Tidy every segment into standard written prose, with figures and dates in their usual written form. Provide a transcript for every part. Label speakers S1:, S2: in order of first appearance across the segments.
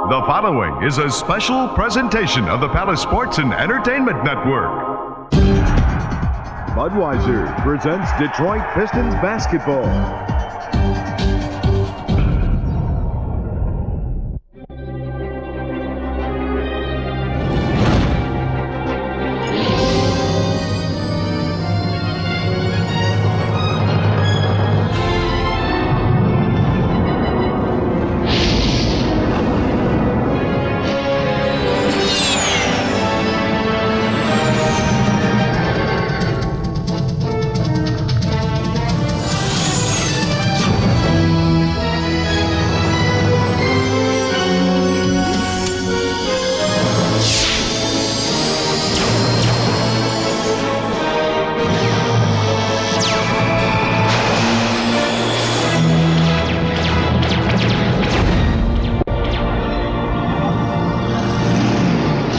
S1: The following is a special presentation of the Palace Sports and Entertainment Network. Budweiser presents Detroit Pistons basketball.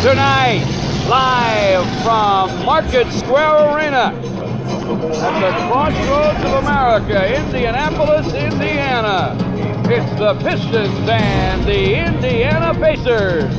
S2: Tonight, live from Market Square Arena at the Crossroads of America, Indianapolis, Indiana. It's the Pistons and the Indiana Pacers.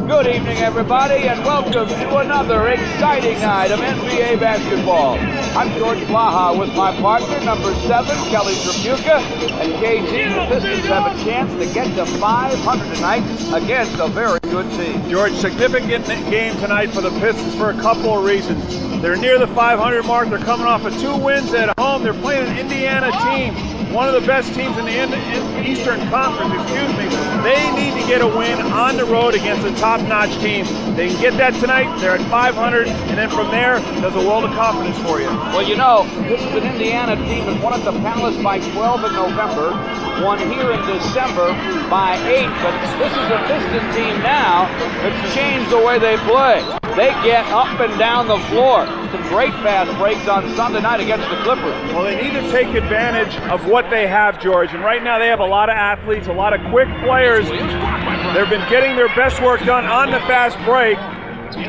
S2: Good evening, everybody, and welcome to another exciting night of NBA basketball. I'm George Blaha with my partner, number 7, Kelly Tripucka, and KG. The Pistons have a chance to get to 500 tonight against a very good team.
S3: George, significant game tonight for the Pistons for a couple of reasons. They're near the 500 mark. They're coming off of 2 wins at home. They're playing an Indiana team, one of the best teams in the Eastern Conference, They need to get a win on the road against a top-notch team. They can get that tonight. They're at 500, and then from there, there's a world of confidence for you.
S2: Well, you know, this is an Indiana team that won at the Palace by 12 in November, won here in December by 8, but this is a Piston team now that's changed the way they play. They get up and down the floor. Some great fast breaks on Sunday night against the Clippers.
S3: Well, they need to take advantage of what they have, George, and right now they have a lot of athletes, a lot of quick players. They've been getting their best work done on the fast break.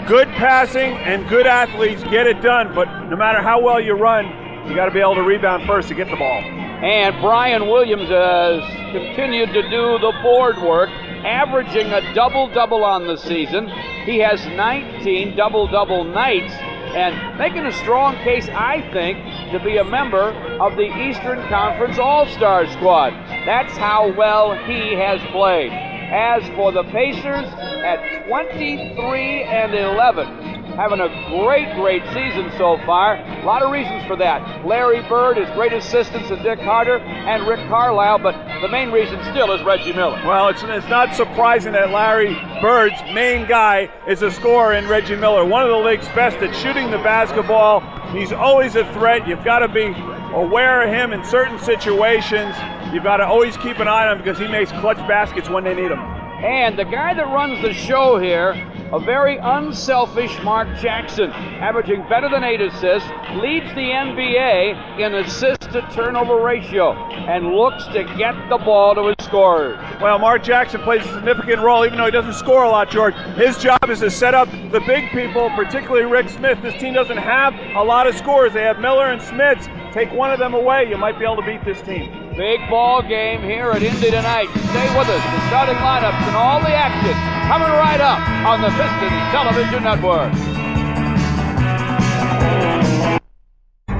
S3: Good passing and good athletes get it done, but no matter how well you run, you got to be able to rebound first to get the ball.
S2: And Brian Williams has continued to do the board work, averaging a double-double on the season. He has 19 double-double nights and making a strong case, I think, to be a member of the Eastern Conference All-Star squad. That's how well he has played. As for the Pacers, at 23-11, having a great season so far. A lot of reasons for that. Larry Bird, his great assistants, and Dick Harder, and Rick Carlisle, but the main reason still is Reggie Miller.
S3: Well, it's not surprising that Larry Bird's main guy is a scorer in Reggie Miller, one of the league's best at shooting the basketball. He's always a threat. You've got to be aware of him in certain situations. You've got to always keep an eye on him because he makes clutch baskets when they need them.
S2: And the guy that runs the show here, a very unselfish Mark Jackson, averaging better than 8 assists, leads the NBA in assist-to-turnover ratio, and looks to get the ball to his scorers.
S3: Well, Mark Jackson plays a significant role, even though he doesn't score a lot, George. His job is to set up the big people, particularly Rick Smith. This team doesn't have a lot of scores. They have Miller and Smits. Take one of them away, you might be able to beat this team.
S2: Big ball game here at Indy tonight. Stay with us. The starting lineups and all the action coming right up on the Pistons Television Network.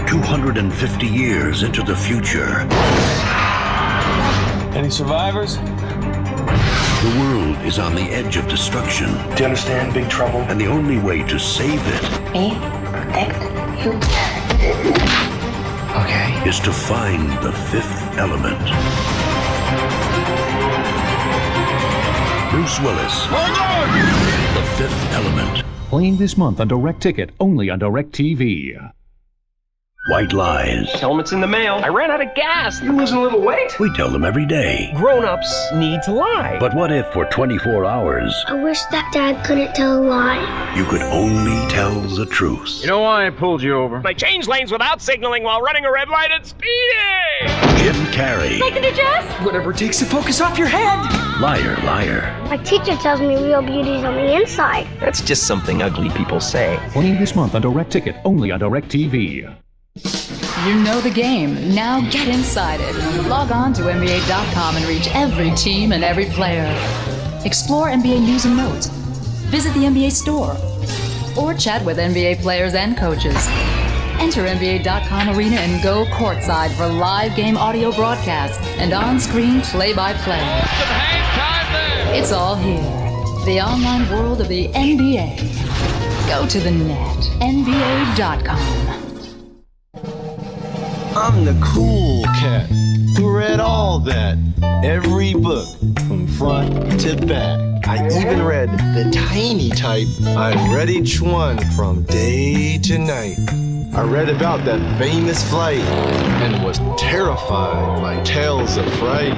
S4: 250 years into the future.
S5: Any survivors?
S4: The world is on the edge of destruction.
S5: Do you understand Big Trouble?
S4: And the only way to save it
S6: Me? Protect you?
S5: Okay.
S4: is to find the fifth element. Bruce Willis. The Fifth Element.
S7: Playing this month on Direct Ticket, only on DirecTV.
S4: White lies.
S8: Tell them it's in the mail. I ran out of gas.
S5: You losing a little weight?
S4: We tell them every day.
S8: Grown-ups need to lie.
S4: But what if for 24 hours,
S6: I wish that Dad couldn't tell a lie.
S4: you could only tell the truth?
S2: You know why I pulled you over?
S8: I changed lanes without signaling while running a red light and speeding.
S4: Jim Carrey.
S6: Taking a dress?
S5: Whatever it takes to focus off your head.
S4: Liar, liar.
S6: My teacher tells me real beauty's on the inside.
S8: That's just something ugly people say.
S7: Playing this month on Direct Ticket, only on DirecTV.
S9: You know the game. Now get inside it. Log on to NBA.com and reach every team and every player. Explore NBA news and notes. Visit the NBA store. Or chat with NBA players and coaches. Enter NBA.com Arena and go courtside for live game audio broadcasts and on-screen play-by-play. It's all here. The online world of the NBA. Go to the net. NBA.com.
S10: I'm the cool cat who read all that. Every book from front to back. I even read the tiny type. I read each one from day to night. I read about that famous flight and was terrified by tales of fright.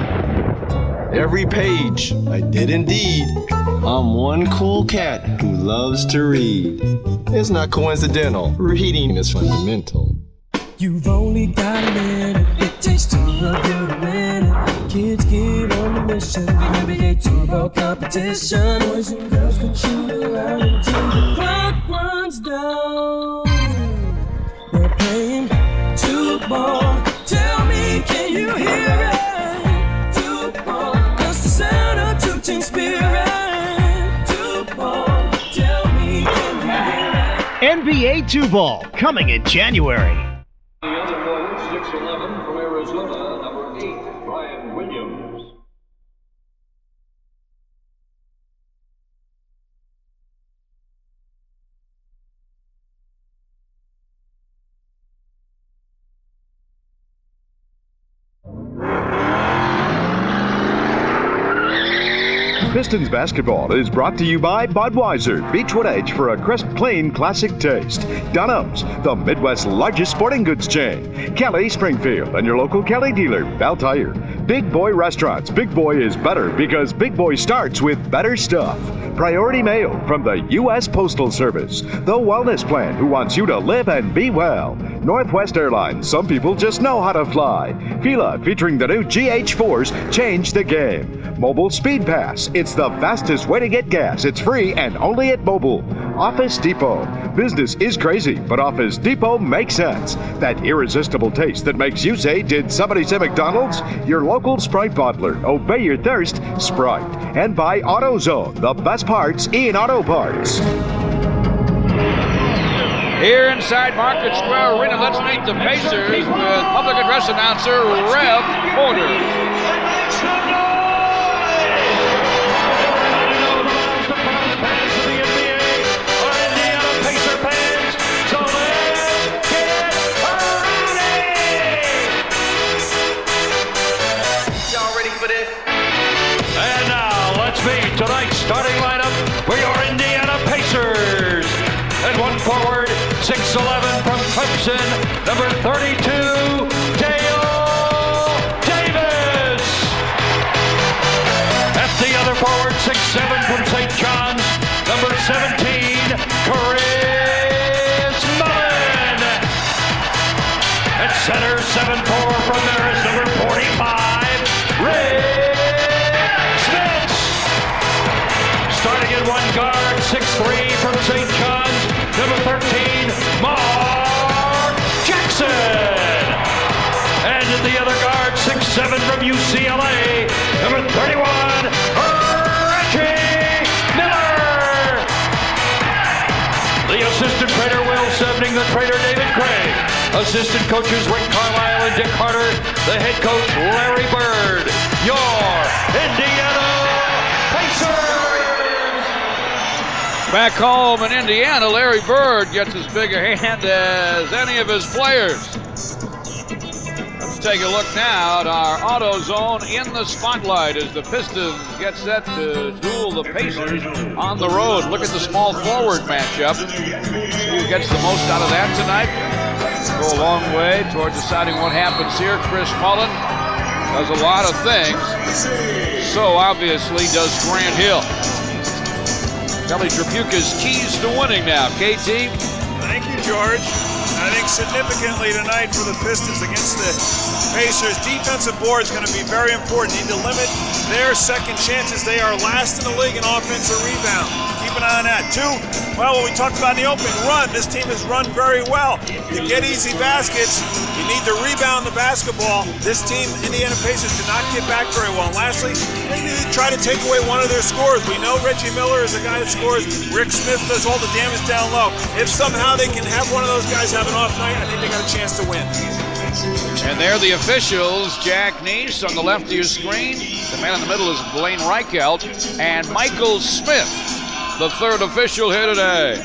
S10: Every page I did indeed. I'm one cool cat who loves to read. It's not coincidental. Reading is fundamental.
S11: You've only got a minute. It takes two of you to win it. Kids get on the mission. NBA Turbo competition. Boys and girls can shoot around until the clock runs down. We're playing two ball. Tell me, can you hear it? Two ball. That's the sound of two-team spirit. Two ball. Tell me, can you hear it?
S12: NBA 2-Ball coming in January.
S13: The other forward, 6'11", from Arizona, number 8, Brian Williams.
S1: Pistons basketball is brought to you by Budweiser, Beechwood Edge for a crisp, clean, classic taste. Dunham's, the Midwest's largest sporting goods chain. Kelly, Springfield, and your local Kelly dealer, Bell Tire. Big Boy Restaurants. Big Boy is better because Big Boy starts with better stuff. Priority Mail from the U.S. Postal Service. The Wellness Plan, who wants you to live and be well. Northwest Airlines. Some people just know how to fly. Fila, featuring the new GH4s, change the game. Mobile Speed Pass. It's the fastest way to get gas. It's free and only at Mobile. Office Depot. Business is crazy, but Office Depot makes sense. That irresistible taste that makes you say, did somebody say McDonald's? Your local Sprite bottler. Obey your thirst, Sprite. And by AutoZone, the best parts in auto parts.
S2: Here inside Market Square Arena, let's meet the Pacers with public address announcer Rev Porter.
S14: Tonight's starting lineup for your Indiana Pacers. At one forward, 6'11" from Clemson, number 32, Dale Davis. At the other forward, 6'7" from St. John's, number 17, Chris Mullin. At center, 7'4" from Marist, number 45, Rick. Starting at one guard, 6'3" from St. John's, number 13, Mark Jackson. And at the other guard, 6'7" from UCLA, number 31, Reggie Miller. The assistant trainer, Will Sevning, the trainer, David Craig. Assistant coaches, Rick Carlisle and Dick Carter. The head coach, Larry Bird. Your Indiana Pacers.
S2: Back home in Indiana, Larry Bird gets as big a hand as any of his players. Let's take a look now at our AutoZone in the spotlight as the Pistons get set to duel the Pacers on the road. Look at the small forward matchup. See who gets the most out of that tonight. Go a long way toward deciding what happens here. Chris Mullin does a lot of things. So obviously does Grant Hill. Kelly Tripucka's keys to winning now. KT?
S3: Thank you, George. I think significantly tonight for the Pistons against the Pacers, defensive board is going to be very important. Need to limit their second chances. They are last in the league in offensive rebound. Keep an eye on that. 2, well, what we talked about in the opening, run. This team has run very well. To get easy baskets, you need to rebound the basketball. This team, Indiana Pacers, did not get back very well. And lastly, they need to try to take away one of their scores. We know Reggie Miller is a guy that scores. Rick Smith does all the damage down low. If somehow they can have one of those guys have an off night, I think they got a chance to win.
S2: And there the officials. Jack Neese on the left of your screen. The man in the middle is Blaine Reichelt. And Michael Smith, the third official here today.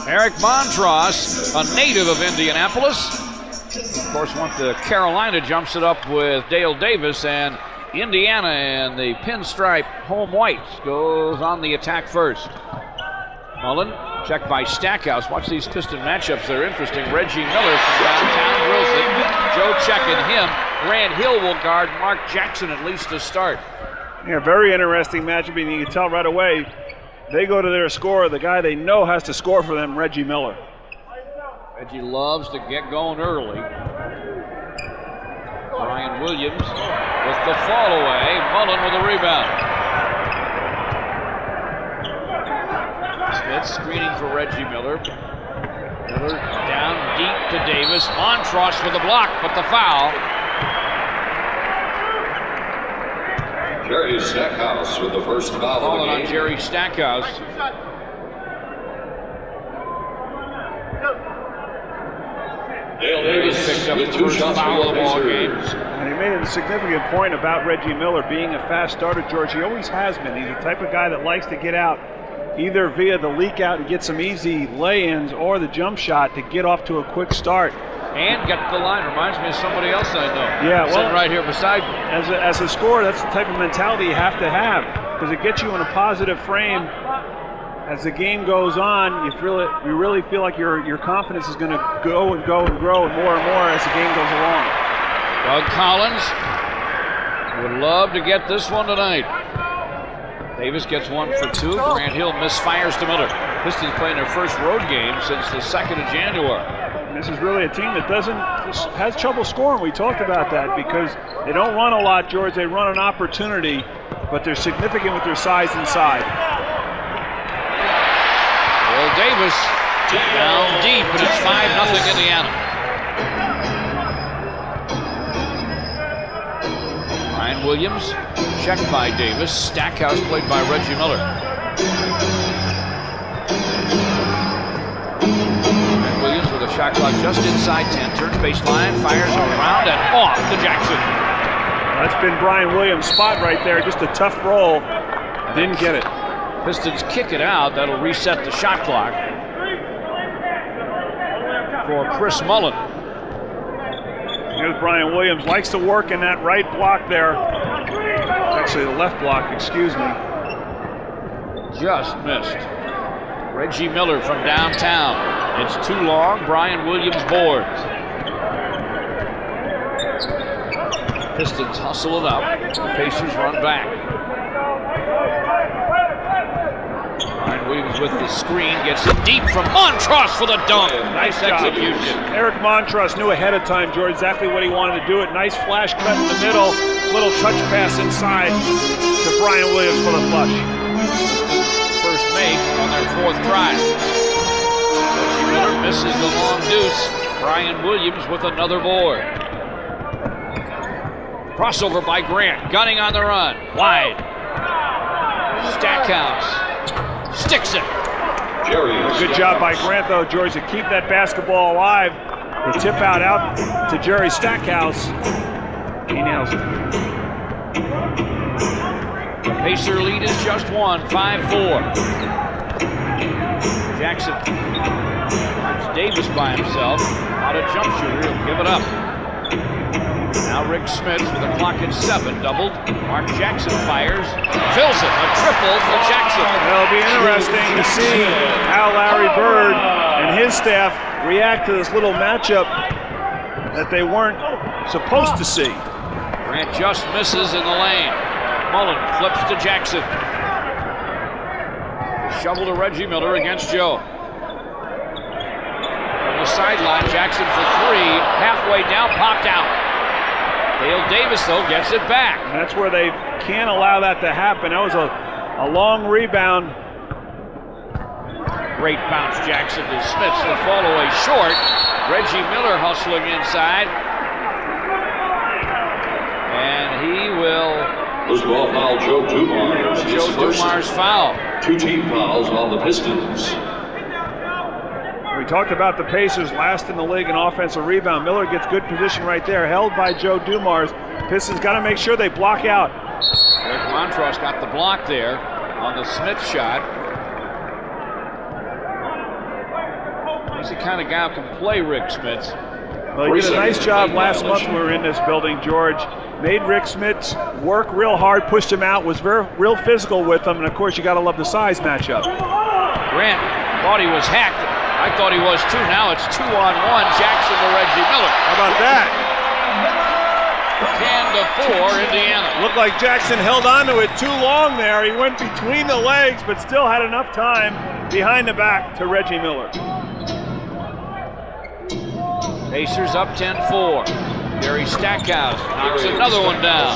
S2: Eric Montross, a native of Indianapolis. Of course, went to Carolina, jumps it up with Dale Davis, and Indiana and the pinstripe home whites goes on the attack first. Mullen, checked by Stackhouse. Watch these Piston matchups, they're interesting. Reggie Miller from downtown drills it. Joe checking him. Grant Hill will guard Mark Jackson at least to start.
S3: Yeah, very interesting matchup, and you can tell right away they go to their scorer, the guy they know has to score for them, Reggie Miller.
S2: Reggie loves to get going early. Brian Williams with the fall away. Mullen with a rebound. Smith screening for Reggie Miller. Miller down deep to Davis. Montross with the block, but the foul.
S13: Jerry Stackhouse with the first foul
S2: Falling on Jerry Stackhouse.
S13: Dale Davis
S2: picked up
S13: with
S2: the
S13: 2
S2: first
S13: shots
S2: foul
S13: for
S2: of
S13: the
S2: the ball
S13: Pacers.
S2: game.
S3: And he made a significant point about Reggie Miller being a fast starter, George. He always has been. He's the type of guy that likes to get out either via the leak out and get some easy lay-ins or the jump shot to get off to a quick start.
S2: And get to the line. Reminds me of somebody else I know.
S3: Yeah, well,
S2: sitting right here beside me.
S3: As a scorer, that's the type of mentality you have to have, because it gets you in a positive frame. As the game goes on, you really feel like your confidence is going to go and grow and more as the game goes along.
S2: Doug Collins would love to get this one tonight. Davis gets 1 for 2. Grant Hill misfires to Miller. Pistons playing their first road game since the 2nd of January.
S3: And this is really a team that has trouble scoring. We talked about that because they don't run a lot, George. They run an opportunity, but they're significant with their size inside.
S2: Well, Davis down deep, and it's 5-0 Indiana. Brian Williams checked by Davis. Stackhouse played by Reggie Miller. Brian Williams with a shot clock just inside 10. Turns baseline, fires around and off to Jackson.
S3: That's been Brian Williams' spot right there. Just a tough roll. Didn't get it.
S2: Pistons kick it out. That'll reset the shot clock for Chris Mullen.
S3: Here's Brian Williams. Likes to work in that right block there. Actually, the left block, excuse me.
S2: Just missed. Reggie Miller from downtown. It's too long. Brian Williams boards. Pistons hustle it up. The Pacers run back. Brian Williams with the screen, gets it deep from Montross for the dunk. Nice execution.
S3: Eric Montross knew ahead of time, George, exactly what he wanted to do. It. Nice flash cut in the middle, little touch pass inside to Brian Williams for the flush.
S2: First make on their 4th try. Reggie Miller misses the long deuce. Brian Williams with another board. Crossover by Grant, gunning on the run, wide. Stackhouse sticks it.
S3: Good job by Grant, though, George, to keep that basketball alive. The tip out to Jerry Stackhouse. He nails it.
S2: The Pacer lead is just 1, 5-4. Jackson finds Davis by himself. Out a jump shooter, he'll give it up. Now Rick Smith with a clock at 7, doubled. Mark Jackson fires, fills it, a triple for Jackson.
S3: It'll be interesting to see how Larry Bird and his staff react to this little matchup that they weren't supposed to see.
S2: Grant just misses in the lane. Mullen flips to Jackson. Shovel to Reggie Miller against Joe. From the the sideline. Jackson for three. Halfway down, popped out. Dale Davis, though, gets it back.
S3: And that's where they can't allow that to happen. That was a long rebound.
S2: Great bounce, Jackson to Smith. The fall away short. Reggie Miller hustling inside. And he will...
S13: First ball foul, Joe Dumars.
S2: Joe Dumars foul.
S13: 2 team fouls on the Pistons.
S3: We talked about the Pacers last in the league in offensive rebound. Miller gets good position right there, held by Joe Dumars. Pistons got to make sure they block out.
S2: Eric Montross got the block there on the Smith shot. He's the kind of guy who can play, Rick Smith.
S3: Well, he did a nice job last month when we were in this building, George. Made Rick Smith work real hard, pushed him out, was real physical with him, and of course you got to love the size matchup.
S2: Grant thought he was hacked. I thought he was too. Now it's 2-on-1, Jackson to Reggie Miller.
S3: How about that?
S2: 10-4, Indiana.
S3: Looked like Jackson held on to it too long there. He went between the legs, but still had enough time behind the back to Reggie Miller.
S2: Pacers up 10-4. Barry Stackhouse knocks another one down.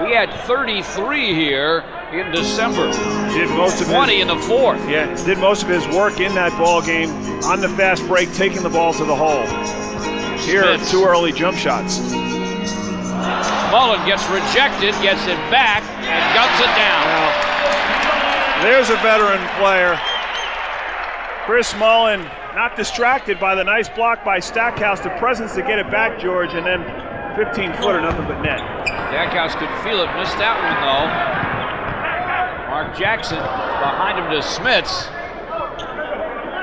S2: He had 33 here in December.
S3: Did most of
S2: 20 in the fourth.
S3: Yeah, did most of his work in that ball game on the fast break, taking the ball to the hole. Here,
S2: Smith.
S3: 2 early jump shots.
S2: Mullen gets rejected, gets it back, and guns it down.
S3: Now, there's a veteran player. Chris Mullen, not distracted by the nice block by Stackhouse, the presence to get it back, George, and then 15-footer, nothing but net.
S2: Stackhouse could feel it, missed that one though. Mark Jackson behind him to Smits.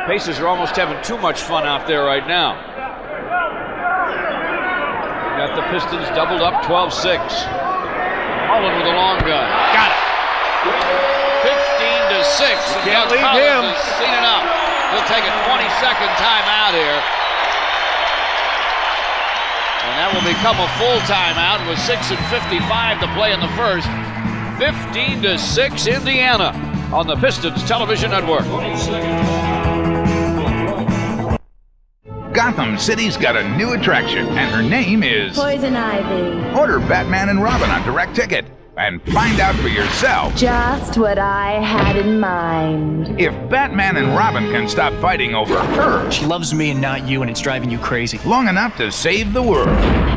S2: Pacers are almost having too much fun out there right now. Got the Pistons doubled up 12-6. Mullen with a long gun. Got it. 15-6.
S3: Can't leave him.
S2: Has seen enough. He'll take a 20-second timeout here. And that will become a full timeout with 6:55 to play in the first. 15-6 Indiana on the Pistons Television Network.
S15: Gotham City's got a new attraction, and her name is
S16: Poison Ivy.
S15: Order Batman and Robin on Direct Ticket and find out for yourself
S16: Just what I had in mind.
S15: if Batman and Robin can stop fighting over her
S5: She loves me and not you, and it's driving you crazy.
S15: long enough to save the world.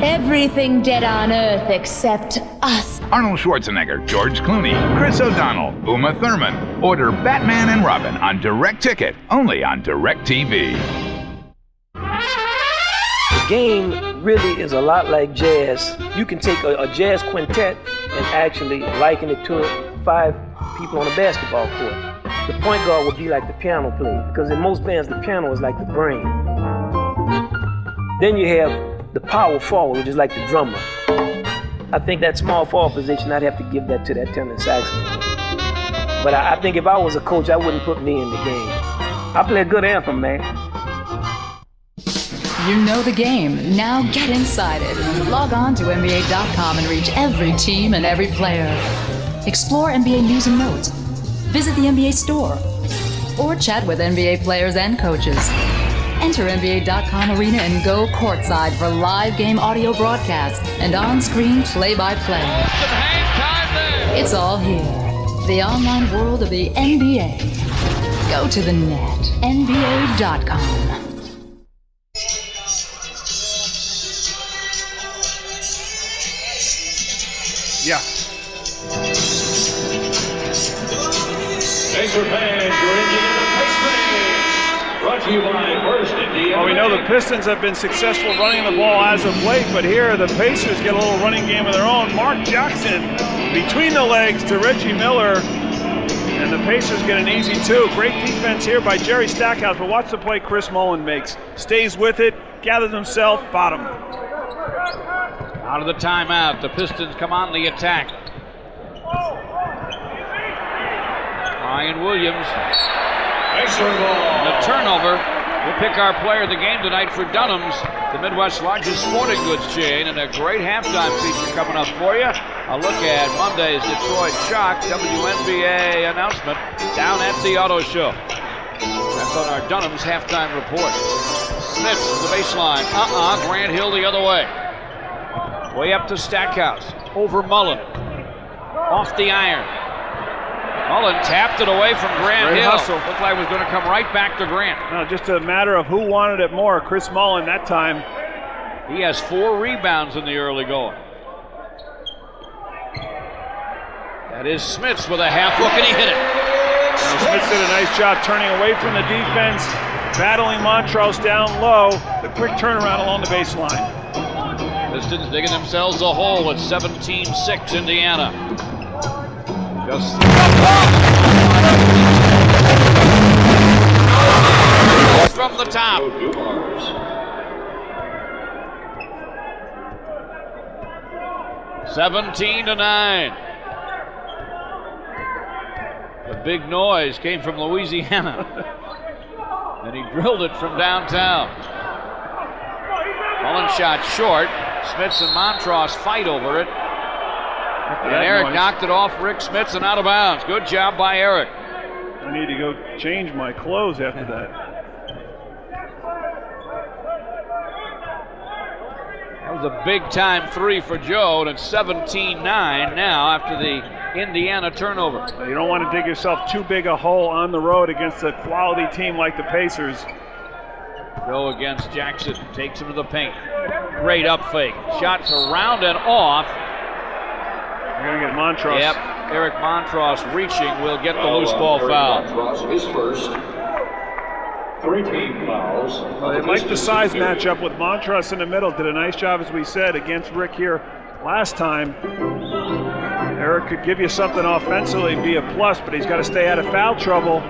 S16: Everything dead on Earth except us.
S15: Arnold Schwarzenegger, George Clooney, Chris O'Donnell, Uma Thurman. Order Batman and Robin on Direct Ticket, only on Direct TV.
S17: The game really is a lot like jazz. You can take a jazz quintet and actually liken it to 5 people on a basketball court. The point guard would be like the piano player, because in most bands the piano is like the brain. Then you have the power forward, which is like the drummer. I think that small forward position, I'd have to give that to that tenor saxophone. But I think if I was a coach, I wouldn't put me in the game. I play a good anthem, man.
S9: You know the game. Now get inside it. Log on to NBA.com and reach every team and every player. Explore NBA news and notes. Visit the NBA store. Or chat with NBA players and coaches. Enter NBA.com arena and go courtside for live game audio broadcasts and on-screen play-by-play. It's all here. The online world of the NBA. Go to the net. NBA.com.
S3: Yeah.
S13: Thanks for paying for Indiana Pistons. Brought to you by First Indiana.
S3: Well, we know the Pistons have been successful running the ball as of late, but here the Pacers get a little running game of their own. Mark Jackson between the legs to Reggie Miller, and the Pacers get an easy 2. Great defense here by Jerry Stackhouse, but watch the play Chris Mullen makes. Stays with it, gathers himself, bottom.
S2: Out of the timeout, the Pistons come on the attack. Ryan Williams.
S13: Excellent ball.
S2: The turnover. We'll pick our player of the game tonight for Dunham's, the Midwest's largest sporting goods chain, and a great halftime feature coming up for you. A look at Monday's Detroit Shock WNBA announcement down at the Auto Show. That's on our Dunham's halftime report. Smits to the baseline. Grant Hill the other way. Way up to Stackhouse. Over Mullen. Off the iron. Mullen tapped it away from Grant Hill.
S3: Hustle.
S2: Looked like it was going to come right back to Grant.
S3: No, just a matter of who wanted it more. Chris Mullen that time.
S2: He has 4 rebounds in the early going. That is Smits with a half hook, and he hit it.
S3: Smits did a nice job turning away from the defense, battling Montrose down low. The quick turnaround along the baseline.
S2: Pistons digging themselves a hole at 17-6 Indiana. Just from the top. 17-9. The big noise came from Louisiana. And he drilled it from downtown. Mullen shot short. Smits and Montross fight over it. And Eric knocked it off Rick Smits and out of bounds. Good job by Eric.
S3: I need to go change my clothes after that.
S2: That was a big-time 3 for Joe, and it's 17-9 now after the Indiana turnover.
S3: You don't want to dig yourself too big a hole on the road against a quality team like the Pacers.
S2: Joe against Jackson, takes him to the paint. Great up fake. Shots around and off.
S3: You're going to get Montross.
S2: Yep, Eric Montross reaching will get the loose ball foul.
S13: Montross is first. 3 team fouls.
S3: They like the size matchup with Montross in the middle. Did a nice job, as we said, against Rick here last time. Eric could give you something offensively, be a plus, but he's got to stay out of foul trouble.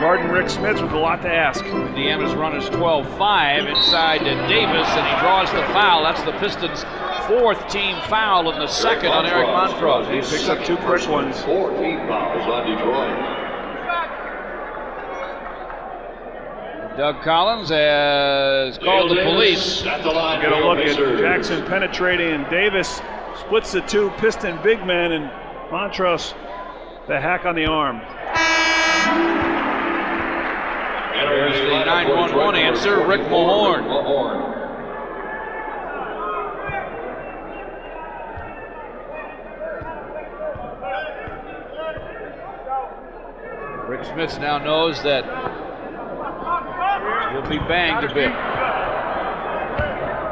S3: Guarding Rick Smits with a lot to ask.
S2: Indiana's run is 12-5 inside to Davis, and he draws the foul. That's the Pistons' 4th team foul in the second on Eric Montross.
S3: He picks up 2 quick ones.
S13: 4 team fouls on Detroit.
S2: Doug Collins has called the police.
S3: Get a look at Jackson penetrating, and Davis splits the 2 Piston big men, and Montross the hack on the arm.
S2: There's the 911 answer, Rick Mahorn. Rick Smits now knows that he'll be banged a bit.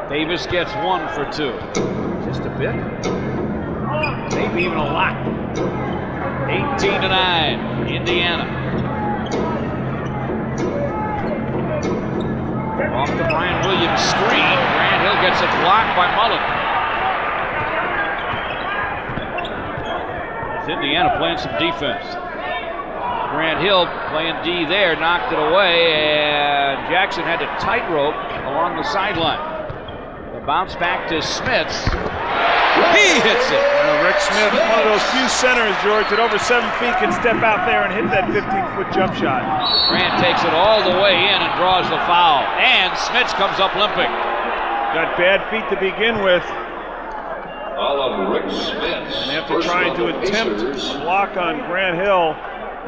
S2: Davis gets 1 for 2. Just a bit? Maybe even a lot. 18-9, Indiana. Off the Brian Williams screen. Grant Hill gets it blocked by Mullen. It's Indiana playing some defense. Grant Hill playing D there, knocked it away, and Jackson had to tightrope along the sideline. The bounce back to Smits. He hits it.
S3: Rick Smits, one of those few centers, George, that over 7 feet can step out there and hit that 15-foot jump shot.
S2: Grant takes it all the way in and draws the foul. And Smits comes up limping.
S3: Got bad feet to begin with.
S13: Rick Smits.
S3: And after trying to attempt a block on Grant Hill,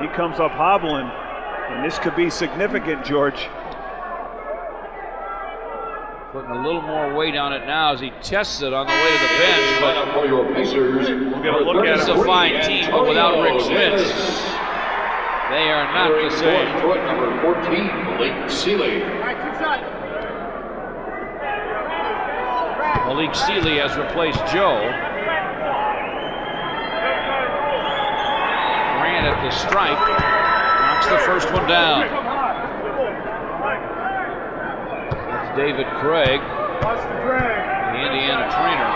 S3: he comes up hobbling. And this could be significant, George.
S2: Putting a little more weight on it now as he tests it on the way to the bench. But
S13: we'll
S3: get a look at it.
S2: It's a fine team, but without Rick Smits, they are not the same.
S13: Number 14, Malik Sealy.
S2: Malik Sealy has replaced Joe. Grant at the stripe. Knocks the first one down. That's David Craig, the Indiana trainer.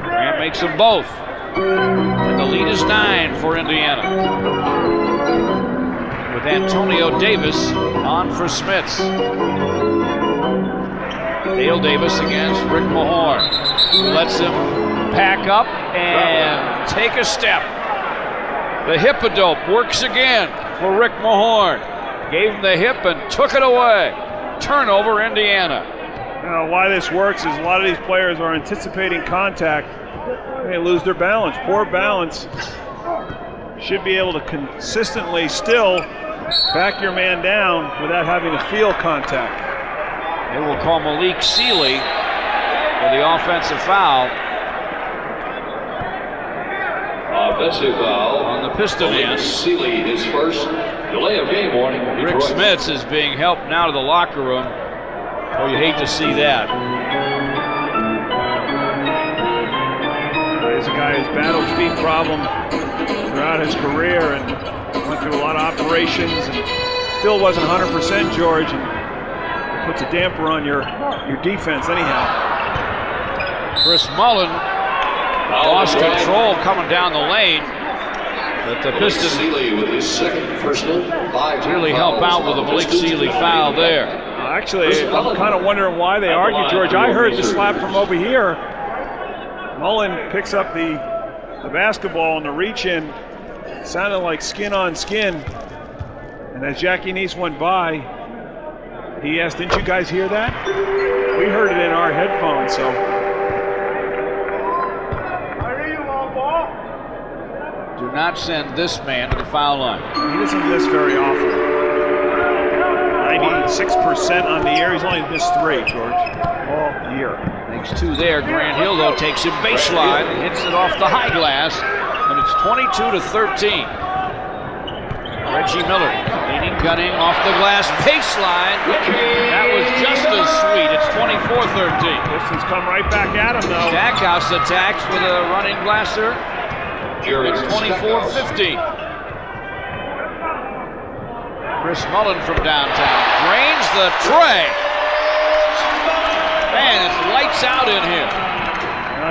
S2: Grant makes them both. And the lead is 9 for Indiana. With Antonio Davis on for Smits. Dale Davis against Rick Mahorn. Lets him pack up and take a step. The hip-a-dope works again for Rick Mahorn. Gave him the hip and took it away. Turnover, Indiana.
S3: Now, why this works is a lot of these players are anticipating contact. They lose their balance, poor balance. should be able to consistently still back your man down without having to feel contact.
S2: They will call Malik Sealy for the offensive foul.
S13: Offensive foul
S2: on the Piston end.
S13: Sealy, his first delay of game warning.
S2: Rick Smits is being helped now to the locker room. Oh, you hate to see that.
S3: He's a guy who's battled feet problems throughout his career and went through a lot of operations and still wasn't 100%, George. And it puts a damper on your defense anyhow.
S2: Chris Mullen lost control coming down the lane, but the Pistons really help out with a Malik Sealy foul there.
S3: Actually, I'm kind of wondering why they argue, George. I heard the slap from over here. Mullen picks up the basketball and the reach in. Sounded like skin on skin. And as Jackie Neese went by, he asked, "Didn't you guys hear that?" We heard it in our headphones, so.
S2: Do not send this man to the foul line.
S3: He doesn't miss very often. 96% on the year. He's only missed 3, George, all year.
S2: Makes 2 there. Grant Hill, though, takes him baseline, hits it off the high glass, and it's 22-13. Reggie Miller leaning, gunning off the glass baseline. That was just as sweet. It's 24-13.
S3: Pistons come right back at him, though.
S2: Stackhouse attacks with a running glasser. It's 24-15. Chris Mullen from downtown drains the tray. Man, it's lights out in here.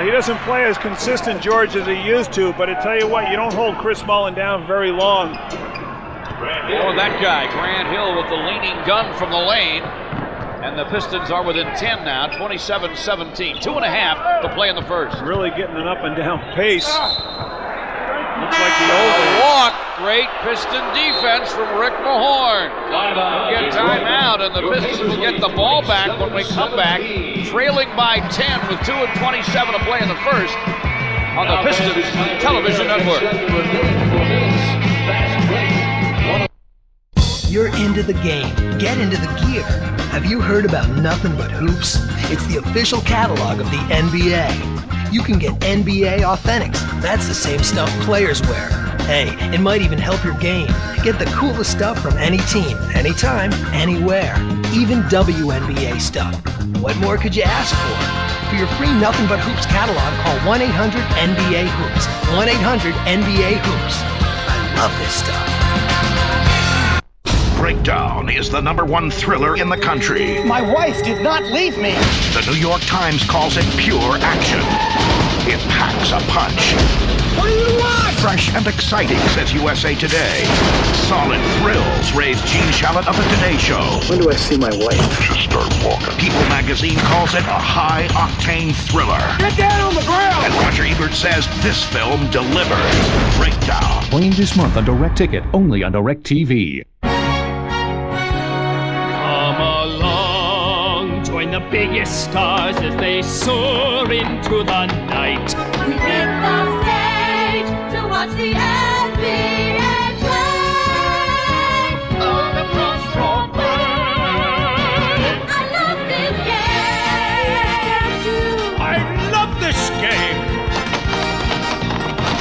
S3: He doesn't play as consistent, George, as he used to, but I tell you what, you don't hold Chris Mullen down very long.
S2: Oh, that guy, Grant Hill, with the leaning gun from the lane. And the Pistons are within 10 now, 27-17. 2.5 to play in the first.
S3: Really getting an up and down pace. Looks like the old
S2: walk. Great Piston defense from Rick Mahorn. We'll get timeout, and the Pistons will get the ball back when we come back, trailing by 10 with 2:27 to play in the first on the Pistons Television Network.
S18: You're into the game. Get into the gear. Have you heard about Nothing But Hoops? It's the official catalog of the NBA. You can get NBA Authentics. That's the same stuff players wear. Hey, it might even help your game. Get the coolest stuff from any team, anytime, anywhere. Even WNBA stuff. What more could you ask for? For your free Nothing But Hoops catalog, call 1-800-NBA-HOOPS. 1-800-NBA-HOOPS. I love this stuff.
S4: Breakdown is the #1 thriller in the country.
S19: My wife did not leave me.
S4: The New York Times calls it pure action. It packs a punch.
S19: What do you want?
S4: Fresh and exciting, says USA Today. Solid thrills, raised Gene Shalit of the Today Show.
S19: When do I see my wife?
S4: Just start walking. People magazine calls it a high-octane thriller.
S19: Get down on the ground!
S4: And Roger Ebert says this film delivers. Breakdown.
S7: Playing this month on Direct Ticket, only on Direct TV.
S11: The biggest stars as they soar into the night.
S20: We hit the stage to watch the NBA play. On the cross I love this game.
S11: I love this game.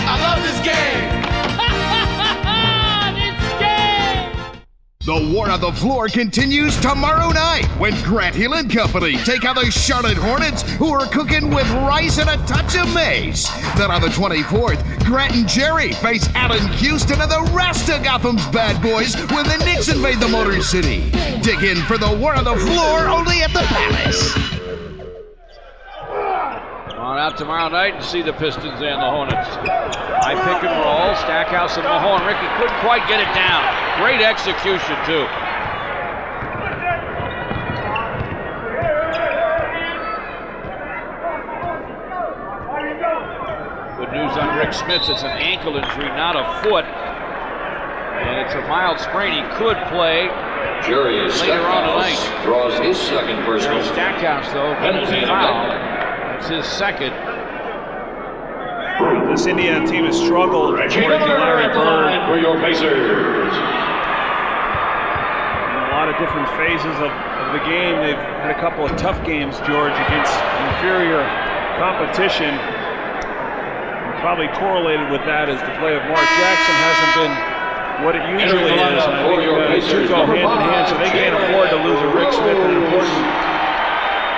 S19: I love this game.
S1: The War on the Floor continues tomorrow night when Grant Hill and Company take on the Charlotte Hornets, who are cooking with rice and a touch of mace. Then on the 24th, Grant and Jerry face Allen Houston and the rest of Gotham's bad boys when the Knicks invade the Motor City. Dig in for the War on the Floor only at the Palace.
S2: On out tomorrow night and see the Pistons and the Hornets. High pick and roll, Stackhouse and Mahorn. Ricky couldn't quite get it down. Great execution, too. Good news on Rick Smits. It's an ankle injury, not a foot. And it's a mild sprain. He could play later on tonight.
S13: Draws his second personal.
S2: Stackhouse, though, penalty foul. That's his second.
S3: This Indiana team has struggled according to Larry Bird
S13: for your Pacers.
S3: In a lot of different phases of the game. They've had a couple of tough games, George, against inferior competition. And probably correlated with that is the play of Mark Jackson hasn't been what it usually is. And I think the two go hand in hand, so they can't afford to lose a Rick Smith in an important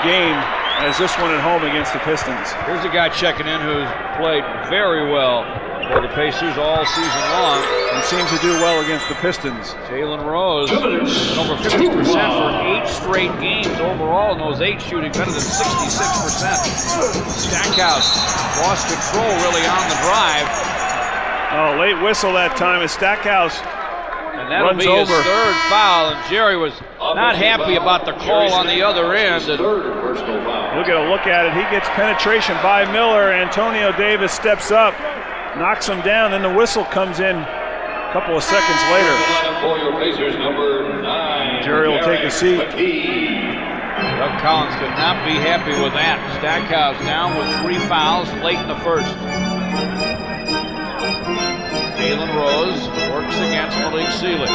S3: game as this one at home against the Pistons.
S2: Here's a guy checking in who's played very well for the Pacers all season long.
S3: And seems to do well against the Pistons.
S2: Jalen Rose, over 50% for 8 straight games overall in those 8, shooting better than 66%. Stackhouse lost control really on the drive.
S3: Oh, late whistle that time as Stackhouse
S2: and that'll be his third foul, and Jerry was not happy about the call on the other end. And
S3: we'll get a look at it. He gets penetration by Miller. Antonio Davis steps up, knocks him down, then the whistle comes in a couple of seconds later. Jerry will take a seat.
S2: Doug Collins could not be happy with that. Stackhouse down with 3 fouls late in the first. Jalen Rose works against Malik Sealy.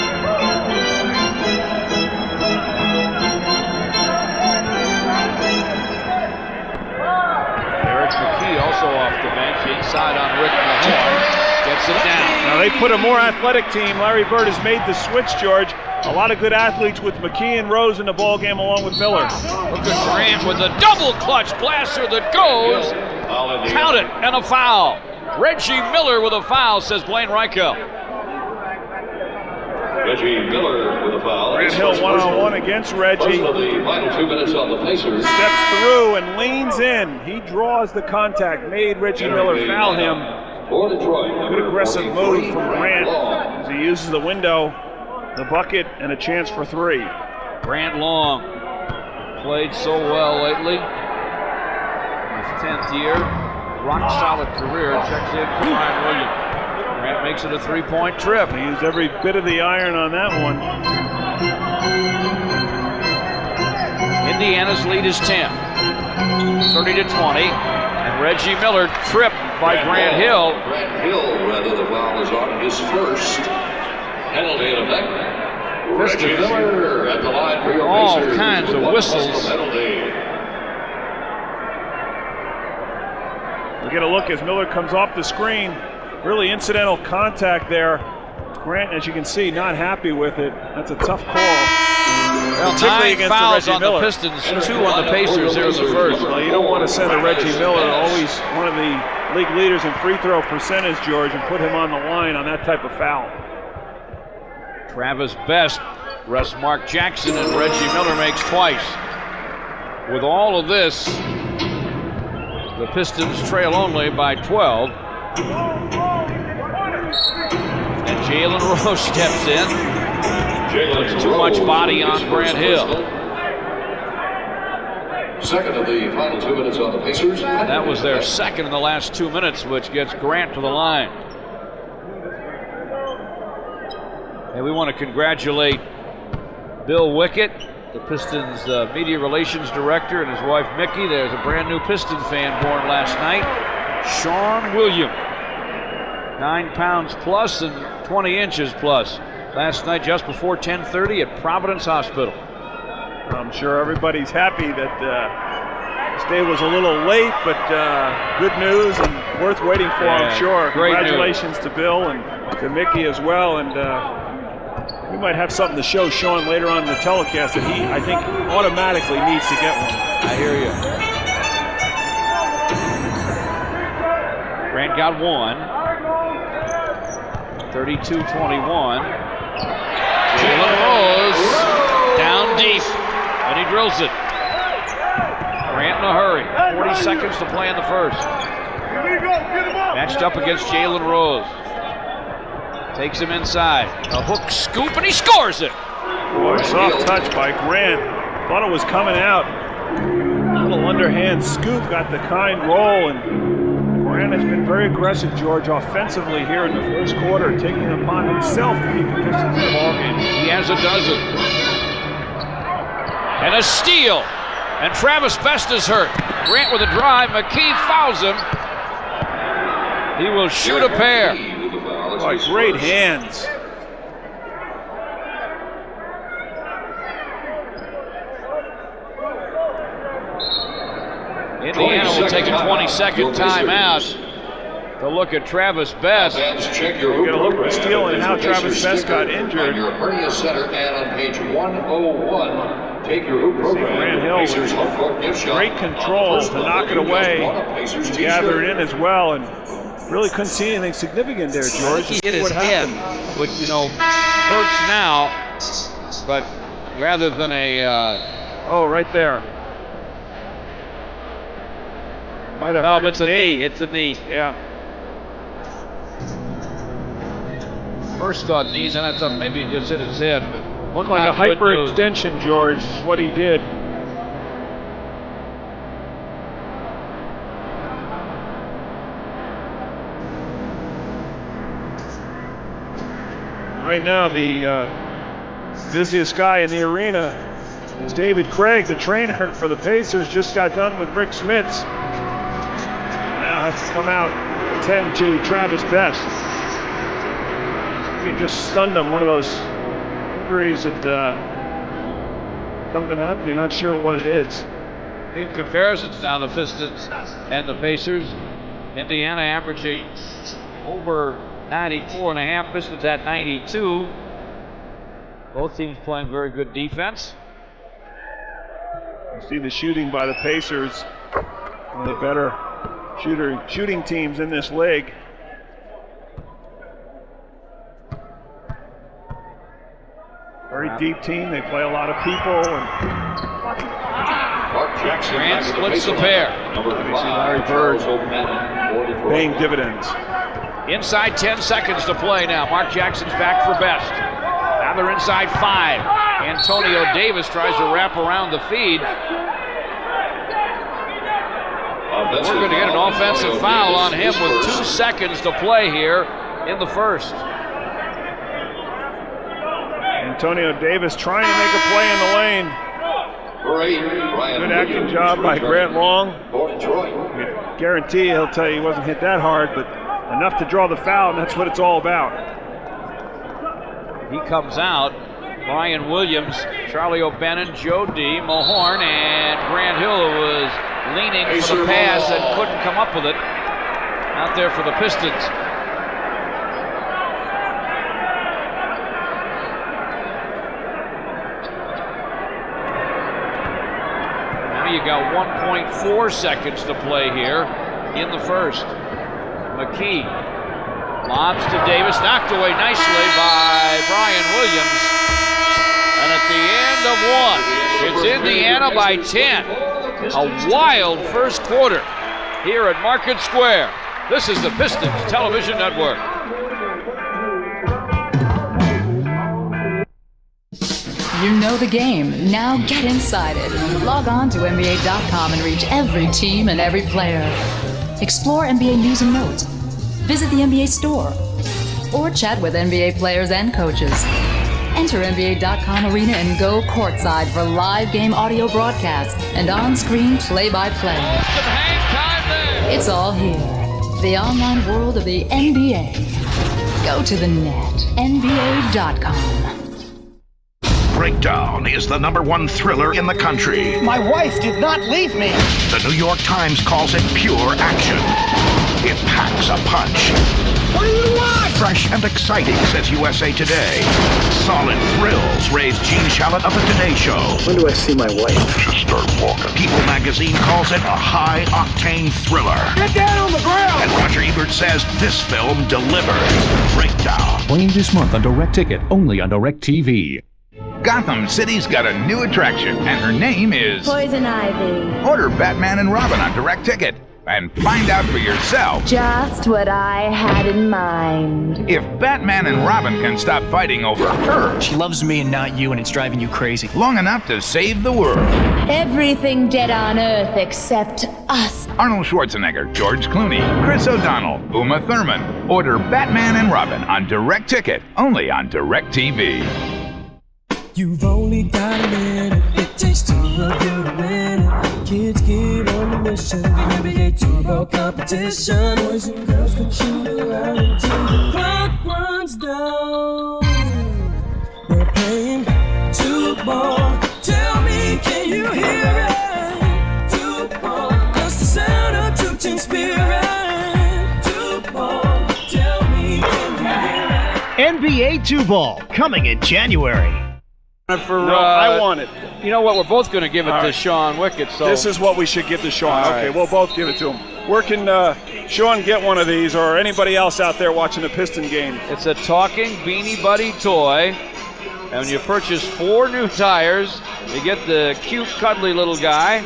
S2: Eric McKee also off the bench, inside on Rick Mahorn, gets it down.
S3: Now they put a more athletic team. Larry Bird has made the switch, George. A lot of good athletes with McKee and Rose in the ball game along with Miller.
S2: Look at Grant with a double clutch blaster that goes. Count it, and a foul. Reggie Miller with a foul, says Blaine Reichel.
S13: Reggie Miller with a foul.
S3: Grant Hill one-on-one against Reggie.
S13: First of the final 2 minutes on the Pacers.
S3: Steps through and leans in. He draws the contact, made Reggie Miller foul him.
S13: For Detroit.
S3: Good aggressive move from Grant as he uses the window, the bucket, and a chance for 3.
S2: Grant Long played so well lately. His 10th year. Rock solid career, checks in for Ryan Williams. Grant makes it a 3-point trip.
S3: He used every bit of the iron on that one.
S2: Indiana's lead is 10, 30-20, and Reggie Miller tripped by Grant Hill.
S13: Grant Hill, rather, the foul is on his first. Penalty in effect. Reggie Miller at the line for your
S2: all
S13: Pacers.
S2: Kinds of whistles.
S3: We get a look as Miller comes off the screen. Really incidental contact there. Grant, as you can see, not happy with it. That's a tough call.
S2: Well,
S3: particularly
S2: 9
S3: against
S2: fouls
S3: Reggie
S2: on
S3: Miller.
S2: the Pistons, 2 on the Pacers here in the first.
S3: Well, you don't want to send a Reggie Miller, always one of the league leaders in free throw percentage, George, and put him on the line on that type of foul.
S2: Travis Best rests Mark Jackson, and Reggie Miller makes twice. With all of this, the Pistons trail only by 12. And Jalen Rose steps in. Puts too much body on Grant Hill.
S13: Second of the final 2 minutes on the Pacers.
S2: That was their second in the last 2 minutes, which gets Grant to the line. And we want to congratulate Bill Wickett, the Pistons media relations director, and his wife Mickey. There's a brand new Pistons fan born last night, Sean William. 9 pounds plus and 20 inches plus. Last night just before 10:30 at Providence Hospital.
S3: I'm sure everybody's happy that this day was a little late, but good news and worth waiting for, I'm sure. Congratulations to Bill and to Mickey as well. And we might have something to show Sean later on in the telecast that he, I think, automatically needs to get one.
S2: I hear you. Grant got 1. 32-21. Jalen Rose down deep, and he drills it. Grant in a hurry. 40 seconds to play in the first. Matched up against Jalen Rose. Takes him inside. A hook scoop, and he scores it.
S3: Boy, soft touch by Grant. Thought it was coming out. A little underhand scoop, got the kind roll, and Grant has been very aggressive, George, offensively here in the first quarter, taking it upon himself to keep the Pistons in the ballgame.
S2: He has a dozen. And a steal. And Travis Best is hurt. Grant with a drive. McKee fouls him. He will shoot a pair.
S3: Boy, great hands.
S2: Indiana will take a 20-second timeout to look at Travis Best.
S13: Check your
S3: We're going to look at Steele and how Travis Best got injured.
S13: On your hernia center and on page 101, take your hoop program.
S3: Grant Hill with great control to knock it away. He gathered in as well and really couldn't see anything significant there, George.
S2: He hit his head, which, hurts now, but rather than a...
S3: oh, right there. Might have
S2: it's a knee. It's a knee.
S3: Yeah.
S2: First thought knees, and I thought maybe he just hit his head.
S3: Looked like a hyperextension, George, is what he did. Right now, the busiest guy in the arena is David Craig, the trainer for the Pacers. Just got done with Rick Smits. Now has to come out and tend to Travis Best. He just stunned him, one of those injuries that something happened. You're not sure what it is.
S2: In comparisons now, the Pistons and the Pacers, Indiana averaging over 94.5, Pistons at 92. Both teams playing very good defense.
S3: You see the shooting by the Pacers, one of the better shooting teams in this league. Very deep team. They play a lot of people. And
S2: Grant splits the pair.
S3: obviously Larry Bird paying dividends.
S2: Inside 10 seconds to play now. Mark Jackson's back for Best. Now they're inside 5. Antonio Davis tries to wrap around the feed. We're going to get an offensive foul on him with 2 seconds to play here in the first.
S3: Antonio Davis trying to make a play in the lane. Good acting job by Grant Long. I guarantee he'll tell you he wasn't hit that hard, but enough to draw the foul, and that's what it's all about.
S2: He comes out. Brian Williams, Charlie O'Bannon, Joe D, Mahorn, and Grant Hill, who was leaning for the pass and couldn't come up with it. Out there for the Pistons. Now you got 1.4 seconds to play here in the first. McKee lobs to Davis, knocked away nicely by Brian Williams. And at the end of 1, it's Indiana by 10. A wild first quarter here at Market Square. This is the Pistons Television Network.
S9: You know the game. Now get inside it. Log on to NBA.com and reach every team and every player. Explore NBA news and notes. Visit the NBA store. Or chat with NBA players and coaches. Enter NBA.com Arena and go courtside for live game audio broadcasts and on-screen play-by-play. It's all here. The online world of the NBA. Go to the net. NBA.com.
S4: Breakdown is the #1 thriller in the country.
S12: My wife did not leave me.
S4: The New York Times calls it pure action. It packs a punch.
S19: What do you want?
S4: Fresh and exciting, says USA Today. Solid thrills, raised Gene Shalit of The Today Show.
S19: When do I see my wife?
S4: Just start walking. People magazine calls it a high-octane thriller.
S19: Get down on the ground!
S4: And Roger Ebert says this film delivers. Breakdown.
S7: Playing this month on Direct Ticket, only on Direct TV.
S15: Gotham City's got a new attraction, and her name is
S16: Poison Ivy.
S15: Order Batman and Robin on Direct Ticket and find out for yourself.
S16: Just what I had in mind.
S15: If Batman and Robin can stop fighting over her.
S5: She loves me and not you, and it's driving you crazy.
S15: Long enough to save the world.
S16: Everything dead on Earth except us.
S15: Arnold Schwarzenegger, George Clooney, Chris O'Donnell, Uma Thurman. Order Batman and Robin on Direct Ticket, only on Direct TV.
S11: You've only got a minute. It takes two of you to win it. Kids get on the mission. The NBA Turbo competition. Boys and girls can shoot around until the clock runs down. We're playing two-ball. Tell me, can you hear it? Two-ball, that's the sound of true team spirit. Two-ball, tell me, can you hear it?
S12: NBA 2-Ball, coming in January.
S3: I want it.
S2: You know what? We're both going to give it to Sean Wickett. So
S3: this is what we should give to Sean.
S2: All
S3: Okay,
S2: right.
S3: we'll both give it to him. Where can Sean get one of these, or anybody else out there watching the Piston game?
S2: It's a talking Beanie Buddy toy. And when you purchase 4 new tires, you get the cute, cuddly little guy.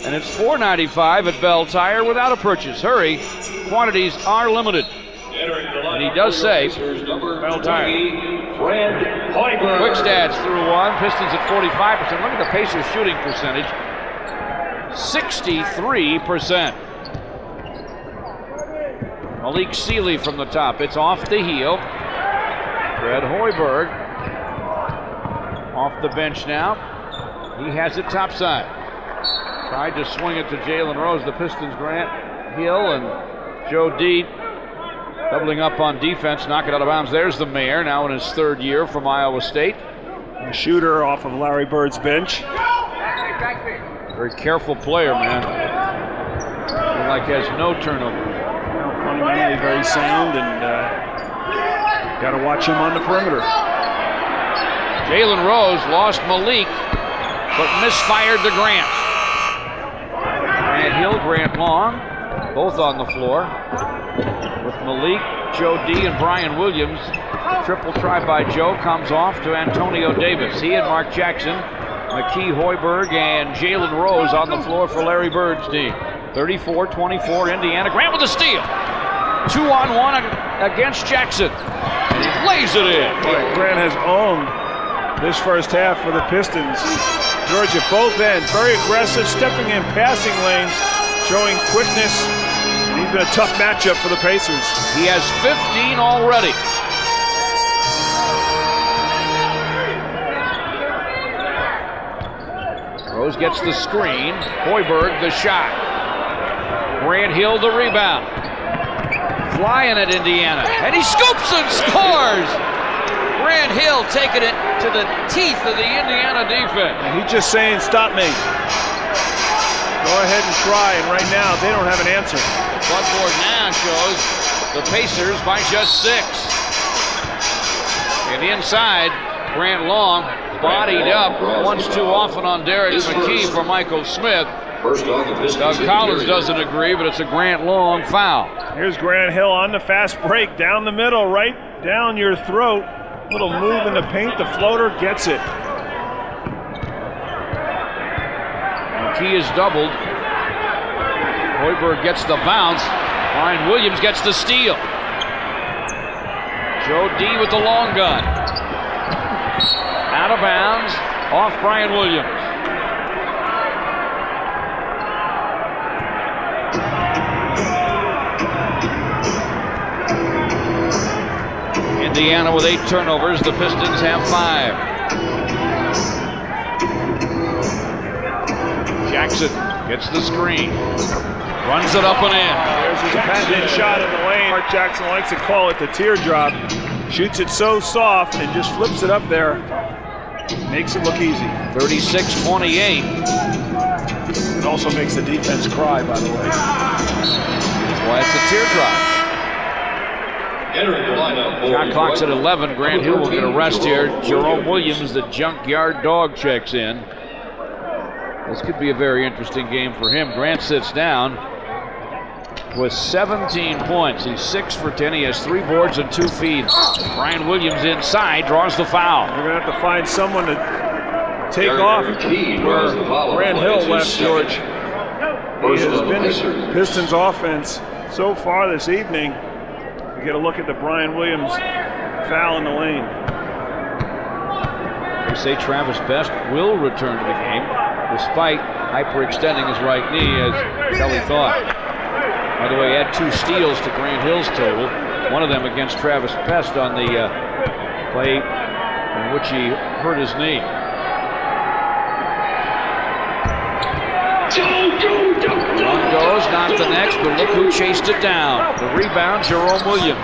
S2: And it's $4.95 at Bell Tire without a purchase. Hurry, quantities are limited. And he does say Bell Tire. Quick stats through one. Pistons at 45%. Look at the Pacers shooting percentage. 63%. Malik Sealy from the top. It's off the heel. Fred Hoiberg off the bench now. He has it topside. Tried to swing it to Jalen Rose. The Pistons, Grant Hill and Joe D doubling up on defense, knock it out of bounds. There's the mayor, now in his 3rd year from Iowa State.
S3: A shooter off of Larry Bird's bench.
S2: Very careful player, man. He like has no turnovers.
S3: Fundamentally very sound, and got to watch him on the perimeter.
S2: Jalen Rose lost Malik, but misfired to Grant. Grant Hill, Grant Long, both on the floor. With Malik, Joe D, and Brian Williams. Triple try by Joe comes off to Antonio Davis. He and Mark Jackson, McKee Hoiberg, and Jalen Rose on the floor for Larry Bird's team. 34-24 Indiana. Grant with a steal. 2-on-1 against Jackson. And he lays it in.
S3: Boy, Grant has owned this first half for the Pistons. Georgia, both ends, very aggressive, stepping in passing lanes, showing quickness. And he's been a tough matchup for the Pacers.
S2: He has 15 already. Rose gets the screen. Hoiberg the shot. Grant Hill the rebound. Flying at Indiana. And he scoops and scores! Grant Hill taking it to the teeth of the Indiana defense.
S3: And he's just saying, stop me. Go ahead and try, and right now they don't have an answer.
S2: The floodboard now shows the Pacers by just 6. And inside, Grant Long bodied up once too often on Derek McKee for Michael Smith. Doug Collins doesn't agree, but it's a Grant Long foul.
S3: Here's Grant Hill on the fast break, down the middle, right down your throat. Little move in the paint, the floater gets it.
S2: McKee is doubled. Hoiberg gets the bounce. Brian Williams gets the steal. Joe D with the long gun. Out of bounds, off Brian Williams. Indiana with 8 turnovers, the Pistons have 5. Jackson gets the screen, runs it up and in.
S3: There's his patented shot in the lane. Mark Jackson likes to call it the teardrop. Shoots it so soft and just flips it up there. Makes it look easy.
S2: 36-28.
S3: It also makes the defense cry, by the way.
S2: That's why it's a teardrop. Shot clock's at 11. Grant Hill will get a rest here. Jerome Williams, the junkyard dog, checks in. This could be a very interesting game for him. Grant sits down with 17 points. He's 6 for 10. He has 3 boards and 2 feeds. Brian Williams inside draws the foul.
S3: We're going to have to find someone to take off where Grant Hill left, George. He has been Pistons offense so far this evening. We get a look at the Brian Williams foul in the lane.
S2: They say Travis Best will return to the game, despite hyperextending his right knee, as Kelly thought. By the way, he had 2 steals to Grant Hill's total. One of them against Travis Best on the play in which he hurt his knee. Long Rose knocked the next, but look who chased it down. The rebound, Jerome Williams.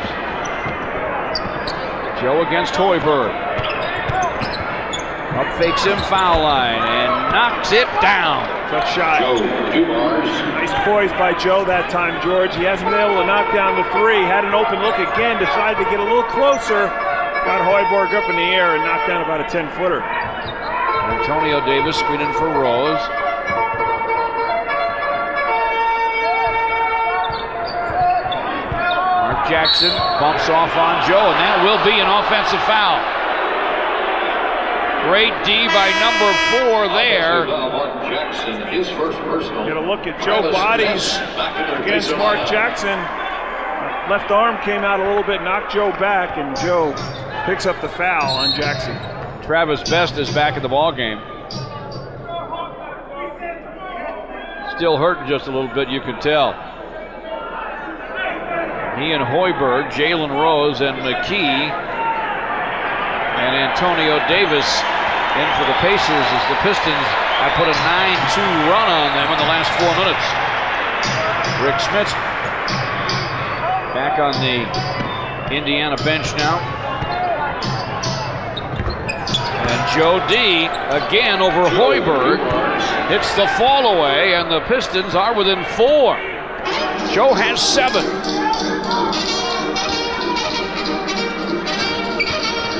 S2: Joe against Hoiberg. Up fakes him, foul line, and knocks it down.
S3: Tough shot. Nice poise by Joe that time, George. He hasn't been able to knock down the three. Had an open look again, decided to get a little closer. Got Hoiberg up in the air and knocked down about a 10-footer.
S2: Antonio Davis screening for Rose. Mark Jackson bumps off on Joe, and that will be an offensive foul. Great D by number 4 there.
S13: Mark Jackson, his first personal.
S3: Get a look at Joe bodies against Mark Jackson. Left arm came out a little bit, knocked Joe back, and Joe picks up the foul on Jackson.
S2: Travis Best is back in the ball game. Still hurting just a little bit, you can tell. He and Hoiberg, Jalen Rose, and McKee, and Antonio Davis in for the Pacers as the Pistons have put a 9-2 run on them in the last 4 minutes. Rick Smith back on the Indiana bench now. And Joe D again over Hoiberg hits the fall away, and the Pistons are within 4. Joe has 7.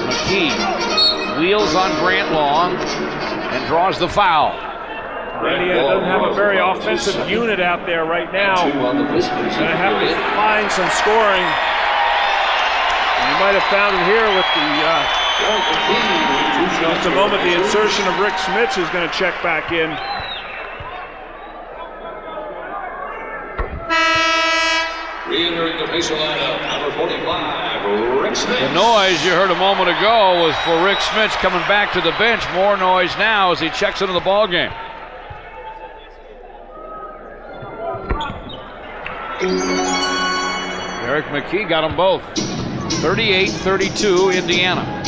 S2: McKee wheels on Grant Long and draws the foul.
S3: Indiana doesn't have a very offensive unit out there right now. Going to have to find some scoring. And you might have found it here with the just a moment, the insertion of Rick Smith is going to check back in.
S13: Re-entering the Pacer lineup, number 45, Rick Smith.
S2: The noise you heard a moment ago was for Rick Smith coming back to the bench. More noise now as he checks into the ball game. Eric McKee got them both. 38-32 Indiana.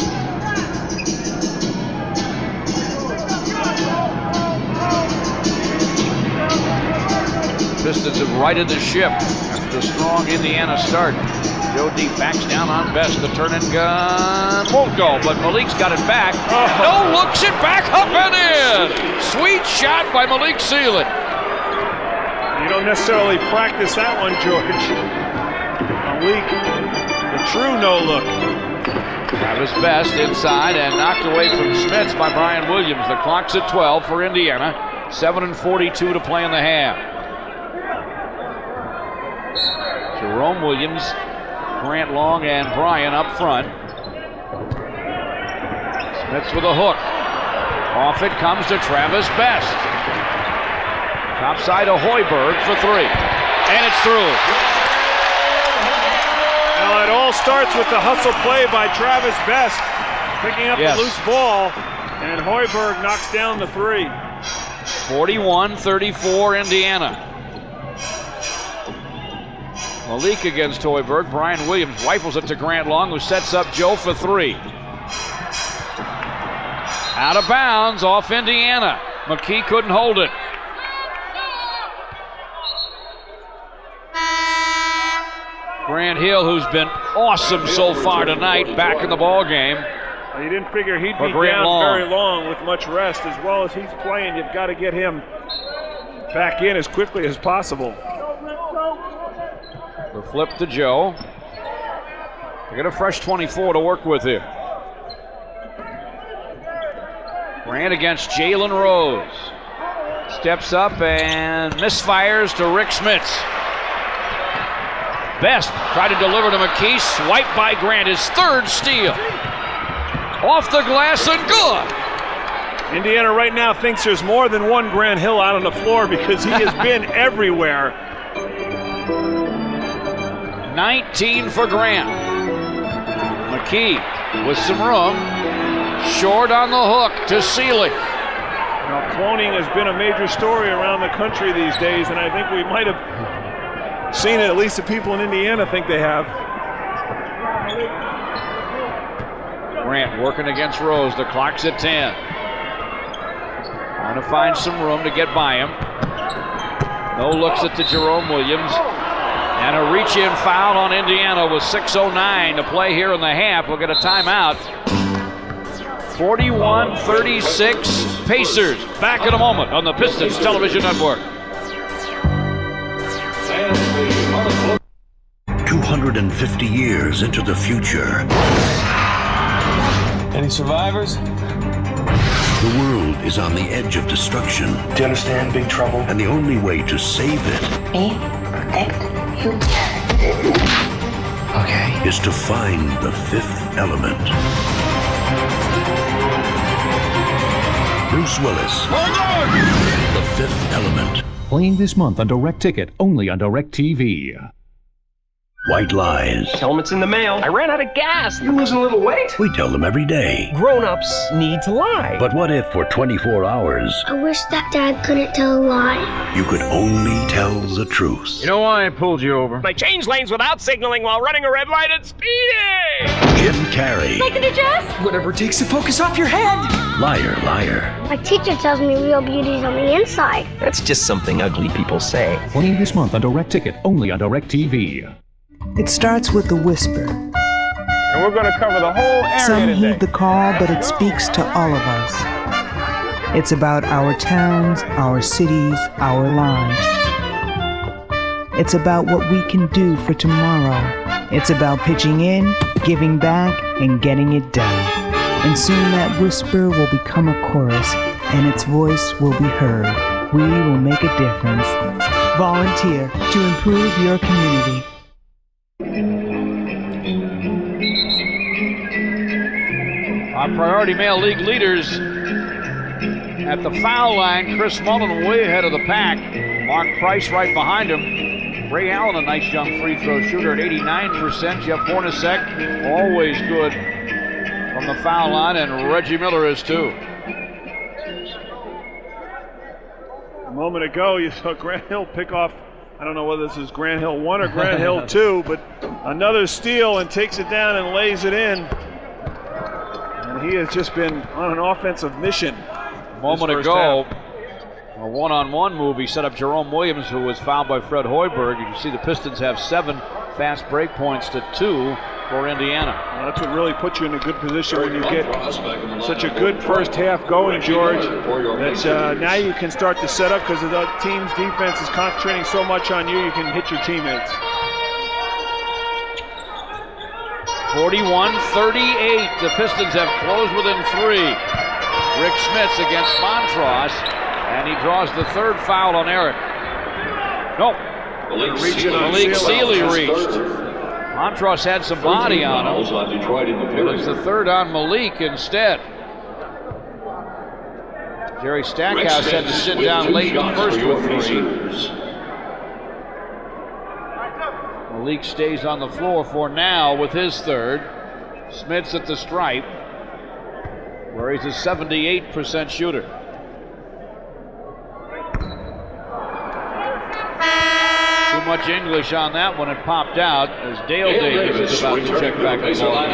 S2: Pistons have righted the ship after the strong Indiana start. Joe D backs down on Best. The turn and gun won't go, but Malik's got it back. No, looks it back up and in. Sweet shot by Malik Sealy.
S3: You don't necessarily practice that one, George. Malik, the true no-look.
S2: Travis Best inside and knocked away from Smits by Brian Williams. The clock's at 12 for Indiana. 7:42 to play in the half. Jerome Williams, Grant Long, and Bryan up front. Smits with a hook. Off it comes to Travis Best. Top side of Hoiberg for 3. And it's through.
S3: Well, it all starts with the hustle play by Travis Best, picking up the loose ball, and Hoiberg knocks down the 3.
S2: 41-34 Indiana. Malik against Hoiberg. Brian Williams rifles it to Grant Long, who sets up Joe for 3. Out of bounds off Indiana. McKee couldn't hold it. Grant Hill, who's been awesome so far tonight, back in the ball game.
S3: Well, you didn't figure he'd be down very long with much rest. As well as he's playing, you've got to get him back in as quickly as possible.
S2: The flip to Joe. They got a fresh 24 to work with here. Grant against Jalen Rose. Steps up and misfires to Rick Smits. Best tried to deliver to McKee. Swiped by Grant, his 3rd steal. Off the glass and good.
S3: Indiana right now thinks there's more than one Grant Hill out on the floor because he has been everywhere.
S2: 19 for Grant. McKee with some room. Short on the hook to Sealy.
S3: Now, cloning has been a major story around the country these days, and I think we might have seen it. At least the people in Indiana think they have.
S2: Grant working against Rose. The clock's at 10. Trying to find some room to get by him. No looks it to Jerome Williams. And a reach-in foul on Indiana with 6:09 to play here in the half. We'll get a timeout. 41-36 Pacers. Back in a moment on the Pistons Television Network.
S4: 250 years into the future.
S11: Any survivors?
S4: The world is on the edge of destruction.
S10: Do you understand Big Trouble?
S4: And the only way to save it
S6: Me? Protect you?
S10: Okay.
S4: is to find the fifth element. Bruce Willis. The Fifth Element.
S7: Playing this month on Direct Ticket, only on Direct TV.
S4: White lies.
S8: Helmet's in the mail. I ran out of gas.
S10: You losing a little weight?
S4: We tell them every day.
S8: Grown-ups need to lie.
S4: But what if for 24 hours,
S6: I wish that Dad couldn't tell a lie.
S4: you could only tell the truth?
S3: You know why I pulled you over?
S8: I changed lanes without signaling while running a red light and speeding.
S4: Jim Carrey.
S16: Making a dress?
S11: Whatever it takes to focus off your head.
S4: Liar, liar.
S6: My teacher tells me real beauty's on the inside.
S8: That's just something ugly people say.
S7: Playing this month on Direct Ticket, only on Direct TV.
S21: It starts with a whisper.
S3: And we're going to cover the whole area
S21: Some
S3: today.
S21: heed the call, but it speaks to all of us. It's about our towns, our cities, our lives. It's about what we can do for tomorrow. It's about pitching in, giving back, and getting it done. And soon that whisper will become a chorus, and its voice will be heard. We will make a difference. Volunteer to improve your community.
S2: Our Priority Mail League leaders at the foul line. Chris Mullen way ahead of the pack. Mark Price right behind him. Ray Allen, a nice young free throw shooter at 89%. Jeff Hornacek, always good from the foul line, and Reggie Miller is too.
S3: A moment ago, you saw Grant Hill pick off, I don't know whether this is Grant Hill 1 or Grant Hill 2, but another steal and takes it down and lays it in. And he has just been on an offensive mission.
S2: A moment ago, a one-on-one move, he set up Jerome Williams, who was fouled by Fred Hoiberg. You can see the Pistons have 7 fast break points to 2 for Indiana.
S3: Well, that's what really puts you in a good position when you get such a good first half going, George, that now you can start to set up because the team's defense is concentrating so much on you, you can hit your teammates.
S2: 41-38, the Pistons have closed within 3. Rick Smits against Montross, and he draws the 3rd foul on Eric. No, Malik Sealy reached. Montross had some body on him. It was the 3rd on Malik instead. Jerry Stackhouse had to sit down late in the first with 3. Malik stays on the floor for now with his 3rd. Smits at the stripe, where he's a 78% shooter. Too much English on that one. It popped out as Dale Davis is about to check back the ball.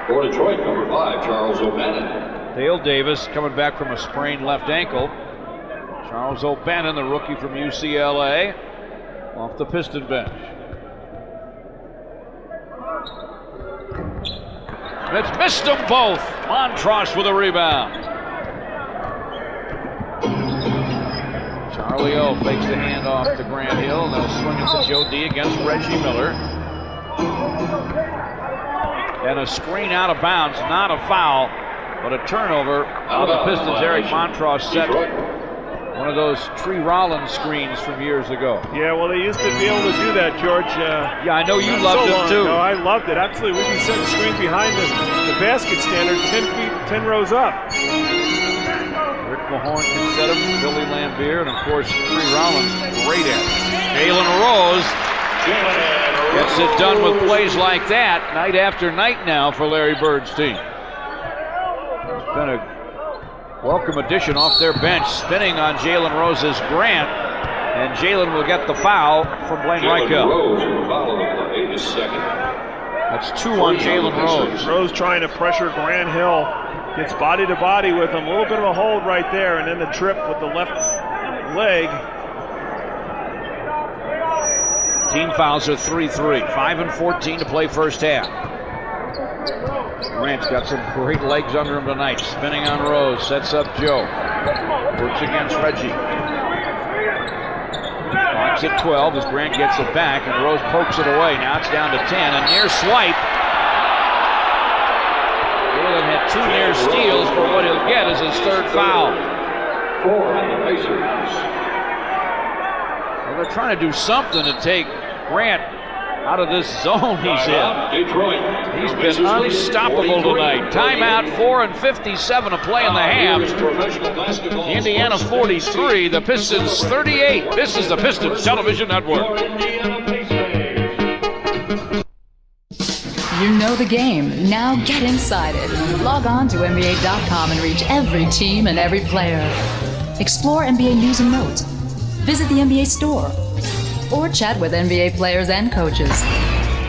S13: For Detroit, number 5, Charles O'Bannon.
S2: Dale Davis coming back from a sprained left ankle. Charles O'Bannon, the rookie from UCLA, off the Piston bench. It's missed them both. Montross with a rebound. Charlie O fakes the handoff to Grant Hill, and they'll swing it to Joe D against Reggie Miller. And a screen out of bounds, not a foul, but a turnover on the Pistons. Eric Montross set one of those Tree Rollins screens from years ago.
S3: Yeah, well, they used to be able to do that, George.
S2: Yeah, I know you loved it too.
S3: No, I loved it. Absolutely. We'd be setting screens behind the basket standard, 10 feet, 10 rows up.
S2: Rick Mahorn can set him, Billy Lambier, and of course, Tree Rollins, great at it. Jalen Rose gets it done with plays like that night after night now for Larry Bird's team. It's been a welcome addition off their bench, spinning on Jalen Rose's Grant, and Jalen will get the foul from Blaine Reichel.
S13: Rose is second.
S2: That's 2 on Jalen Rose.
S3: Rose trying to pressure Grant Hill Gets body to body with him. A little bit of a hold right there, and then the trip with the left leg.
S2: Team fouls are 3-3. 5 and 14 to play first half. Grant's got some great legs under him tonight. Spinning on Rose. Sets up Joe. Works against Reggie. Clock's at 12 as Grant gets it back, and Rose pokes it away. Now it's down to 10. A near swipe. Galen had 2 near steals, but what he'll get is his 3rd foul.
S13: 4 on the Pacers.
S2: Well, they're trying to do something to take Grant out of this zone he's in.
S13: Detroit.
S2: He's been unstoppable tonight. Timeout, 4 and 57 to play in the half. Indiana 43, the Pistons 38. This is the Pistons Television Network.
S9: You know the game. Now get inside it. Log on to NBA.com and reach every team and every player. Explore NBA news and notes. Visit the NBA store. Or chat with NBA players and coaches.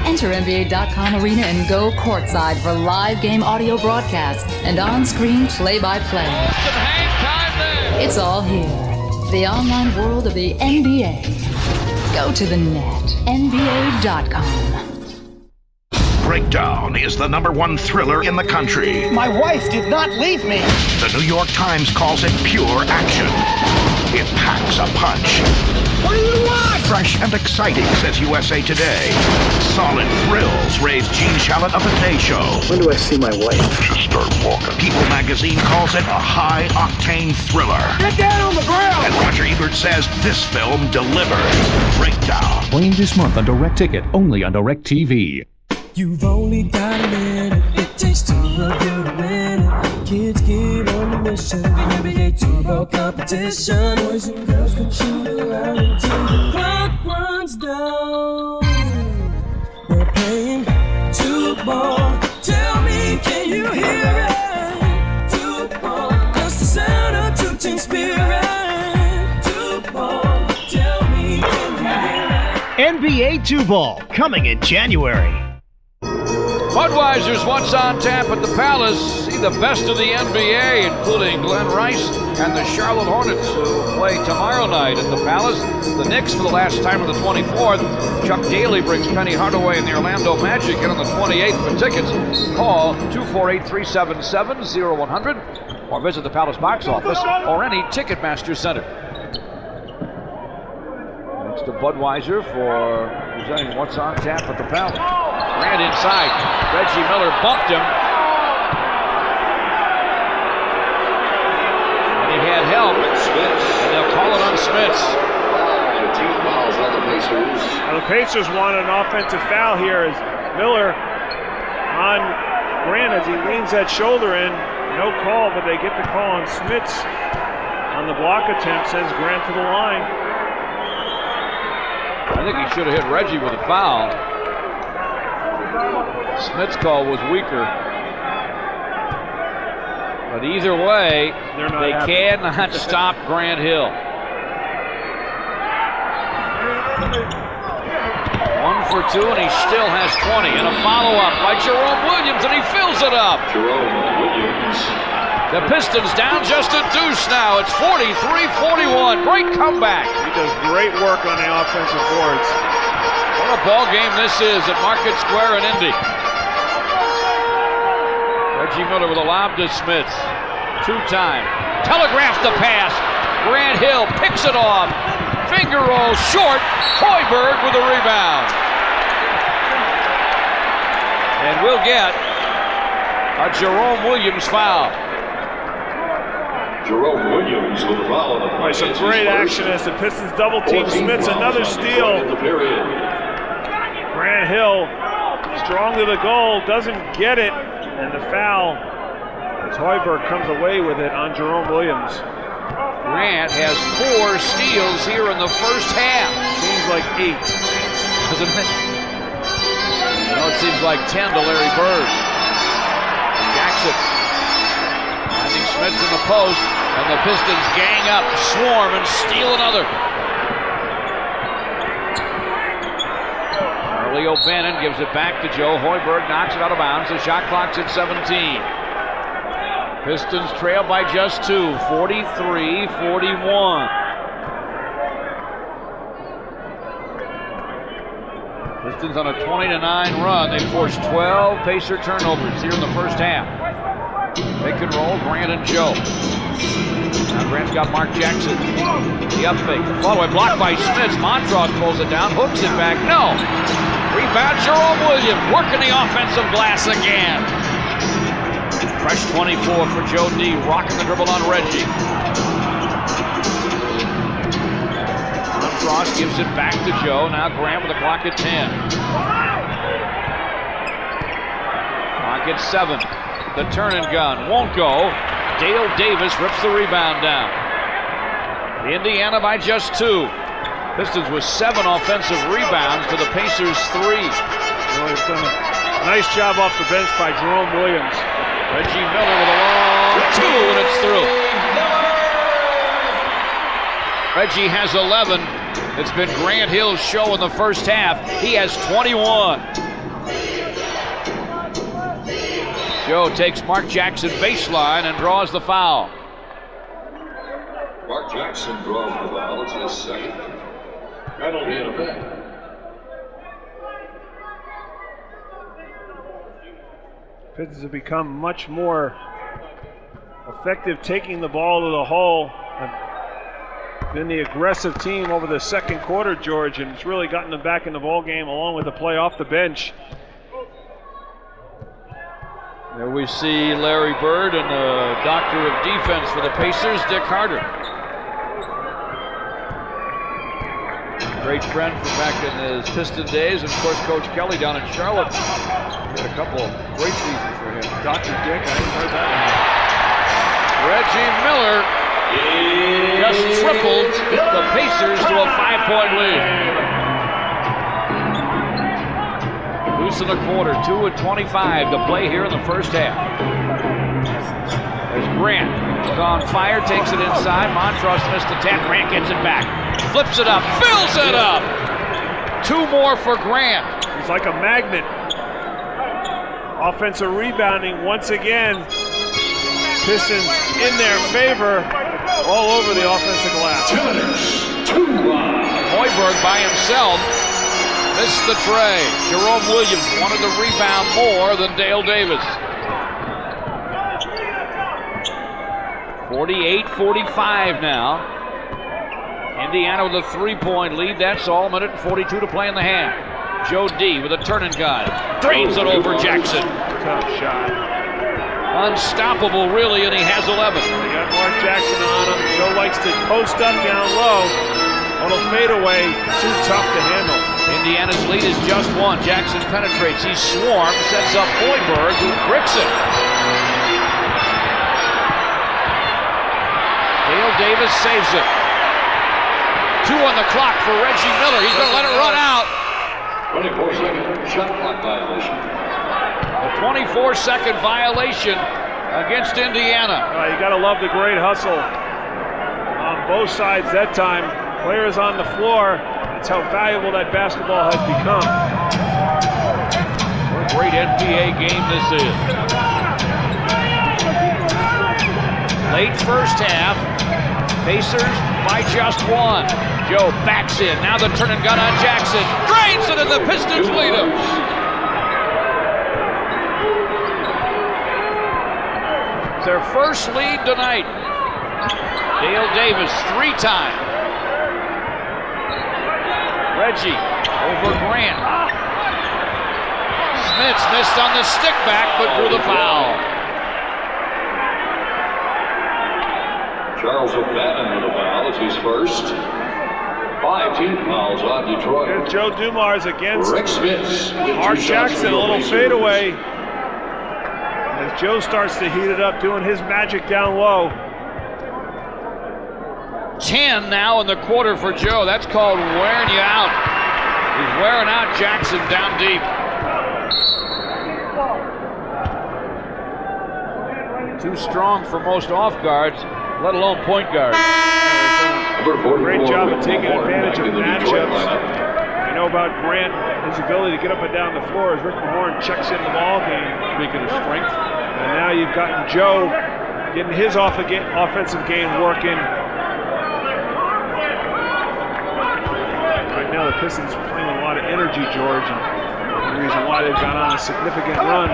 S9: Enter NBA.com Arena and go courtside for live game audio broadcasts and on-screen play-by-play. It's all here. The online world of the NBA. Go to the net. NBA.com.
S4: Breakdown is the #1 thriller in the country.
S12: My wife did not leave me.
S4: The New York Times calls it pure action. It packs a punch.
S19: What do you want?
S4: Fresh and exciting, says USA Today. Solid thrills raise Gene Shalit of the Today Show.
S19: When do I see my wife?
S4: Just start walking. People magazine calls it a high-octane thriller.
S19: Get down on the ground!
S4: And Roger Ebert says this film delivers. Breakdown.
S7: Playing this month on Direct Ticket, only on Direct TV.
S11: You've only got a minute. It takes 2 of you to win it. Kids get on the mission. The NBA Turbo competition. Boys and girls can shoot around until the clock runs down. We're playing 2 ball. Tell me, can you hear it? 2 ball. That's the sound of true team spirit. 2 ball. Tell me, can you hear it?
S12: NBA 2-Ball, coming in January.
S2: Budweiser's what's on tap at the Palace. See the best of the NBA, including Glenn Rice and the Charlotte Hornets, who play tomorrow night at the Palace. The Knicks for the last time on the 24th. Chuck Daly brings Penny Hardaway and the Orlando Magic in on the 28th. For tickets, call 248-377-0100 or visit the Palace box office or any Ticketmaster center. Next to Budweiser for presenting what's on tap at the Palace. Grant inside. Reggie Miller bumped him. And he had help. And they'll call it on Smits.
S13: Team fouls on the Pacers.
S3: Now the Pacers want an offensive foul here as Miller on Grant as he leans that shoulder in. No call, but they get the call on Smits on the block attempt, sends Grant to the line.
S2: I think he should have hit Reggie with a foul. Smith's call was weaker. But either way, they cannot stop Grant Hill. 1 for 2, and he still has 20. And a follow-up by Jerome Williams, and he fills it up.
S13: Jerome Williams.
S2: The Pistons down just a deuce now. It's 43-41. Great comeback.
S3: He does great work on the offensive boards.
S2: What a ball game this is at Market Square in Indy. Reggie Miller with a lob to Smith. 2-time. Telegraphs the pass. Grant Hill picks it off. Finger roll short. Hoiberg with a rebound. And we'll get a Jerome Williams foul.
S13: Jerome Williams with a foul on the play.
S3: Some great action as the Pistons double team Smits. Another steal. Grant Hill strong to the goal, doesn't get it, and the foul as Hoiberg comes away with it on Jerome Williams.
S2: Grant has 4 steals here in the first half.
S3: Seems like 8.
S2: Doesn't it? No, it seems like 10 to Larry Bird. Jackson finding Smith in the post, and the Pistons gang up, swarm, and steal another. Leo Bannon gives it back to Joe. Hoiberg knocks it out of bounds. The shot clock's at 17. Pistons trail by just 2, 43-41. Pistons on a 20-9 run. They forced 12 Pacer turnovers here in the first half. Pick and roll, Grant and Joe. Now Grant's got Mark Jackson. The up fake. The follow-away blocked by Smith. Montross pulls it down, hooks it back. No! Rebound, Jerome Williams working the offensive glass again. Fresh 24 for Joe D. Rocking the dribble on Reggie. Montross gives it back to Joe. Now Grant with the clock at 10. Clock at 7. The turn and gun won't go. Dale Davis rips the rebound down. Indiana by just 2. Pistons with 7 offensive rebounds to the Pacers 3.
S3: They've done a nice job off the bench by Jerome Williams.
S2: Reggie Miller with a long 2, and it's through. Reggie has 11. It's been Grant Hill's show in the first half. He has 21. Joe takes Mark Jackson baseline and draws the foul.
S13: Mark Jackson draws the foul. It's his second. Penalty in effect.
S3: Pistons have become much more effective taking the ball to the hole. Been the aggressive team over the second quarter, George, and it's really gotten them back in the ball game along with the play off the bench.
S2: There we see Larry Bird and the doctor of defense for the Pacers, Dick Harder. Great friend from back in his Piston days, and of course Coach Kelly down in Charlotte. Had a couple of great seasons for him.
S3: Dr. Dick, I haven't heard that
S2: one. Reggie Miller just tripled the Pacers to a 5-point lead. Loose in the quarter, 2:25 to play here in the first half. There's Grant, he's on fire, takes it inside. Montross missed the tap, Grant gets it back. Flips it up, fills it up! 2 more for Grant.
S3: He's like a magnet. Offensive rebounding once again. Pistons in their favor all over the offensive glass.
S2: Hoiberg by himself missed the tray. Jerome Williams wanted the rebound more than Dale Davis. 48-45 now. Indiana with a 3-point lead. That's all. Minute and 42 to play in the half. Joe D with a turn and gun. Drains it over Jackson.
S3: Tough shot.
S2: Unstoppable, really, and he has 11.
S3: They got Mark Jackson on him. Joe likes to post up down low. Little fadeaway, too tough to handle.
S2: Indiana's lead is just 1. Jackson penetrates. He swarms, sets up Hoiberg, who bricks it. Dale Davis saves it. 2 on the clock for Reggie Miller. He's going to let it run out.
S13: 24-second shot clock violation.
S2: A 24-second violation against Indiana.
S3: You got to love the great hustle on both sides that time. Players on the floor. That's how valuable that basketball has become.
S2: What a great NBA game this is. Late first half. Pacers by just 1. Joe backs in. Now the turn and gun on Jackson. Drains it, and the Pistons lead him. It's their first lead tonight. Dale Davis 3-time. Reggie over Grant. Smits missed on the stick back, but drew the foul.
S13: Charles O'Bannon with a foul. It's his first. 5 team fouls on Detroit.
S3: There's Joe Dumars against
S13: Rick Smits.
S3: Mark Jackson, a little fadeaway. As Joe starts to heat it up, doing his magic down low.
S2: 10 now in the quarter for Joe. That's called wearing you out. He's wearing out Jackson down deep. Too strong for most off guards, let alone point guards.
S3: Great job of taking advantage of matchups. You know about Grant, his ability to get up and down the floor as Rick Mahorn checks in the ball game.
S2: Speaking of strength.
S3: And now you've gotten Joe getting his offensive game working. Right now, the Pistons are playing with a lot of energy, George, and the reason why they've gone on a significant run,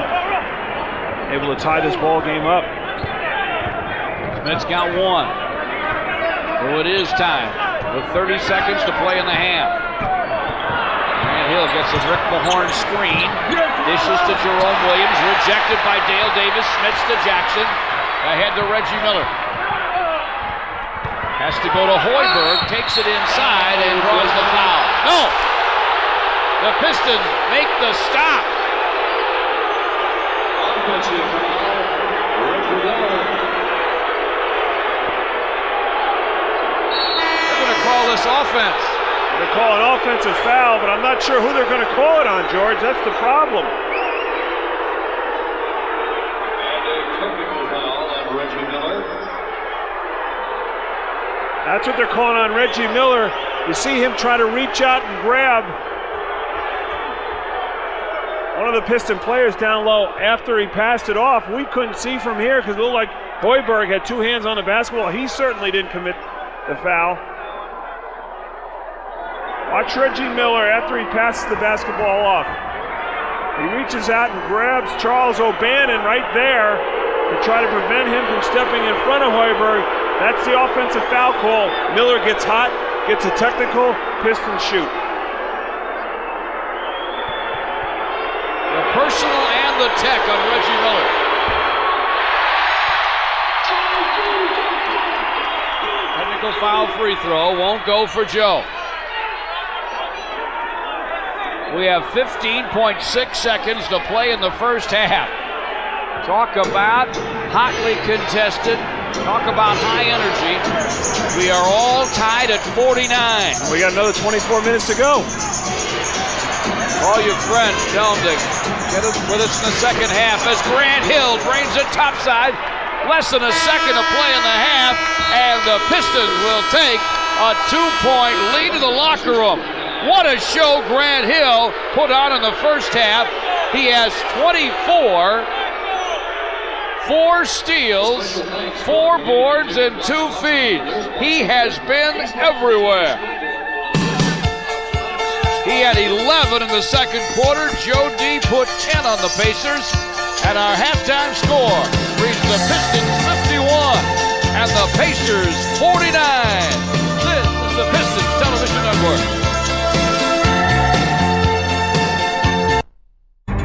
S3: able to tie this ball game up.
S2: Smith's got one. So it is time with 30 seconds to play in the half. Grant Hill gets a Rick Mahorn screen. Dishes to Jerome Williams, rejected by Dale Davis. Smiths to Jackson. Ahead to Reggie Miller. Has to go to Hoiberg, takes it inside and draws the foul. No! The Pistons make the stop. They're going to call this offense.
S3: They're going to call an offensive foul, but I'm not sure who they're going to call it on, George. That's the problem. That's what they're calling on Reggie Miller. You see him try to reach out and grab one of the Piston players down low after he passed it off. We couldn't see from here because it looked like Hoiberg had two hands on the basketball. He certainly didn't commit the foul. Watch Reggie Miller after he passes the basketball off. He reaches out and grabs Charles O'Bannon right there to try to prevent him from stepping in front of Hoiberg. That's the offensive foul call. Miller gets hot, gets a technical, Pistons shoot.
S2: The personal and the tech on Reggie Miller. Technical foul free throw, won't go for Joe. We have 15.6 seconds to play in the first half. Talk about hotly contested. Talk about high energy. We are all tied at 49.
S3: We got another 24 minutes to go.
S2: Call your friends, tell them to get with us in the second half as Grant Hill drains it topside. Less than a second to play in the half, and the Pistons will take a 2-point lead to the locker room. What a show Grant Hill put on in the first half. He has 24, 4 steals, 4 boards, and 2 feeds. He has been everywhere. He had 11 in the second quarter. Joe D put 10 on the Pacers. And our halftime score reads the Pistons 51 and the Pacers 49. This is the Pistons Television Network.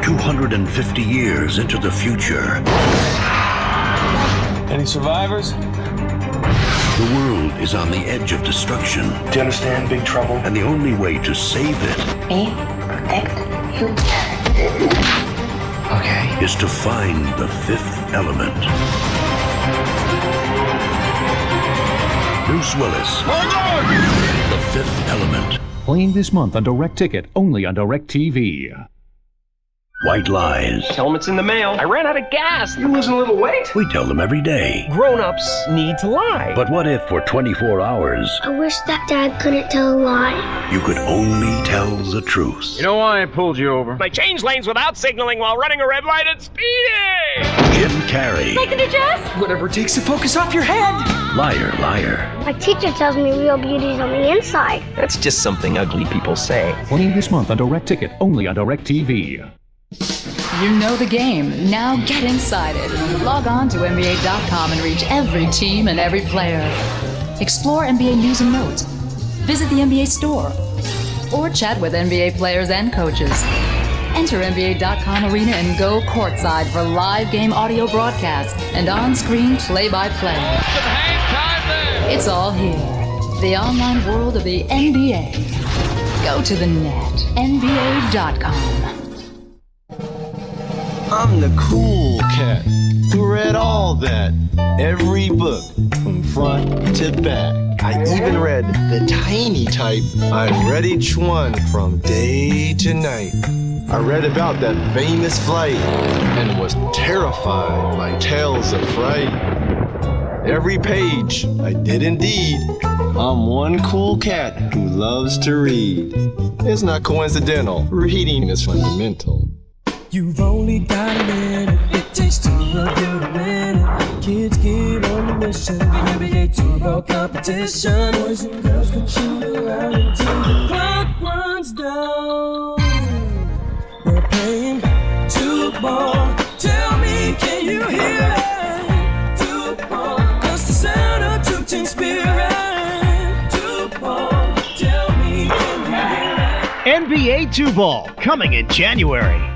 S4: 250 years into the future.
S10: Any survivors?
S4: The world is on the edge of destruction.
S10: Do you understand Big Trouble?
S4: And the only way to save it
S6: Me? Protect you?
S4: okay, is to find the fifth element. Bruce Willis. The Fifth Element.
S7: Playing this month on Direct Ticket, only on Direct TV.
S4: White lies.
S8: Tell them it's in the mail. I ran out of gas.
S10: You losing a little weight?
S4: We tell them every day.
S8: Grown-ups need to lie.
S4: But what if for 24 hours,
S6: I wish that Dad couldn't tell a lie.
S4: you could only tell the truth?
S2: You know why I pulled you over?
S8: I changed lanes without signaling while running a red light and speeding.
S4: Jim Carrey.
S16: Take the dress?
S12: Whatever it takes to focus off your head.
S4: Liar, liar.
S6: My teacher tells me real beauty's on the inside.
S8: That's just something ugly people say.
S7: Playing this month on Direct Ticket, only on Direct TV.
S9: You know the game. Now get inside it. Log on to NBA.com and reach every team and every player. Explore NBA news and notes. Visit the NBA store. Or chat with NBA players and coaches. Enter NBA.com Arena and go courtside for live game audio broadcasts and on-screen play-by-play. It's all here. The online world of the NBA. Go to the net. NBA.com.
S10: I'm the cool cat who read all that. Every book from front to back. I even read the tiny type. I read each one from day to night. I read about that famous flight and was terrified by tales of fright. Every page I did indeed. I'm one cool cat who loves to read. It's not coincidental. Reading is fundamental.
S11: You've only got a minute. It takes two of you to win it. Kids get on the mission. The NBA Turbo competition. Boys and girls can shoot around until the clock runs down. We're playing two ball. Tell me, can you hear it? Two ball. That's the sound of two-team spirit. Two ball. Tell me, can you hear it?
S14: NBA 2-Ball, coming in January.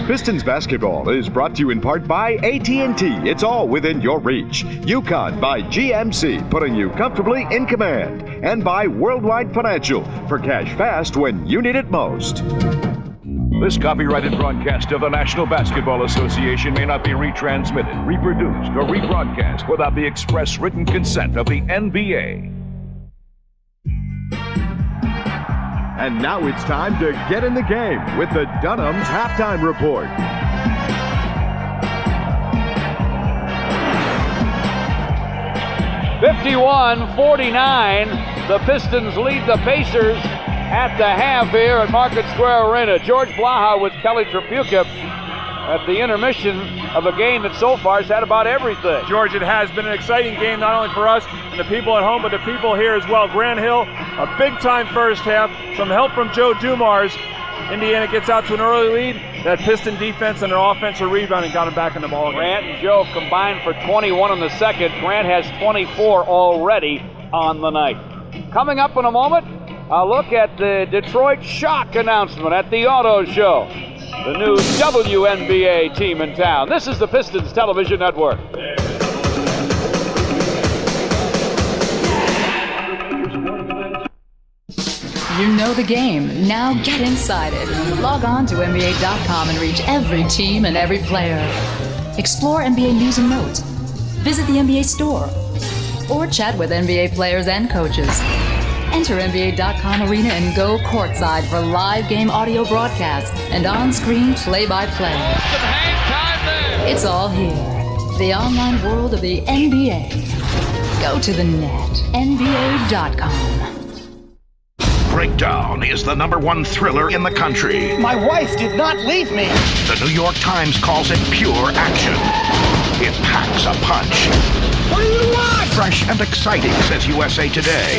S1: Pistons basketball is brought to you in part by AT&T. It's all within your reach. Yukon by GMC, putting you comfortably in command. And by Worldwide Financial, for cash fast when you need it most.
S4: This copyrighted broadcast of the National Basketball Association may not be retransmitted, reproduced, or rebroadcast without the express written consent of the NBA.
S1: And now it's time to get in the game with the Dunham's Halftime Report.
S2: (51-49). The Pistons lead the Pacers at the half here at Market Square Arena. George Blaha with Kelly Tripucka at the intermission of a game that so far has had about everything.
S3: George, it has been an exciting game, not only for us and the people at home, but the people here as well. Grant Hill, a big-time first half. Some help from Joe Dumars. Indiana gets out to an early lead. That Piston defense and their offensive rebound and got him back in the ball game.
S2: Grant and Joe combined for 21 in the second. Grant has 24 already on the night. Coming up in a moment, a look at the Detroit Shock announcement at the Auto Show. The new WNBA team in town. This is the Pistons Television Network.
S9: You know the game. Now get inside it. Log on to NBA.com and reach every team and every player. Explore NBA news and notes. Visit the NBA store. Or chat with NBA players and coaches. Enter NBA.com Arena and go courtside for live game audio broadcasts and on-screen play-by-play. It's all here. The online world of the NBA. Go to the net. NBA.com.
S4: Breakdown is the #1 thriller in the country.
S12: My wife did not leave me.
S4: The New York Times calls it pure action. It packs a punch.
S19: What do you want?
S4: Fresh and exciting, says USA Today.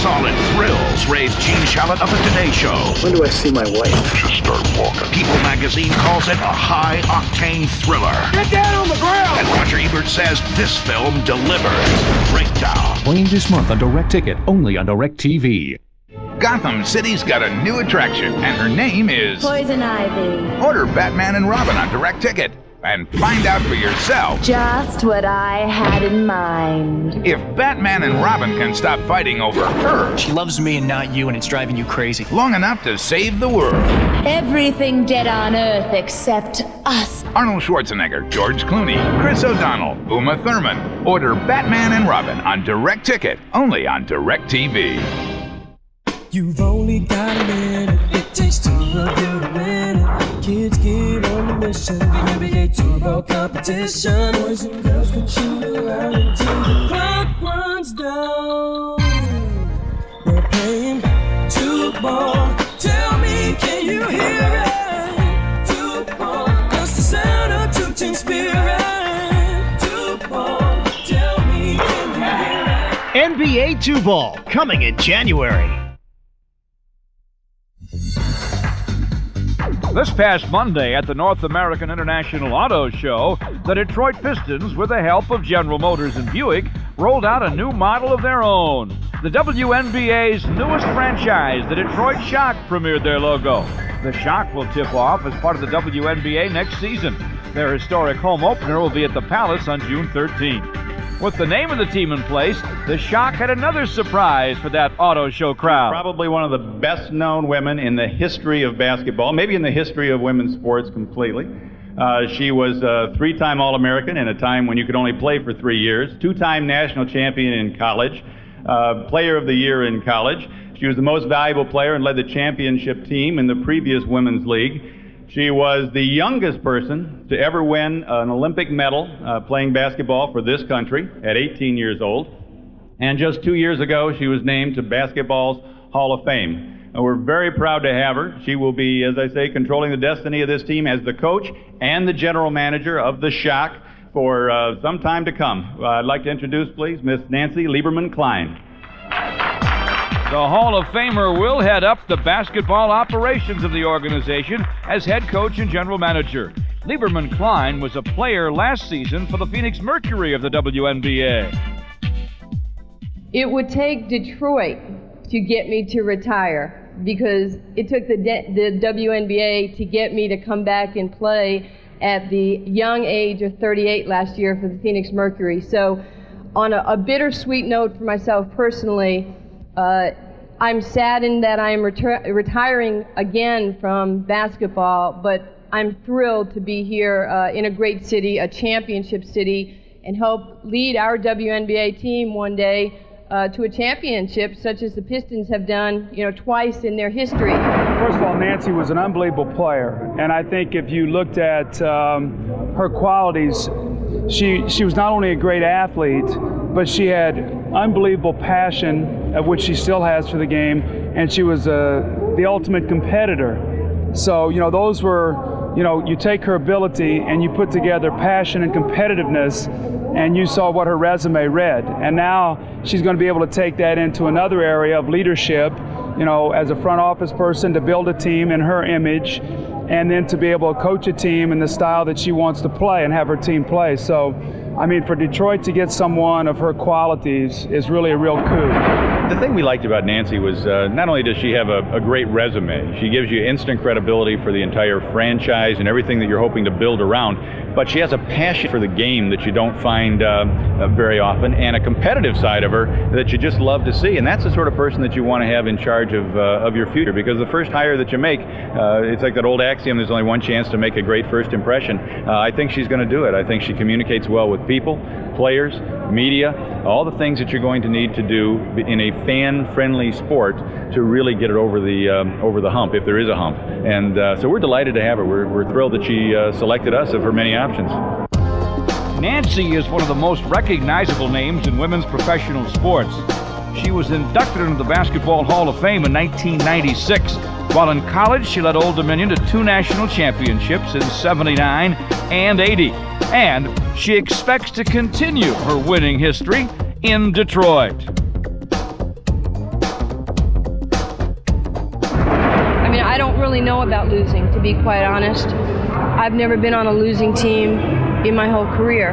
S4: Solid thrills raise Gene Shalit of the Today Show.
S19: When do I see my wife?
S4: Just start walking. People magazine calls it a high-octane thriller.
S19: Get down on the ground!
S4: And Roger Ebert says this film delivers. Breakdown.
S7: Playing this month on Direct Ticket, only on Direct TV.
S15: Gotham City's got a new attraction, and her name is
S16: Poison Ivy.
S15: Order Batman and Robin on Direct Ticket and find out for yourself.
S16: Just what I had in mind.
S15: If Batman and Robin can stop fighting over her,
S5: She loves me and not you, and it's driving you crazy.
S15: long enough to save the world.
S16: Everything dead on Earth except us.
S15: Arnold Schwarzenegger, George Clooney, Chris O'Donnell, Uma Thurman. Order Batman and Robin on Direct Ticket, only on Direct TV.
S11: You've only got a minute. It takes two of you to win it. Kids get on the mission. The NBA Turbo competition. Boys and girls can shoot around until the clock runs down. We're playing two ball. Tell me, can you hear it? Two ball. That's the sound of two-team spirit. Two ball. Tell me, can you hear it?
S14: NBA 2-Ball, coming in January.
S2: This past Monday at the North American International Auto Show, the Detroit Pistons, with the help of General Motors and Buick, rolled out a new model of their own. The WNBA's newest franchise, the Detroit Shock, premiered their logo. The Shock will tip off as part of the WNBA next season. Their historic home opener will be at the Palace on June 13th. With the name of the team in place, the Shock had another surprise for that auto show crowd.
S22: Probably one of the best-known women in the history of basketball, maybe in the history of women's sports completely. She was a three-time All-American in a time when you could only play for 3 years, two-time national champion in college, player of the year in college. She was the most valuable player and led the championship team in the previous women's league. She was the youngest person to ever win an Olympic medal playing basketball for this country at 18 years old. And just 2 years ago, she was named to basketball's Hall of Fame. And we're very proud to have her. She will be, as I say, controlling the destiny of this team as the coach and the general manager of the Shock for some time to come. I'd like to introduce, please, Miss Nancy Lieberman-Klein.
S2: The Hall of Famer will head up the basketball operations of the organization as head coach and general manager. Lieberman-Klein was a player last season for the Phoenix Mercury of the WNBA.
S17: It would take Detroit to get me to retire because it took the WNBA to get me to come back and play at the young age of 38 last year for the Phoenix Mercury. So on a bittersweet note for myself personally, I'm saddened that I'm retiring again from basketball, but I'm thrilled to be here in a great city, a championship city, and help lead our WNBA team one day to a championship such as the Pistons have done, twice in their history.
S3: First of all, Nancy was an unbelievable player, and I think if you looked at her qualities, she was not only a great athlete, but she had unbelievable passion, of which she still has for the game, and she was the ultimate competitor. So, those were, you take her ability and you put together passion and competitiveness, and you saw what her resume read. And now she's going to be able to take that into another area of leadership, as a front office person, to build a team in her image, and then to be able to coach a team in the style that she wants to play and have her team play. So, for Detroit to get someone of her qualities is really a real coup.
S22: The thing we liked about Nancy was not only does she have a great resume, she gives you instant credibility for the entire franchise and everything that you're hoping to build around, but she has a passion for the game that you don't find very often, and a competitive side of her that you just love to see. And that's the sort of person that you want to have in charge of your future, because the first hire that you make, it's like that old axiom, there's only one chance to make a great first impression. I think she's going to do it. I think she communicates well with people, players, media, all the things that you're going to need to do in a fan-friendly sport to really get it over the hump, if there is a hump. And so we're delighted to have her. We're thrilled that she selected us of her many options.
S2: Nancy is one of the most recognizable names in women's professional sports. She was inducted into the Basketball Hall of Fame in 1996. While in college, she led Old Dominion to 2 national championships in '79 and '80. And she expects to continue her winning history in Detroit.
S17: I don't really know about losing, to be quite honest. I've never been on a losing team in my whole career.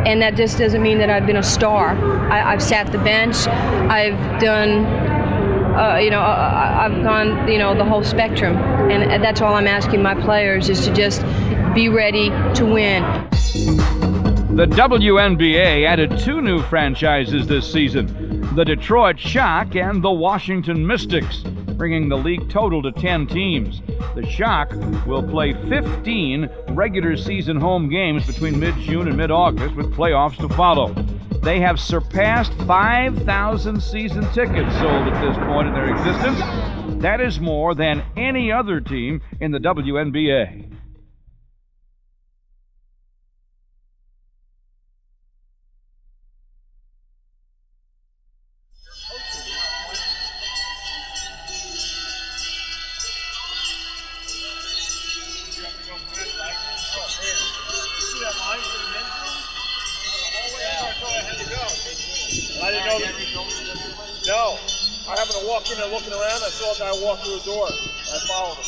S17: And that just doesn't mean that I've been a star. I've sat the bench. I've done, I've gone, the whole spectrum. And that's all I'm asking my players, is to just be ready to win.
S2: The WNBA added 2 new franchises this season, the Detroit Shock and the Washington Mystics, bringing the league total to 10 teams. The Shock will play 15 regular season home games between mid-June and mid-August, with playoffs to follow. They have surpassed 5,000 season tickets sold at this point in their existence. That is more than any other team in the WNBA.
S3: I didn't know that. No, I happened to walk in there looking around. I saw a guy walk through the door. I followed him.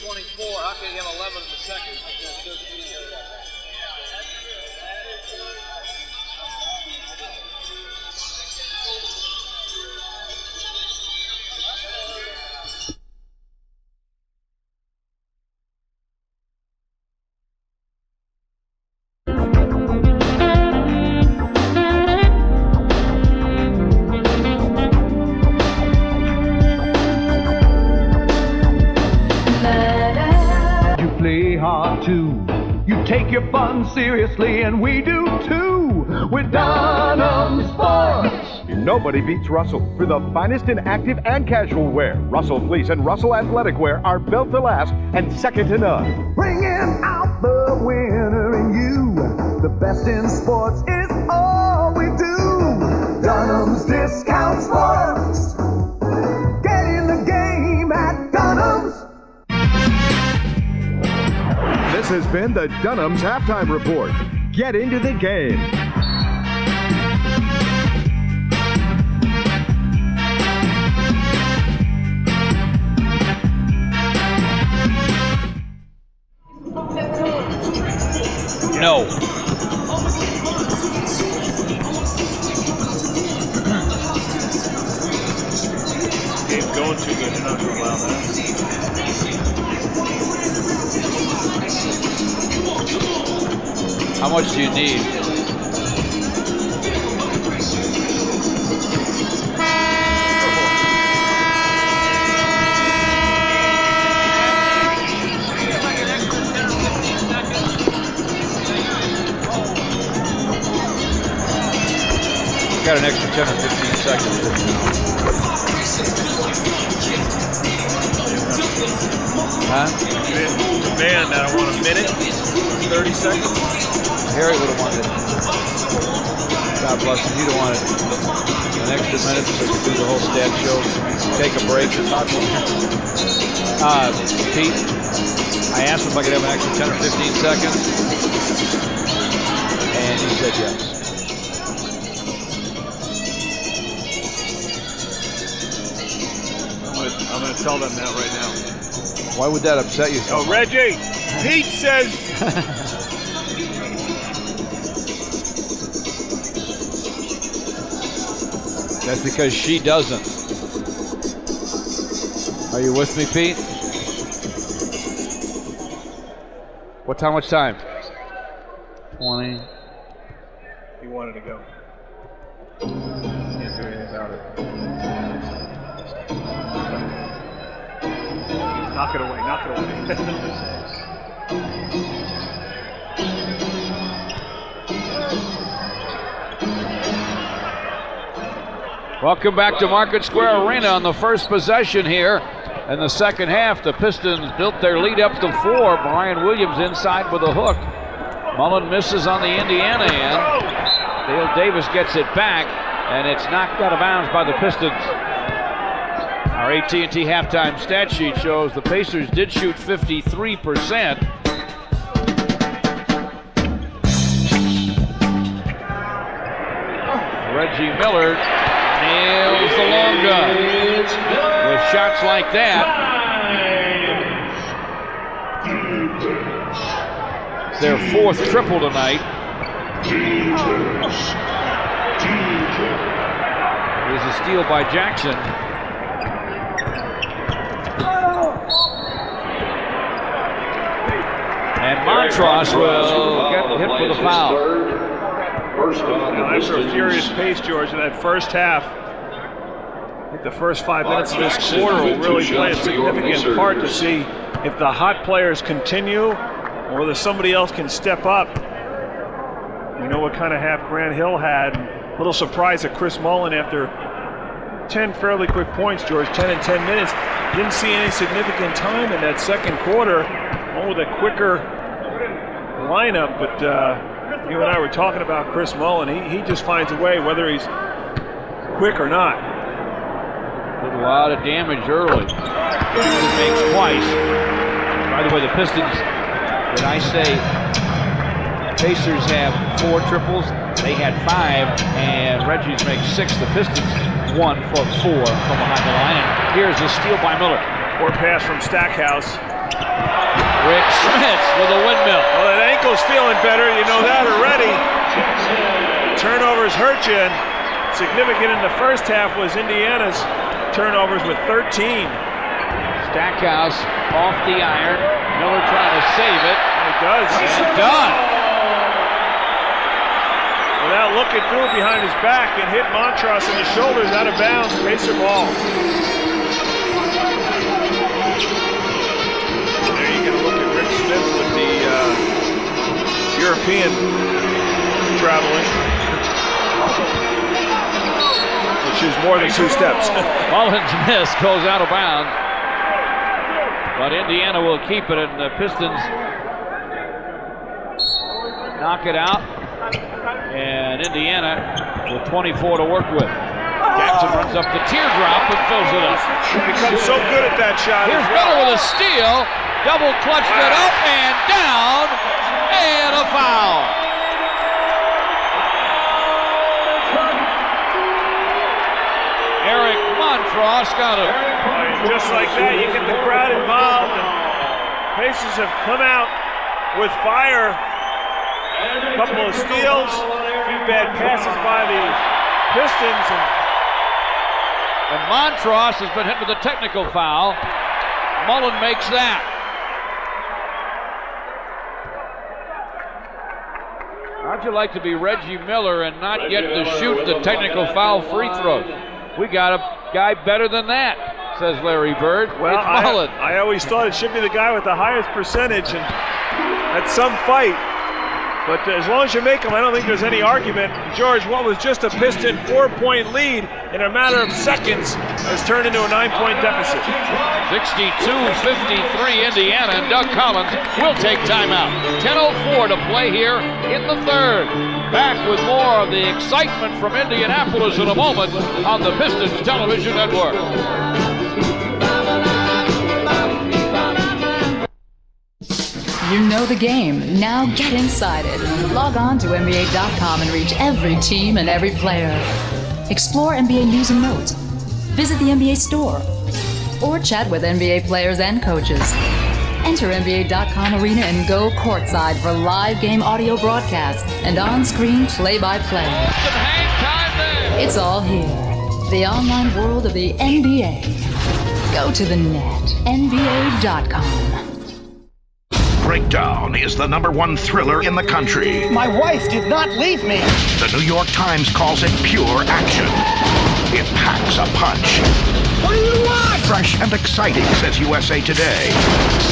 S2: 24. How can he have 11 in the second?
S18: You take your fun seriously, and we do too, with Dunham Sports.
S1: Nobody beats Russell for the finest in active and casual wear. Russell Fleece and Russell Athletic Wear are built to last and second to none.
S18: Bringing out the winner in you. The best in sports is all we do. Dunham's Discount Sports. Get in the game at Dunham's.
S1: This has been the Dunham's Halftime Report. Get into the game.
S2: No.
S3: Game's going too good. You're not going to allow that.
S2: How much do you need? Got an extra 10 or 15 seconds. Huh?
S3: Man, I want a minute, 30 seconds.
S2: Harry would have wanted it. God bless him. He'd have wanted an extra minute so we could do the whole stat show, take a break. Pete, I asked him if I could have an extra 10 or 15 seconds, and he said yes.
S3: I'm going to tell them that right now.
S2: Why would that upset you so much?
S3: Reggie, Pete says...
S2: That's because she doesn't. Are you with me, Pete? How much time? 20.
S3: He wanted to go. Can't do anything about it. Knock it away, knock it away.
S2: Welcome back to Market Square Arena on the first possession here in the second half. The Pistons built their lead up to 4. Brian Williams inside with a hook. Mullen misses on the Indiana end. Dale Davis gets it back, and it's knocked out of bounds by the Pistons. Our AT&T halftime stat sheet shows the Pacers did shoot 53%. Reggie Miller nails the long gun. With shots like that, it's their 4th triple tonight. There's a steal by Jackson. And Montross will get hit with a foul.
S3: After a furious pace, George, in that first half, I think the first 5 minutes of this quarter will really play a significant part to see if the hot players continue or whether somebody else can step up. We know what kind of half Grant Hill had. A little surprised at Chris Mullen after 10 fairly quick points, George, 10 in 10 minutes. Didn't see any significant time in that second quarter, one with a quicker lineup, but you and I were talking about Chris Mullen. He just finds a way, whether he's quick or not.
S2: Did a lot of damage early. He makes twice. By the way, the Pistons, did I say Pacers have 4 triples? They had 5, and Reggie's makes 6. The Pistons 1 for 4 from behind the line. And here's the steal by Miller.
S3: Or pass from Stackhouse.
S2: Rick Smith with a windmill.
S3: Well, that ankle's feeling better. You know that already. Turnovers hurt you. And significant in the first half was Indiana's turnovers with 13.
S2: Stackhouse off the iron. Miller trying to save it.
S3: He does.
S2: And done.
S3: Without looking through behind his back and hit Montross in the shoulders out of bounds. Pacer ball. There you get a look at Rick Smith with the European traveling. Which is more than 2 steps.
S2: Mullins miss, goes out of bounds. But Indiana will keep it, and the Pistons knock it out. And Indiana with 24 to work with. Jackson runs up the teardrop and fills it up.
S3: Becomes so good at that shot.
S2: Here's Miller with a steal. Double clutched it up and down. And a foul. Eric Montross got him.
S3: Just like that, you get the crowd involved. And Pacers have come out with fire. A couple of steals, a few bad passes by the Pistons.
S2: And Montross has been hit with a technical foul. Mullen makes that. How'd you like to be Reggie Miller and not get to shoot the technical foul free throws? We got a guy better than that, says Larry Bird.
S3: Well,
S2: it's Mullen.
S3: I always thought it should be the guy with the highest percentage, and that's some fight. But as long as you make them, I don't think there's any argument. George, what was just a Piston 4-point lead in a matter of seconds has turned into a 9-point deficit.
S2: 62-53 Indiana, and Doug Collins will take timeout. 10:04 to play here in the third. Back with more of the excitement from Indianapolis in a moment on the Pistons Television Network.
S9: You know the game. Now get inside it. Log on to NBA.com and reach every team and every player. Explore NBA news and notes. Visit the NBA store. Or chat with NBA players and coaches. Enter NBA.com Arena and go courtside for live game audio broadcasts and on-screen play-by-play. It's all here. The online world of the NBA. Go to the net. NBA.com.
S20: Breakdown is the #1 thriller in the country.
S12: My wife did not leave me.
S20: The New York Times calls it pure action. It packs a punch.
S12: What do you want?
S20: Fresh and exciting, says USA Today.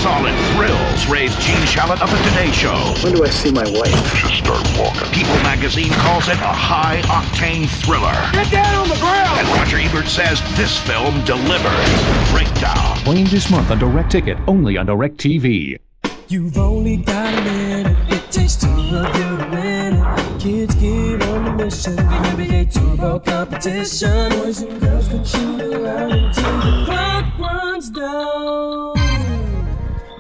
S20: Solid thrills, raised Gene Shalit of the Today Show.
S19: When do I see my wife?
S20: Just start walking. People magazine calls it a high-octane thriller.
S19: Get down on the ground!
S20: And Roger Ebert says this film delivers. Breakdown.
S7: Playing this month on Direct Ticket, only on Direct TV.
S11: You've only got a minute. It takes two of you to win it. Kids get on the mission. The NBA Turbo competition. Boys and girls can shoot around until the clock runs down.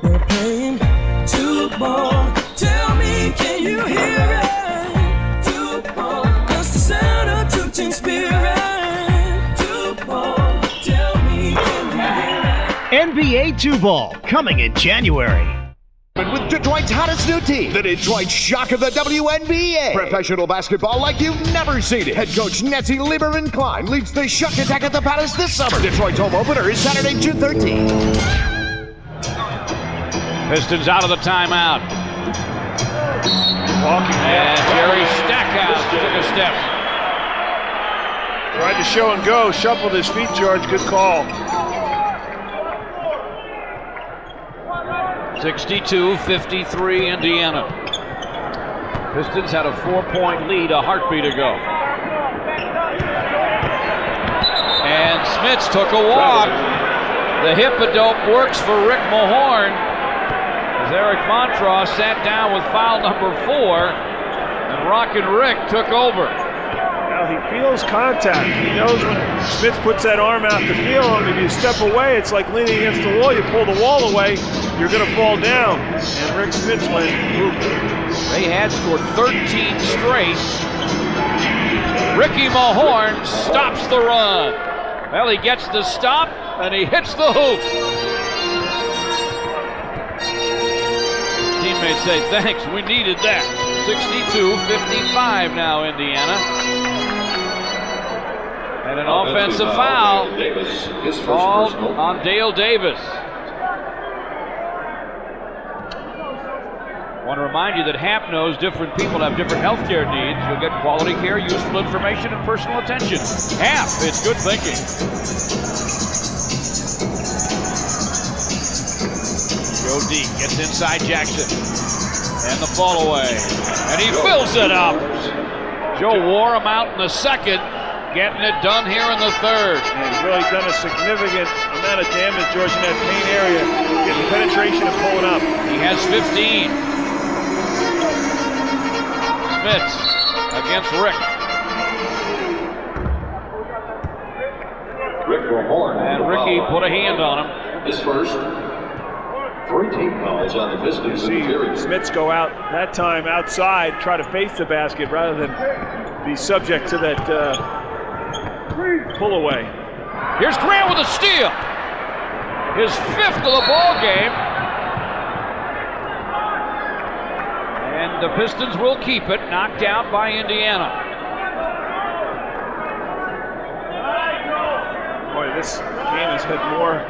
S11: We're playing two ball. Tell me, can you hear it? Two ball. That's the sound of two team spirit. Two ball. Tell me, can you hear it?
S14: NBA 2-Ball, coming in January.
S1: With Detroit's hottest new team, the Detroit Shock of the WNBA. Professional basketball like you've never seen it. Head coach Nancy Lieberman Klein leads the Shock Attack at the Palace this summer. Detroit's home opener is Saturday, June 13th.
S2: Pistons out of the timeout.
S3: Walking
S2: and Jerry Stackhouse took a step.
S3: Tried to show and go, shuffled his feet, George. Good call.
S2: 62-53 Indiana. Pistons had a 4-point lead, a heartbeat ago. And Smits took a walk. The hip-a-dope works for Rick Mahorn as Eric Montross sat down with foul number 4, and Rockin' Rick took over.
S3: Now he feels contact. He knows when Smith puts that arm out to feel him. If you step away, it's like leaning against the wall. You pull the wall away, you're going to fall down. And Rick Smith went moving.
S2: They had scored 13 straight. Ricky Mahorn stops the run. Well, he gets the stop, and he hits the hoop. teammates say, thanks, we needed that. 62-55 now, Indiana. And an offensive foul called on Dale Davis. I want to remind you that HAP knows different people have different health care needs. You'll get quality care, useful information, and personal attention. HAP, it's good thinking. Joe D gets inside Jackson. And the fall away. And he fills it up. Joe wore him out in the second. Getting it done here in the third.
S3: And he's really done a significant amount of damage, George, in that paint area. Getting penetration and pulling up.
S2: He has 15. Smits against Rick. And Ricky put a hand on him.
S13: His first. 3 team fouls on the Pistons.
S3: You see Smits go out that time outside, try to face the basket rather than be subject to that pull away.
S2: Here's Grant with a steal. His 5th of the ball game. And the Pistons will keep it, knocked out by Indiana.
S3: Boy, this game has had more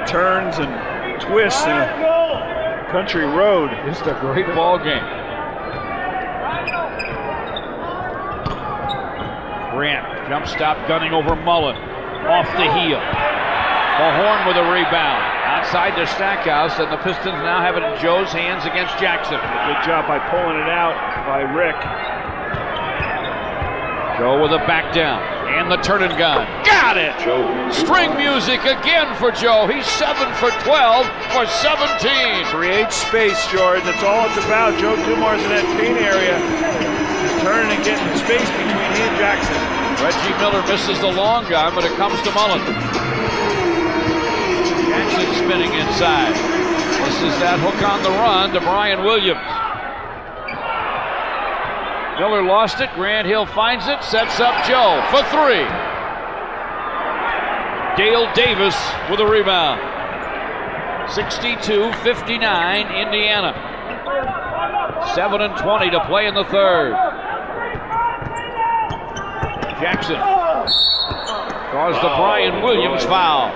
S3: turns and twists than a country road.
S2: Just a great ball game. Grant, jump stop, gunning over Mullen. Off the heel. Mahorn with a rebound. Outside to Stackhouse, and the Pistons now have it in Joe's hands against Jackson.
S3: Good job by pulling it out by Rick.
S2: Joe with a back down. And the turn and gun. Got it! String music again for Joe. He's 7 for 12 for 17.
S3: Create space, George. That's all it's about. Joe Dumars in that paint area. Turning and getting space between he and Jackson.
S2: Reggie Miller misses the long gun, but it comes to Mullen. Jackson spinning inside. This is that hook on the run to Brian Williams. Miller lost it. Grant Hill finds it, sets up Joe for 3. Dale Davis with a rebound. 62-59 Indiana. 7:20 to play in the third. Jackson caused the Brian Williams foul.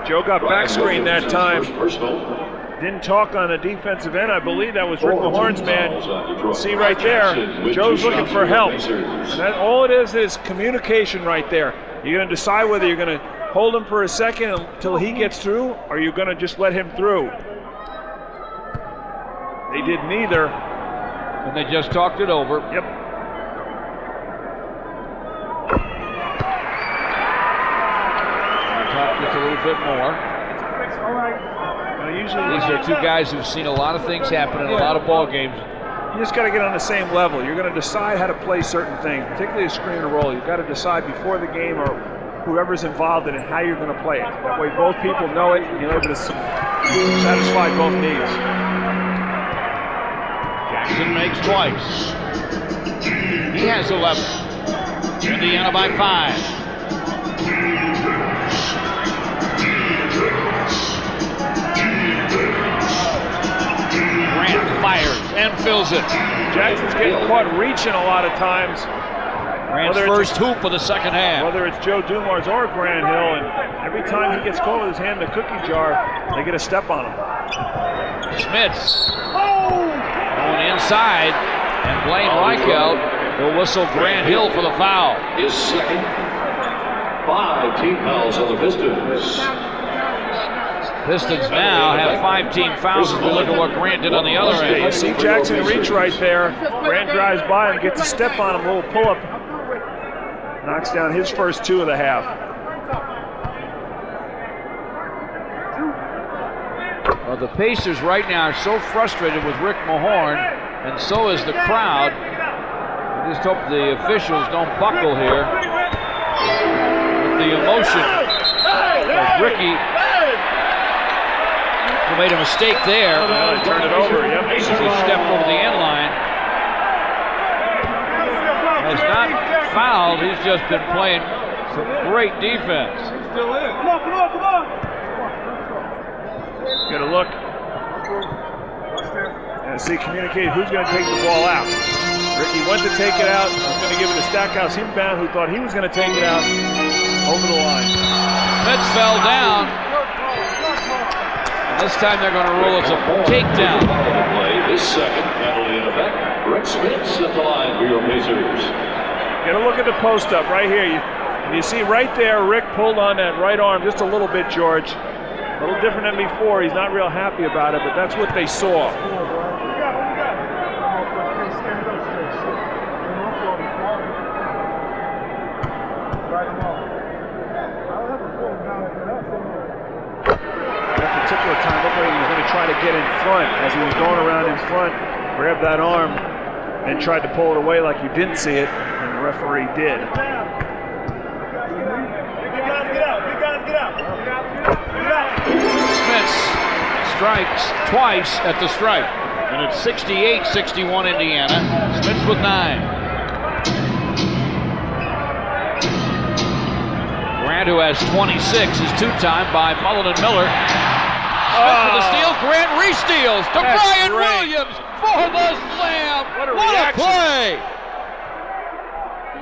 S3: Joe got back screen that time. Didn't talk on a defensive end. I believe that was Rick Mahorn's man. See right there, Joe's looking for help. And that, all it is communication right there. You're going to decide whether you're going to hold him for a second until he gets through, or you're going to just let him through. They did neither.
S2: And they just talked it over.
S3: Yep.
S2: Talk just a little bit more. These are two guys who've seen a lot of things happen in a lot of ball games.
S3: You just got to get on the same level. You're going to decide how to play certain things, particularly a screen and roll. You've got to decide before the game or whoever's involved in it how you're going to play it. That way both people know it and you're able to satisfy both needs.
S2: Jackson makes twice. He has 11. Indiana by 5. Grant fires and fills it.
S3: Jackson's getting caught reaching a lot of times.
S2: Grant's first hoop of the second half.
S3: Whether it's Joe Dumars or Grant Hill, and every time he gets caught with his hand in the cookie jar, they get a step on him.
S2: Smits going inside, and Blaine Reichelt will whistle Grant Hill for the foul.
S13: His second. 5 team fouls on the Pistons.
S2: Pistons now have 5 team fouls as we look at what Grant did on the other end.
S3: You see Jackson reach right there. Grant drives by and gets a step on him, a little pull-up. Knocks down his first 2 of the half.
S2: Well, the Pacers right now are so frustrated with Rick Mahorn, and so is the crowd. I just hope the officials don't buckle here with the emotion of Ricky, who made a mistake there.
S3: Well, he turned it over, yep.
S2: As he stepped over the end line. Has not fouled, he's just been playing some great defense.
S3: Get a look. See, communicate who's going to take the ball out. Ricky went to take it out. Was going to give it to Stackhouse inbound, who thought he was going to take it out over the line.
S2: Smits fell down. And this time they're going to rule it's a takedown.
S13: This second penalty in effect. Rick Smits at the line for your Pacers.
S3: Get a look at the post up right here. You see right there, Rick pulled on that right arm just a little bit, George. A little different than before. He's not real happy about it, but that's what they saw. That particular time, looked like he was going to try to get in front. As he was going around in front, grabbed that arm and tried to pull it away like you didn't see it, and the referee did.
S2: Smits strikes twice at the stripe. And it's 68-61 Indiana. Smits with 9. Grant, who has 26, is two-timed by Mullen and Miller. Smith for the steal. Grant re-steals to Brian Williams for the slam.
S3: What a
S2: reaction. Play!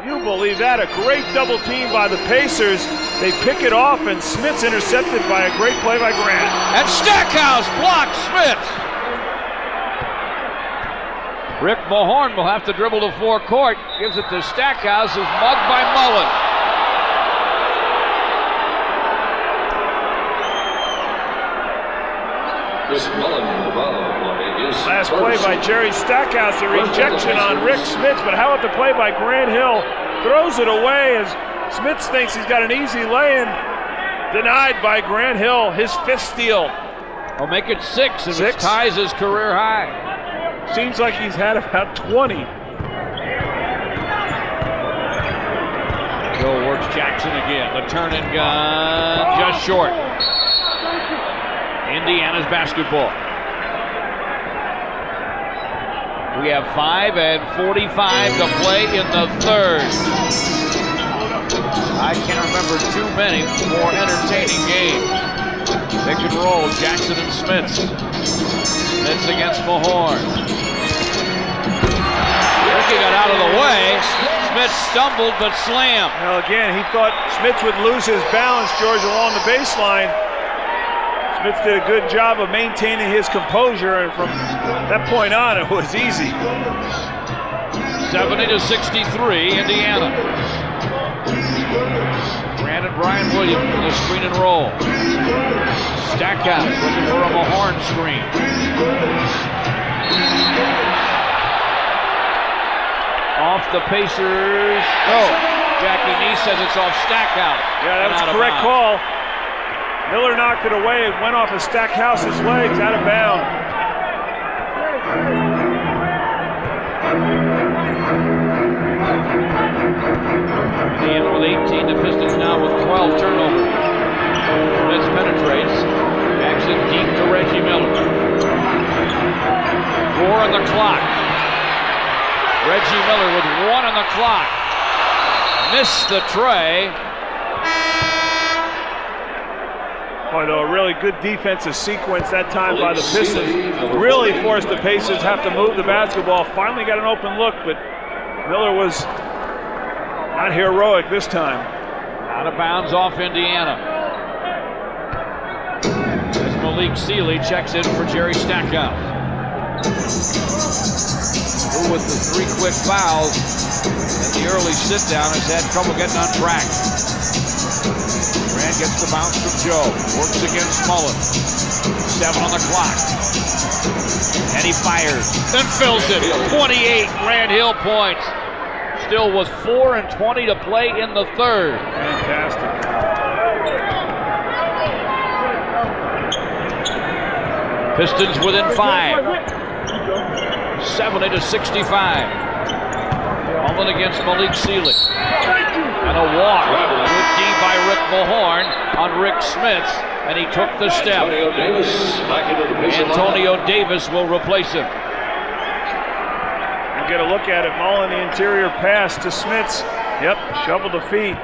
S3: You believe that? A great double team by the Pacers. They pick it off, and Smits intercepted by a great play by Grant.
S2: And Stackhouse blocks Smits. Rick Mahorn will have to dribble to forecourt. Gives it to Stackhouse, who's mugged by Mullen.
S13: Chris Mullen for the foul play is
S3: last play by Jerry Stackhouse, a rejection on Rick Smits, but how about the play by Grant Hill? Throws it away as Smits thinks he's got an easy lay-in. Denied by Grant Hill, his 5th steal.
S2: I'll make it 6, and it ties his career high.
S3: Seems like he's had about 20.
S2: Joe works Jackson again. The turn and gun, just short. Indiana's basketball. We have 5 and 45 to play in the third. I can't remember too many more entertaining games. Pick and roll, Jackson and Smits. Smits against Mahorn. Ricky got out of the way. Smits stumbled but slammed.
S3: Well, again, he thought Smits would lose his balance, George, along the baseline. Smits did a good job of maintaining his composure, and from that point on, it was easy.
S2: 70-63, Indiana. Grant and Brian Williams for the screen and roll. Stackhouse looking for a Mahorn screen. Off the Pacers. Oh, Jackie Nee says it's off Stackhouse.
S3: Yeah, that was a correct call. Miller knocked it away. It went off of Stackhouse's legs, out of bounds.
S2: Indiana with 18, the Pistons now with 12 turnovers. Smits penetrates. Backs it deep to Reggie Miller. 4 on the clock. Reggie Miller with 1 on the clock. Missed the tray.
S3: Boy, though, a really good defensive sequence that time by the Pistons. Really forced the Pacers have to move the basketball. Finally got an open look, but Miller was not heroic this time.
S2: Out of bounds off Indiana. As Malik Sealy checks in for Jerry Stackhouse. Who with the 3 quick fouls and the early sit-down has had trouble getting on track. Grant gets the bounce from Joe. Works against Mullen. 7 on the clock. And he fires. Then fills it. 28 Grant Hill points. Still with 4 and 20 to play in the third.
S3: Fantastic.
S2: Pistons within 5. 70-65. Mullen against Malik Sealy. And a walk. Good D by Rick Mahorn on Rick Smits, and he took the step. Antonio Davis will replace him.
S3: We'll get a look at it. Mullen, the interior pass to Smits. Yep, shovel to feet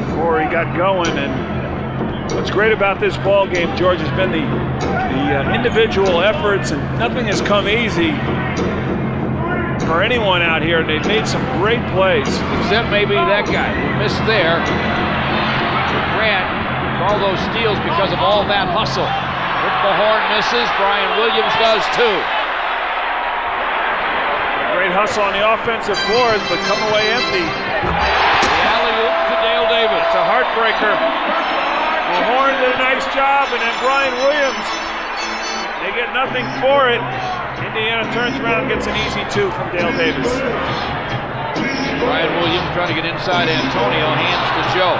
S3: before he got going, and What's great about this ball game, George, has been the individual efforts, and nothing has come easy for anyone out here. They've made some great plays.
S2: Except maybe that guy who missed there. Grant, all those steals because of all that hustle. Hit the horn, misses. Brian Williams does too.
S3: Great hustle on the offensive boards, but come away empty.
S2: The alley-oop to Dale Davis.
S3: It's a heartbreaker. Horn did a nice job, and then Brian Williams, they get nothing for it. Indiana turns around and gets an easy 2 from Dale Davis.
S2: Brian Williams trying to get inside Antonio, hands to Joe.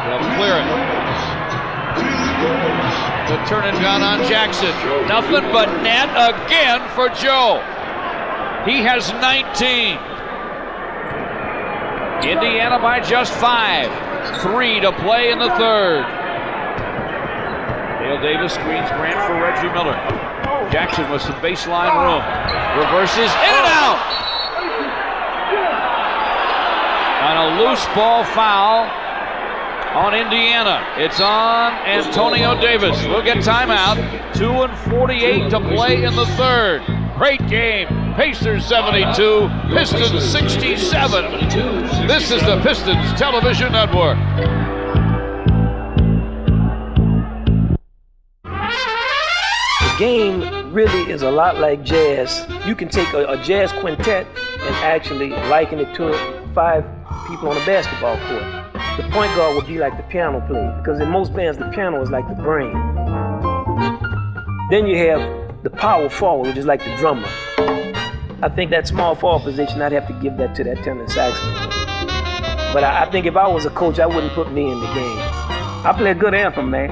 S2: They'll clear it. The turn and gun on Jackson. Nothing but net again for Joe. He has 19. Indiana by just 5. 3 to play in the third. Dale Davis screens Grant for Reggie Miller. Jackson with some baseline room. Reverses in and out. On a loose ball foul on Indiana. It's on Antonio Davis. We'll get timeout. 2:48 to play in the third. Great game. Pacers 72, Pistons 67. This is the Pistons Television Network.
S6: The game really is a lot like jazz. You can take a jazz quintet and actually liken it to 5 people on a basketball court. The point guard would be like the piano player, because in most bands the piano is like the brain. Then you have the power forward, which is like the drummer. I think that small forward position, I'd have to give that to that tenor saxophone. But I think if I was a coach, I wouldn't put me in the game. I play a good anthem, man.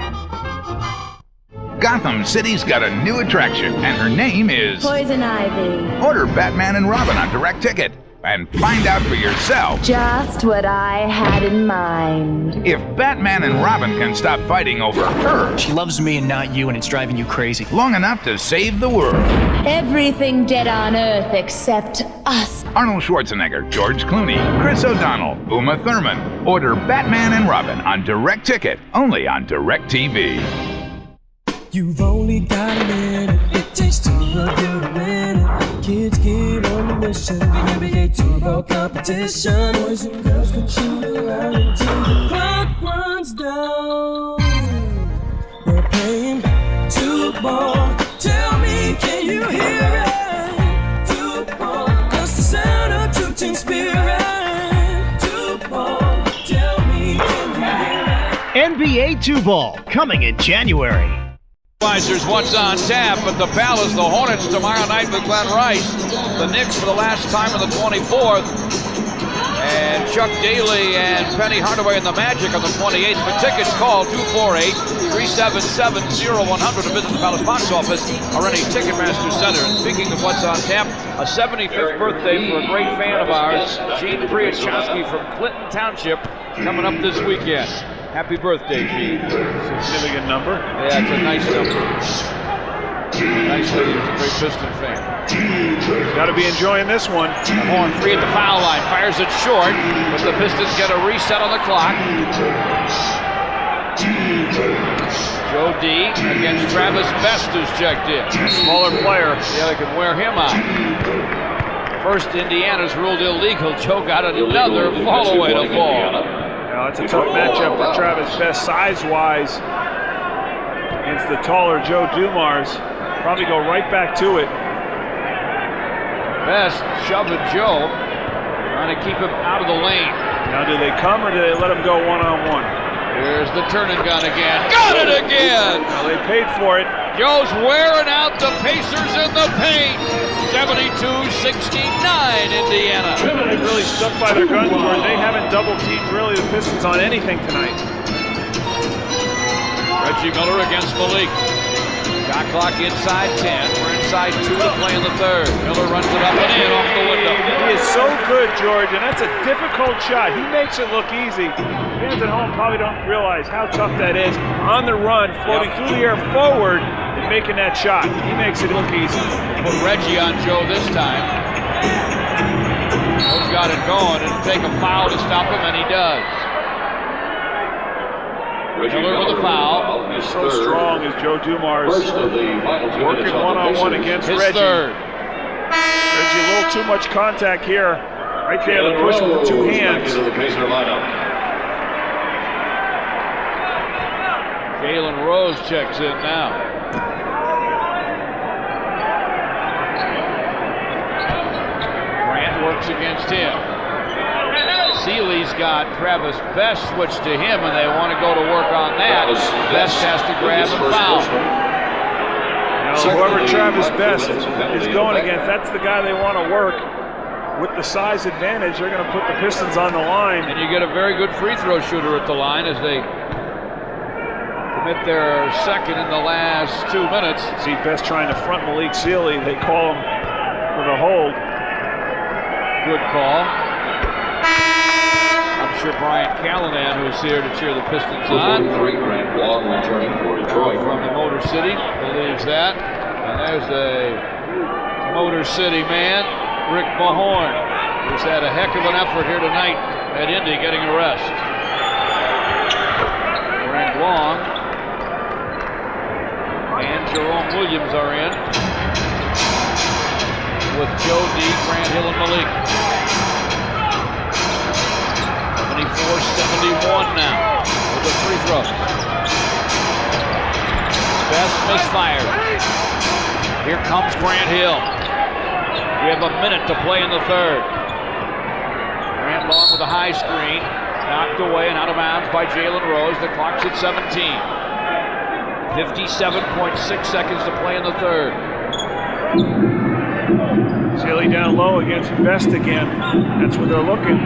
S15: Gotham City's got a new attraction, and her name is
S16: Poison Ivy.
S15: Order Batman and Robin on Direct Ticket and find out for yourself
S16: Just what I had in mind.
S15: if Batman and Robin can stop fighting over her
S5: She loves me and not you, and it's driving you crazy.
S15: long enough to save the world.
S16: Everything dead on Earth except us.
S15: Arnold Schwarzenegger, George Clooney, Chris O'Donnell, Uma Thurman. Order Batman and Robin on Direct Ticket, only on Direct TV.
S11: You've only got a minute. It takes 2 of you to win it. Kids get on the mission. The NBA Turbo competition. Boys and girls can shoot around until the clock runs down. We're playing two ball. Tell me, can you hear it? Two ball. That's the sound of true team spirit. Two ball. Tell me, can you hear it?
S14: NBA 2-Ball, coming in January.
S2: Advisors, what's on tap at the Palace? The Hornets tomorrow night with Glenn Rice. The Knicks for the last time on the 24th. And Chuck Daly and Penny Hardaway and the Magic on the 28th. For tickets, call 248-377-0100 to visit the Palace box office or any Ticketmaster Center. And speaking of what's on tap, a 75th birthday for a great fan of ours, Gene Priachowski from Clinton Township, coming up this weekend. Happy birthday, Gene.
S3: Significant number.
S2: Yeah, it's a nice number. Nice lady, he's a great Piston fan.
S3: He's got to be enjoying this one.
S2: The horn free at the foul line, fires it short, but the Pistons get a reset on the clock. Joe D against Travis Best, who's checked in.
S3: Smaller player.
S2: Yeah, they can wear him out. First Indiana's ruled illegal. Joe got another fall away to fall.
S3: It's a tough matchup for Travis Best size-wise against the taller Joe Dumars. Probably go right back to it.
S2: Best shoving Joe, trying to keep him out of the lane.
S3: Now, do they come or do they let him go one-on-one?
S2: Here's the turn and gun again. Got it again!
S3: Well, they paid for it.
S2: Joe's wearing out the Pacers in the paint. 72-69 Indiana.
S3: They really stuck by their guns, where they haven't double-teamed really the Pistons on anything tonight.
S2: Reggie Miller against Malik. Shot clock inside 10. We're inside 2 to play in the third. Miller runs it up and in off the window.
S3: He is so good, George, and that's a difficult shot. He makes it look easy. Fans at home probably don't realize how tough that is. On the run, floating through the air forward, and making that shot. He makes it look easy.
S2: Put Reggie on Joe this time. Joe's got it going. It'll take a foul to stop him, and he does. Miller with a foul.
S3: He's so strong as Joe Dumars. Working one-on-one against
S2: His
S3: Reggie.
S2: third.
S3: Reggie, a little too much contact here. Right there, the push with the two hands.
S2: Jalen Rose checks in now. Grant works against him. Sealy's got Travis Best switched to him, and they want to go to work on that. Best has to grab and foul.
S3: Whoever Travis Best is going against, that's the guy they want to work. With the size advantage, they're going to put the Pistons on the line.
S2: And you get a very good free throw shooter at the line as they commit their second in the last 2 minutes.
S3: See Best trying to front Malik Sealy. They call him for the hold.
S2: Good call. I'm sure Brian Callanan, who's here to cheer the Pistons on,
S13: Grant Long returning for Detroit
S2: from the Motor City, believes that. And there's a Motor City man, Rick Mahorn, who's had a heck of an effort here tonight at Indy getting a rest. Grant Long and Jerome Williams are in with Joe D, Grant Hill, and Malik. 74-71 now with the free throw. Best misfired. Here comes Grant Hill. We have a minute to play in the third. Grant Long with a high screen. Knocked away and out of bounds by Jalen Rose. The clock's at 17. 57.6 seconds to play in the third.
S3: Sealy down low against Best again. That's where they're looking.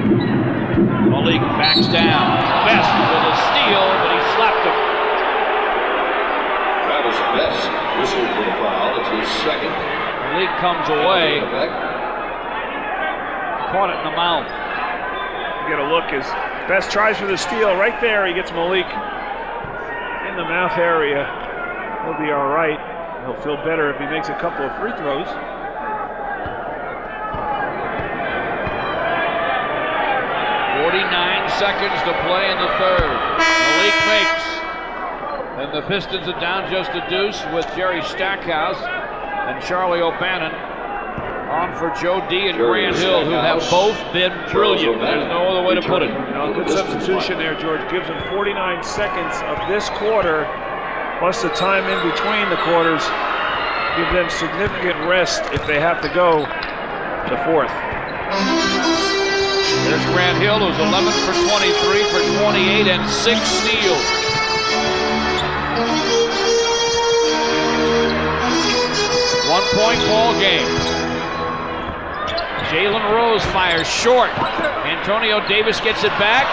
S2: Malik backs down. Best with a steal, but he slapped him.
S13: Travis Best whistled for the foul. It's his second.
S2: Malik comes away. Caught it in the mouth.
S3: You get a look as Best tries for the steal. Right there, he gets Malik in the mouth area. He'll be all right. He'll feel better if he makes a couple of free throws.
S2: Seconds to play in the third. Malik makes. And the Pistons are down just a deuce with Jerry Stackhouse and Charlie O'Bannon on for Joe D and Grant Hill, who have both been brilliant. There's no other way to put it.
S3: Good substitution there, George. Gives them 49 seconds of this quarter, plus the time in between the quarters. Give them significant rest if they have to go the fourth.
S2: There's Grant Hill, who's 11 for 23 for 28 and 6 steals. One-point ball game. Jalen Rose fires short. Antonio Davis gets it back.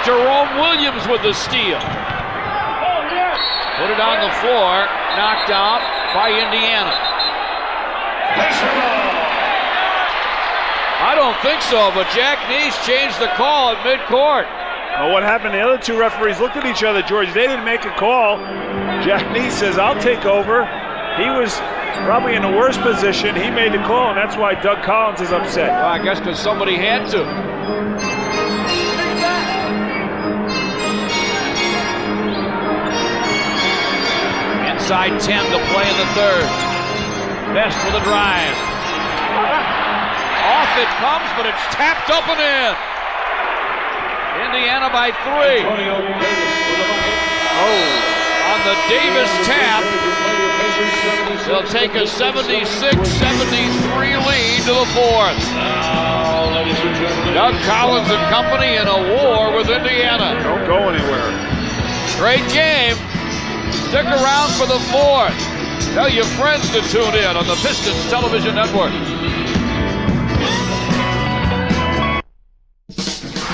S2: Jerome Williams with the steal. Put it on the floor. Knocked out by Indiana. I don't think so, but Jack Neese changed the call at midcourt.
S3: Well, what happened? The other two referees looked at each other, George. They didn't make a call. Jack Neese says, I'll take over. He was probably in the worst position. He made the call, and that's why Doug Collins is upset.
S2: Well, I guess because somebody had to. Inside 10 to play in the third. Best with a drive. Off it comes, but it's tapped up and in. Indiana by 3. Oh, on the Davis tap, they'll take a 76-73 lead to the fourth. Doug Collins and company in a war with Indiana.
S3: Don't go anywhere.
S2: Great game. Stick around for the fourth. Tell your friends to tune in on the Pistons Television Network.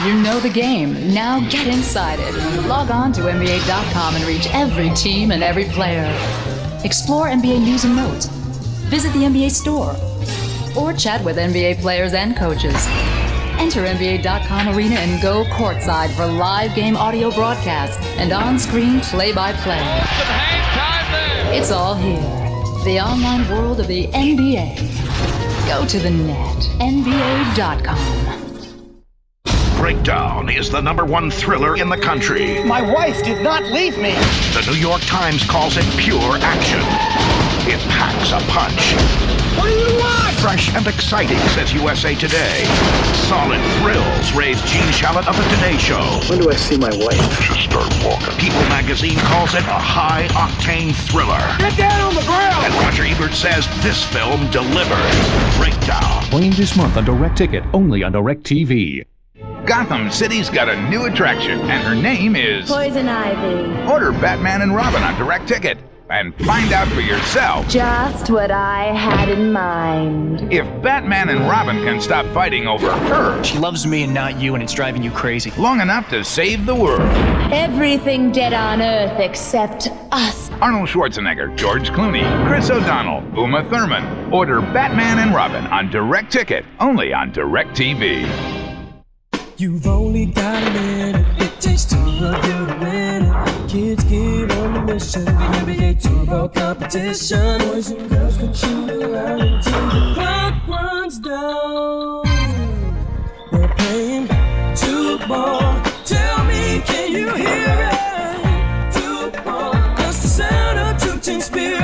S9: You know the game. Now get inside it. Log on to NBA.com and reach every team and every player. Explore NBA news and notes. Visit the NBA store. Or chat with NBA players and coaches. Enter NBA.com Arena and go courtside for live game audio broadcasts and on-screen play-by-play. It's all here. The online world of the NBA. Go to the net. NBA.com.
S20: Breakdown is the #1 thriller in the country.
S12: My wife did not leave me.
S20: The New York Times calls it pure action. It packs a punch.
S12: What do you want?
S20: Fresh and exciting, says USA Today. Solid thrills raise Gene Shalit of the Today Show.
S19: When do I see my wife?
S20: Just start walking. People magazine calls it a high-octane thriller.
S12: Get down on the ground!
S20: And Roger Ebert says this film delivers. Breakdown.
S7: Playing this month on Direct Ticket, only on Direct TV.
S15: Gotham City's got a new attraction, and her name is
S16: Poison Ivy.
S15: Order Batman and Robin on Direct Ticket and find out for yourself
S16: Just what I had in mind.
S15: if Batman and Robin can stop fighting over her
S5: She loves me and not you, and it's driving you crazy.
S15: long enough to save the world.
S16: Everything dead on Earth except us.
S15: Arnold Schwarzenegger, George Clooney, Chris O'Donnell, Uma Thurman. Order Batman and Robin on Direct Ticket, only on Direct TV.
S11: You've only got a minute. It takes two of you to win it. Kids get on the mission. The NBA Turbo competition. Boys and girls can shoot around until the clock runs down. We're playing two ball. Tell me, can you hear it? Two ball. That's the sound of true team spirit.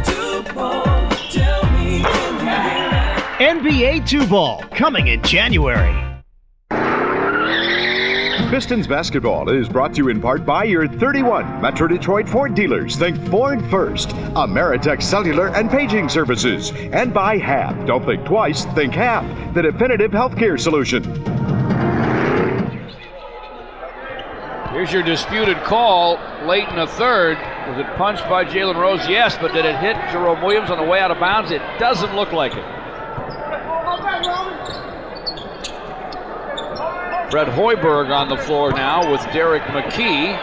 S11: Two ball. Tell me, can you hear it?
S14: NBA 2-Ball, coming in January.
S1: Pistons basketball is brought to you in part by your 31 Metro Detroit Ford dealers. Think Ford first. Ameritech Cellular and Paging Services. And by HAP. Don't think twice, think HAP, the definitive healthcare solution.
S2: Here's your disputed call late in the third. Was it punched by Jalen Rose? Yes, but did it hit Jerome Williams on the way out of bounds? It doesn't look like it. Fred Hoiberg on the floor now with Derek McKee,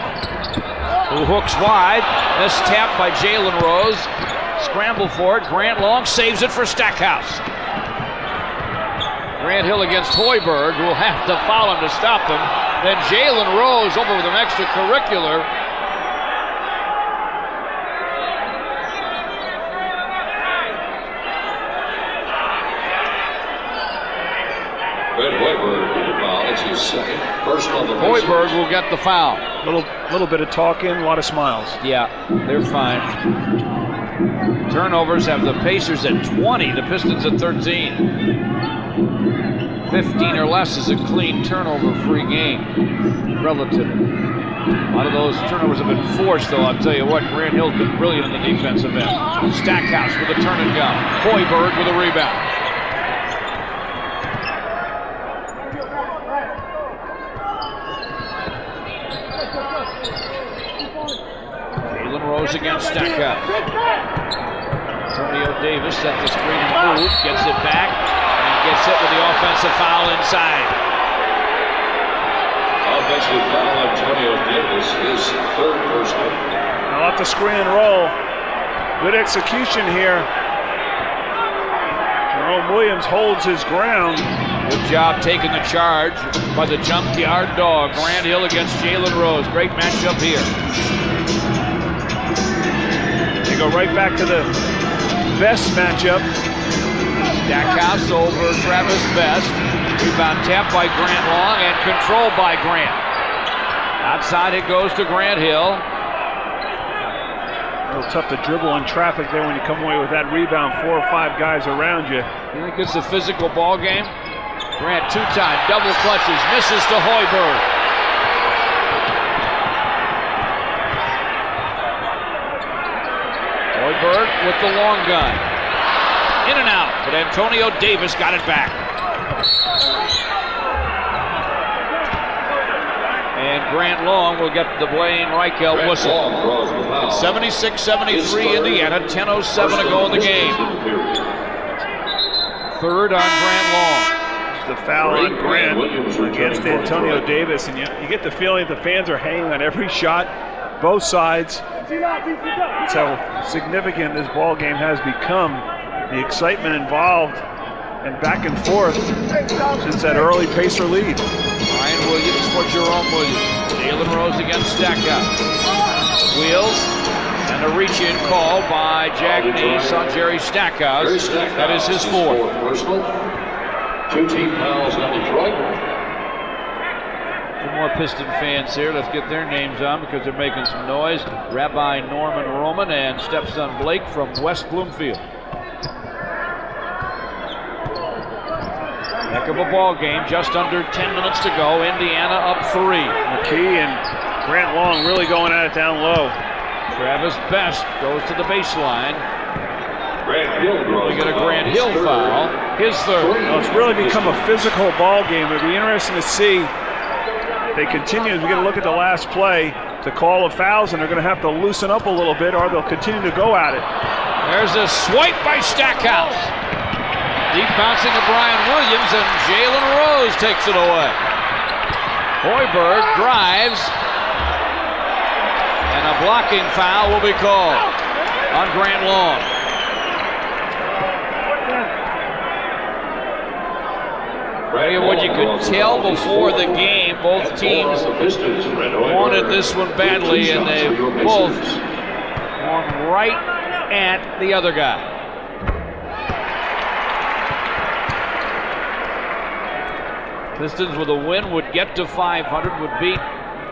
S2: who hooks wide. Missed tap by Jalen Rose. Scramble for it. Grant Long saves it for Stackhouse. Grant Hill against Hoiberg, who will have to foul him to stop him. Then Jalen Rose over with an extracurricular.
S13: Fred Hoiberg with the foul. It's his second. First on the
S2: Hoiberg will get the foul.
S3: Little bit of talking, a lot of smiles.
S2: Yeah, they're fine. Turnovers have the Pacers at 20, the Pistons at 13. 15 or less is a clean turnover-free game, relative. A lot of those turnovers have been forced, though. I'll tell you what, Grant Hill's been brilliant in the defensive end. Stackhouse with a turn and go. Hoiberg with a rebound. Jalen Rose against Stackhouse. Antonio Davis set the screen and move, gets it back, and gets hit with the offensive foul inside.
S13: Offensive foul, Antonio Davis, his third personal.
S3: Now off the screen and roll. Good execution here. Jerome Williams holds his ground.
S2: Good job taking the charge by the junkyard dog. Grant Hill against Jalen Rose. Great matchup here.
S3: They go right back to the Best matchup.
S2: Stackhouse over Travis Best. Rebound tapped by Grant Long and controlled by Grant. Outside it goes to Grant Hill.
S3: A little tough to dribble in traffic there when you come away with that rebound. 4 or 5 guys around you.
S2: You think it's a physical ball game? Grant two-time double clutches, misses to Hoiberg. Hoiberg with the long gun. In and out, but Antonio Davis got it back. And Grant Long will get the Blaine Reichelt whistle. It's 76-73 Indiana, 10:07 to go in the game. Third on Grant Long.
S3: The foul on Grant against Antonio Davis, and you get the feeling that the fans are hanging on every shot, both sides. That's how significant this ball game has become. The excitement involved and back and forth since that early Pacer lead.
S2: Ryan Williams for Jerome Williams. Jalen Rose against Stackhouse. Wheels and a reach-in call by Jack Neese on Jerry Stackhouse. That is his fourth.
S13: 2 team fouls on Detroit.
S2: Some more Piston fans here. Let's get their names on because they're making some noise. Rabbi Norman Roman and stepson Blake from West Bloomfield. Heck of a ball game. Just under 10 minutes to go. Indiana up 3.
S3: McKee and Grant Long really going at it down low.
S2: Travis Best goes to the baseline.
S13: We
S2: get a Grant Hill foul. His third.
S3: Well, it's really become a physical ball game. It'll be interesting to see if they continue. We're going to look at the last play to call of fouls, and they're going to have to loosen up a little bit, or they'll continue to go at it.
S2: There's a swipe by Stackhouse. Deep bouncing to Brian Williams, and Jalen Rose takes it away. Hoiberg drives, and a blocking foul will be called on Grant Long. What you could tell before the game, both teams wanted this one badly, and they both won right at the other guy. Pistons with a win would get to 500, would beat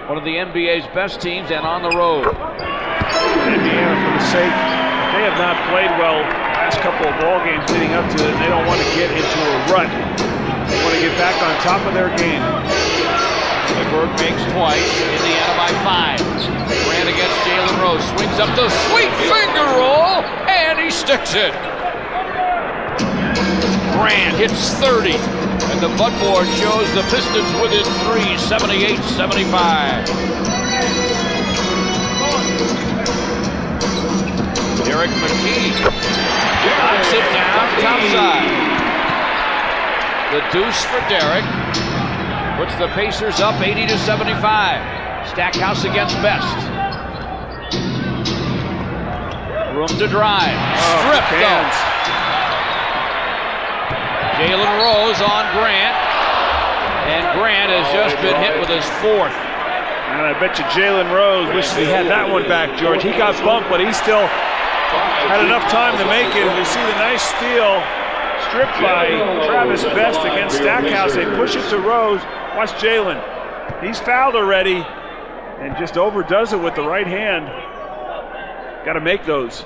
S2: one of the NBA's best teams, and on the road.
S3: Indiana, for the sake, they have not played well the last couple of ball games leading up to it, and they don't want to get into a rut. They want to get back on top of their game.
S2: Hoiberg makes twice. Indiana by 5. Grant against Jalen Rose. Swings up the sweet finger roll, and he sticks it. Grant hits 30, and the butt board shows the Pistons within 3, 78-75. Derek McKee knocks it down topside. The deuce for Derek puts the Pacers up 80-75. Stackhouse against Best. Room to drive. Stripped though. Jalen Rose on Grant, and Grant has just been hit with his 4th.
S3: And I bet you Jalen Rose wishes he had that one back, George. He got bumped, but he still had enough time to make it. You see the nice steal. Stripped by Travis Best against Stackhouse. They push it to Rose. Watch Jalen. He's fouled already and just overdoes it with the right hand. Got to make those.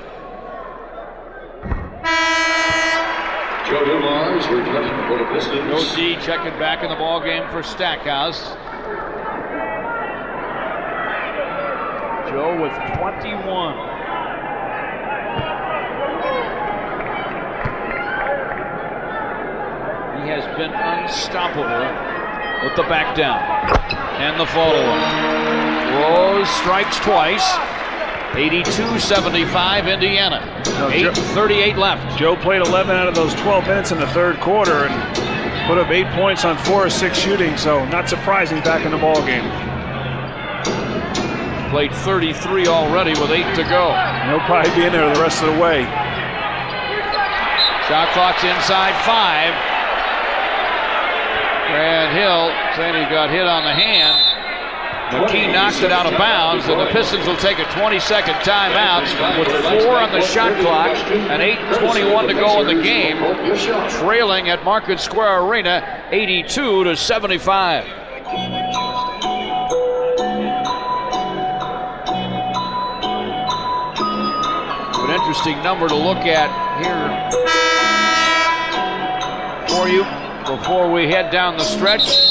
S13: Joe Dumars returning for the Pistons.
S2: Joe D checking back in the ball game for Stackhouse. Joe with 21. He has been unstoppable with the back down and the follow-up. Rose strikes twice. 82-75 Indiana. 8:38 left.
S3: Joe played 11 out of those 12 minutes in the third quarter and put up 8 points on 4 of 6 shooting, so not surprising back in the ball game.
S2: Played 33 already with 8 to go.
S3: He'll probably be in there the rest of the way.
S2: Shot clock's inside 5. Grant Hill saying he got hit on the hand. McKee knocks it out of bounds, and the Pistons will take a 20-second timeout with 4 on the shot clock and 8:21 to go in the game, trailing at Market Square Arena 82-75. An interesting number to look at here for you before we head down the stretch.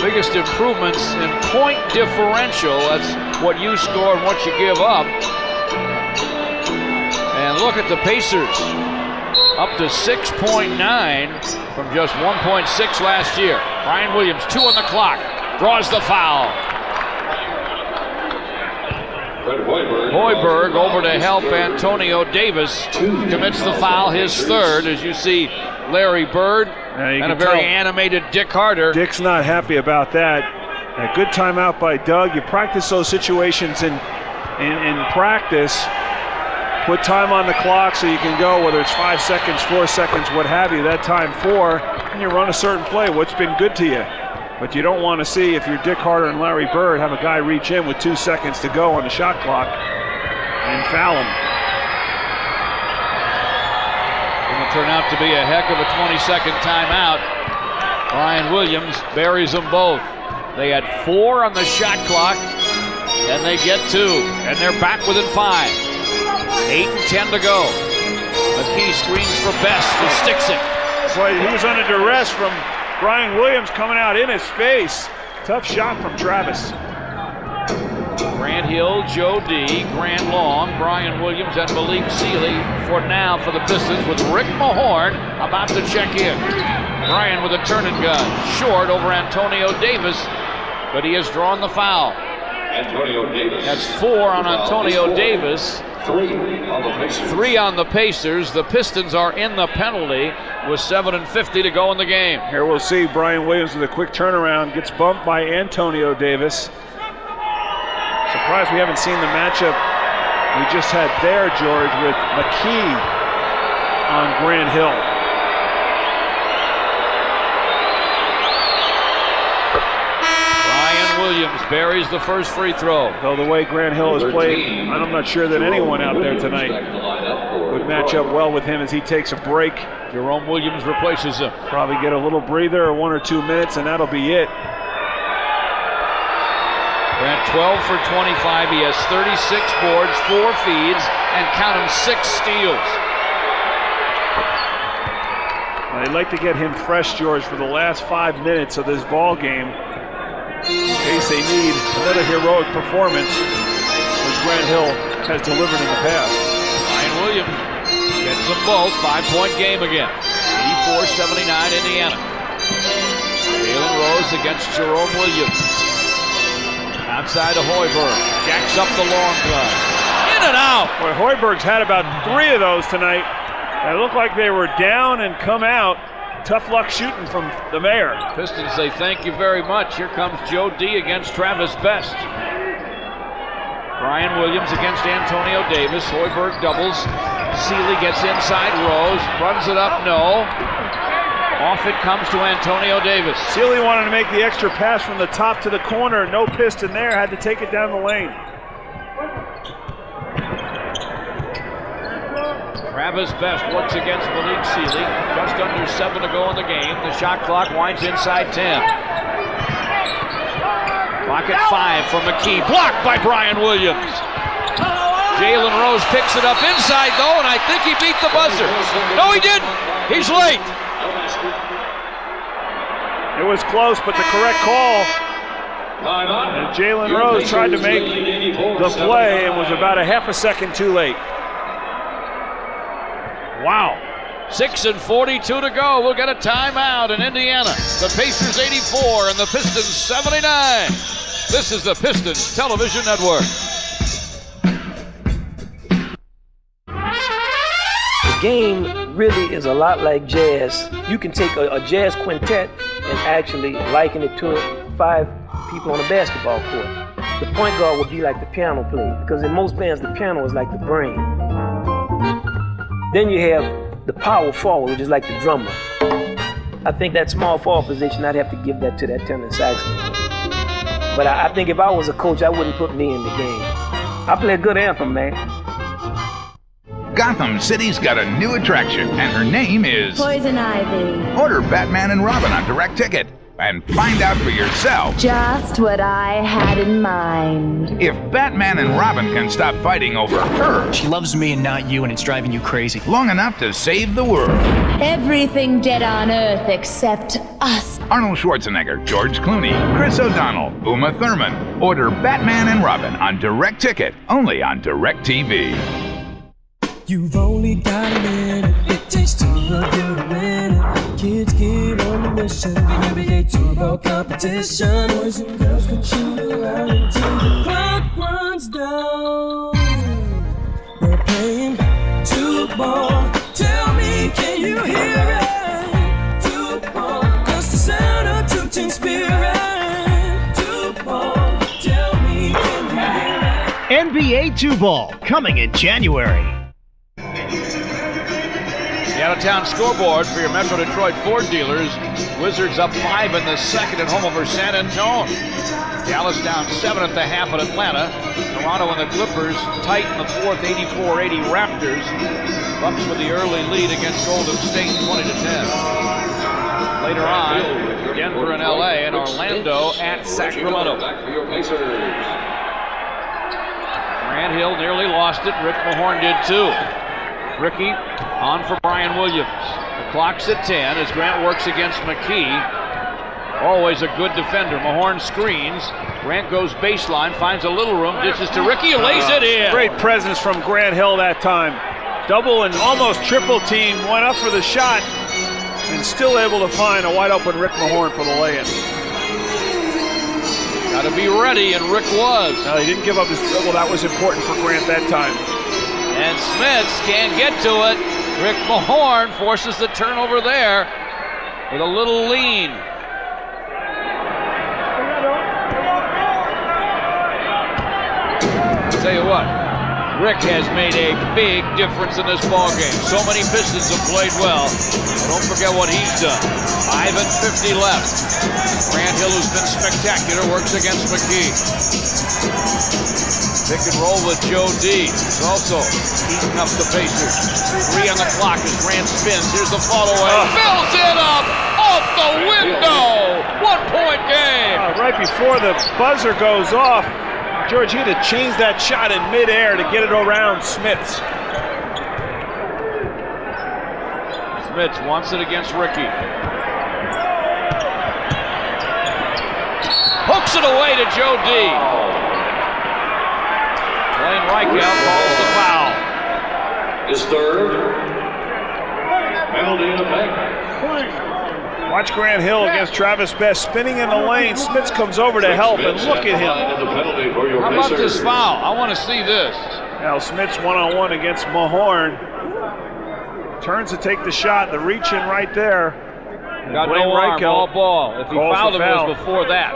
S2: Biggest improvements in point differential. That's what you score and what you give up. And look at the Pacers, up to 6.9 from just 1.6 last year. Brian Williams, 2 on the clock, draws the foul. Hoiberg over to help Antonio Davis, commits the foul, his 3rd, as you see Larry Bird and a very animated Dick Harder.
S3: Dick's not happy about that. A good timeout by Doug. You practice those situations in practice. Put time on the clock so you can go, whether it's 5 seconds, 4 seconds, what have you. That time 4, and you run a certain play. What's been good to you? But you don't want to see, if you're Dick Harder and Larry Bird, have a guy reach in with 2 seconds to go on the shot clock and foul him.
S2: It'll turn out to be a heck of a 20-second timeout. Brian Williams buries them both. They had 4 on the shot clock, and they get 2, and they're back within 5. 8 and 10 to go. McKee screens for Best, who sticks it.
S3: Boy, he was under duress from Brian Williams coming out in his face. Tough shot from Travis.
S2: Grant Hill, Joe D, Grant Long, Brian Williams, and Malik Sealy for now for the Pistons, with Rick Mahorn about to check in. Brian with a turn and gun, short over Antonio Davis, but he has drawn the foul.
S13: Antonio Davis.
S2: That's 4 on Antonio Davis.
S13: 3 on the Pacers.
S2: 3 on the Pacers. The Pistons are in the penalty with 7:50 to go in the game.
S3: Here we'll see Brian Williams with a quick turnaround, gets bumped by Antonio Davis. Surprised we haven't seen the matchup we just had there, George, with McKee on Grant Hill.
S2: Brian Williams buries the first free throw.
S3: Though the way Grant Hill has played, I'm not sure that anyone out there tonight would match up well with him as he takes a break.
S2: Jerome Williams replaces him.
S3: Probably get a little breather, or 1 or 2 minutes, and that'll be it.
S2: Grant 12 for 25. He has 36 boards, 4 feeds, and count them 6 steals.
S3: Well, they'd like to get him fresh, George, for the last 5 minutes of this ball game, in case they need another heroic performance, as Grant Hill has delivered in the past.
S2: Brian Williams gets them both. 5-point game again. 84-79 Indiana. Jalen Rose against Jerome Williams. Outside to Hoiberg. Jacks up the long gun. In and out.
S3: Boy, Hoiberg's had about 3 of those tonight. It looked like they were down and come out. Tough luck shooting from the mayor.
S2: Pistons say thank you very much. Here comes Joe D against Travis Best. Brian Williams against Antonio Davis. Hoiberg doubles. Sealy gets inside Rose. Runs it up, no. Off it comes to Antonio Davis.
S3: Sealy wanted to make the extra pass from the top to the corner. No Piston there. Had to take it down the lane.
S2: Travis Best works against Malik Sealy. Just under 7 to go in the game. The shot clock winds inside 10. Clock at 5 for McKee. Blocked by Brian Williams. Jalen Rose picks it up inside, though, and I think he beat the buzzer. No, he didn't. He's late.
S3: It was close, but the correct call. And Jalen Rose tried to make the play and was about a half a second too late.
S2: Wow. 6:42 to go. We'll get a timeout in Indiana. The Pacers 84 and the Pistons 79. This is the Pistons Television Network.
S6: The game really is a lot like jazz. You can take a jazz quintet and actually liken it to 5 people on a basketball court. The point guard would be like the piano player, because in most bands the piano is like the brain. Then you have the power forward, which is like the drummer. I think that small forward position, I'd have to give that to that tenor saxophone. But I think if I was a coach, I wouldn't put me in the game. I play a good anthem, man.
S15: Gotham City's got a new attraction, and her name is
S16: Poison Ivy.
S15: Order Batman and Robin on Direct Ticket and find out for yourself
S16: Just what I had in mind.
S15: if Batman and Robin can stop fighting over her
S5: She loves me and not you, and it's driving you crazy.
S15: long enough to save the world.
S16: Everything dead on Earth except us.
S15: Arnold Schwarzenegger, George Clooney, Chris O'Donnell, Uma Thurman. Order Batman and Robin on Direct Ticket, only on Direct TV.
S11: You've only got a minute. It takes 2 of you to win it. Kids get on the mission. NBA Turbo competition. Boys and girls can shoot around until the clock runs down. We're playing 2-ball. Tell me, can you hear it? 2-ball. That's the sound of true team spirit. 2-ball. Tell me, can you hear it?
S14: NBA 2-Ball, coming in January.
S2: The out-of-town scoreboard for your Metro Detroit Ford dealers. Wizards up 5 in the second at home over San Antonio. Dallas down 7 at the half at Atlanta. Toronto and the Clippers tight in the fourth, 84-80 Raptors. Bucks with the early lead against Golden State, 20-10. later on, Denver and LA, and Orlando at Sacramento. Grant Hill nearly lost it. Rick Mahorn did too. Ricky on for Brian Williams. The clock's at 10 as Grant works against McKee. Always a good defender. Mahorn screens. Grant goes baseline, finds a little room, dishes to Ricky, who lays it in.
S3: Great presence from Grant Hill that time. Double and almost triple team, went up for the shot, and still able to find a wide open Rick Mahorn for the lay-in.
S2: Got to be ready, and Rick was.
S3: No, he didn't give up his dribble. That was important for Grant that time.
S2: And Smits can't get to it. Rick Mahorn forces the turnover there with a little lean. I'll tell you what, Rick has made a big difference in this ballgame. So many Pistons have played well. Don't forget what he's done. 5 and 50 left. Grant Hill, who's been spectacular, works against McKee. Pick and roll with Joe D. He's also heating up the Pacers. 3 on the clock as Grant spins. Here's the follow away. Fills it up off the window. 1-point game.
S3: Right before the buzzer goes off, George, he had to change that shot in midair to get it around Smits.
S2: Smits wants it against Ricky. Hooks it away to Joe D. Blaine Reichelt calls the foul.
S13: His third. Penalty in effect.
S3: Watch Grant Hill against Travis Best spinning in the lane. Smits comes over to help, and look at him.
S2: How about this foul? I want to see this.
S3: Now Smits one-on-one against Mahorn. Turns to take the shot. The reach in right there.
S2: Got no arm, all ball. If he fouled him, it was before that.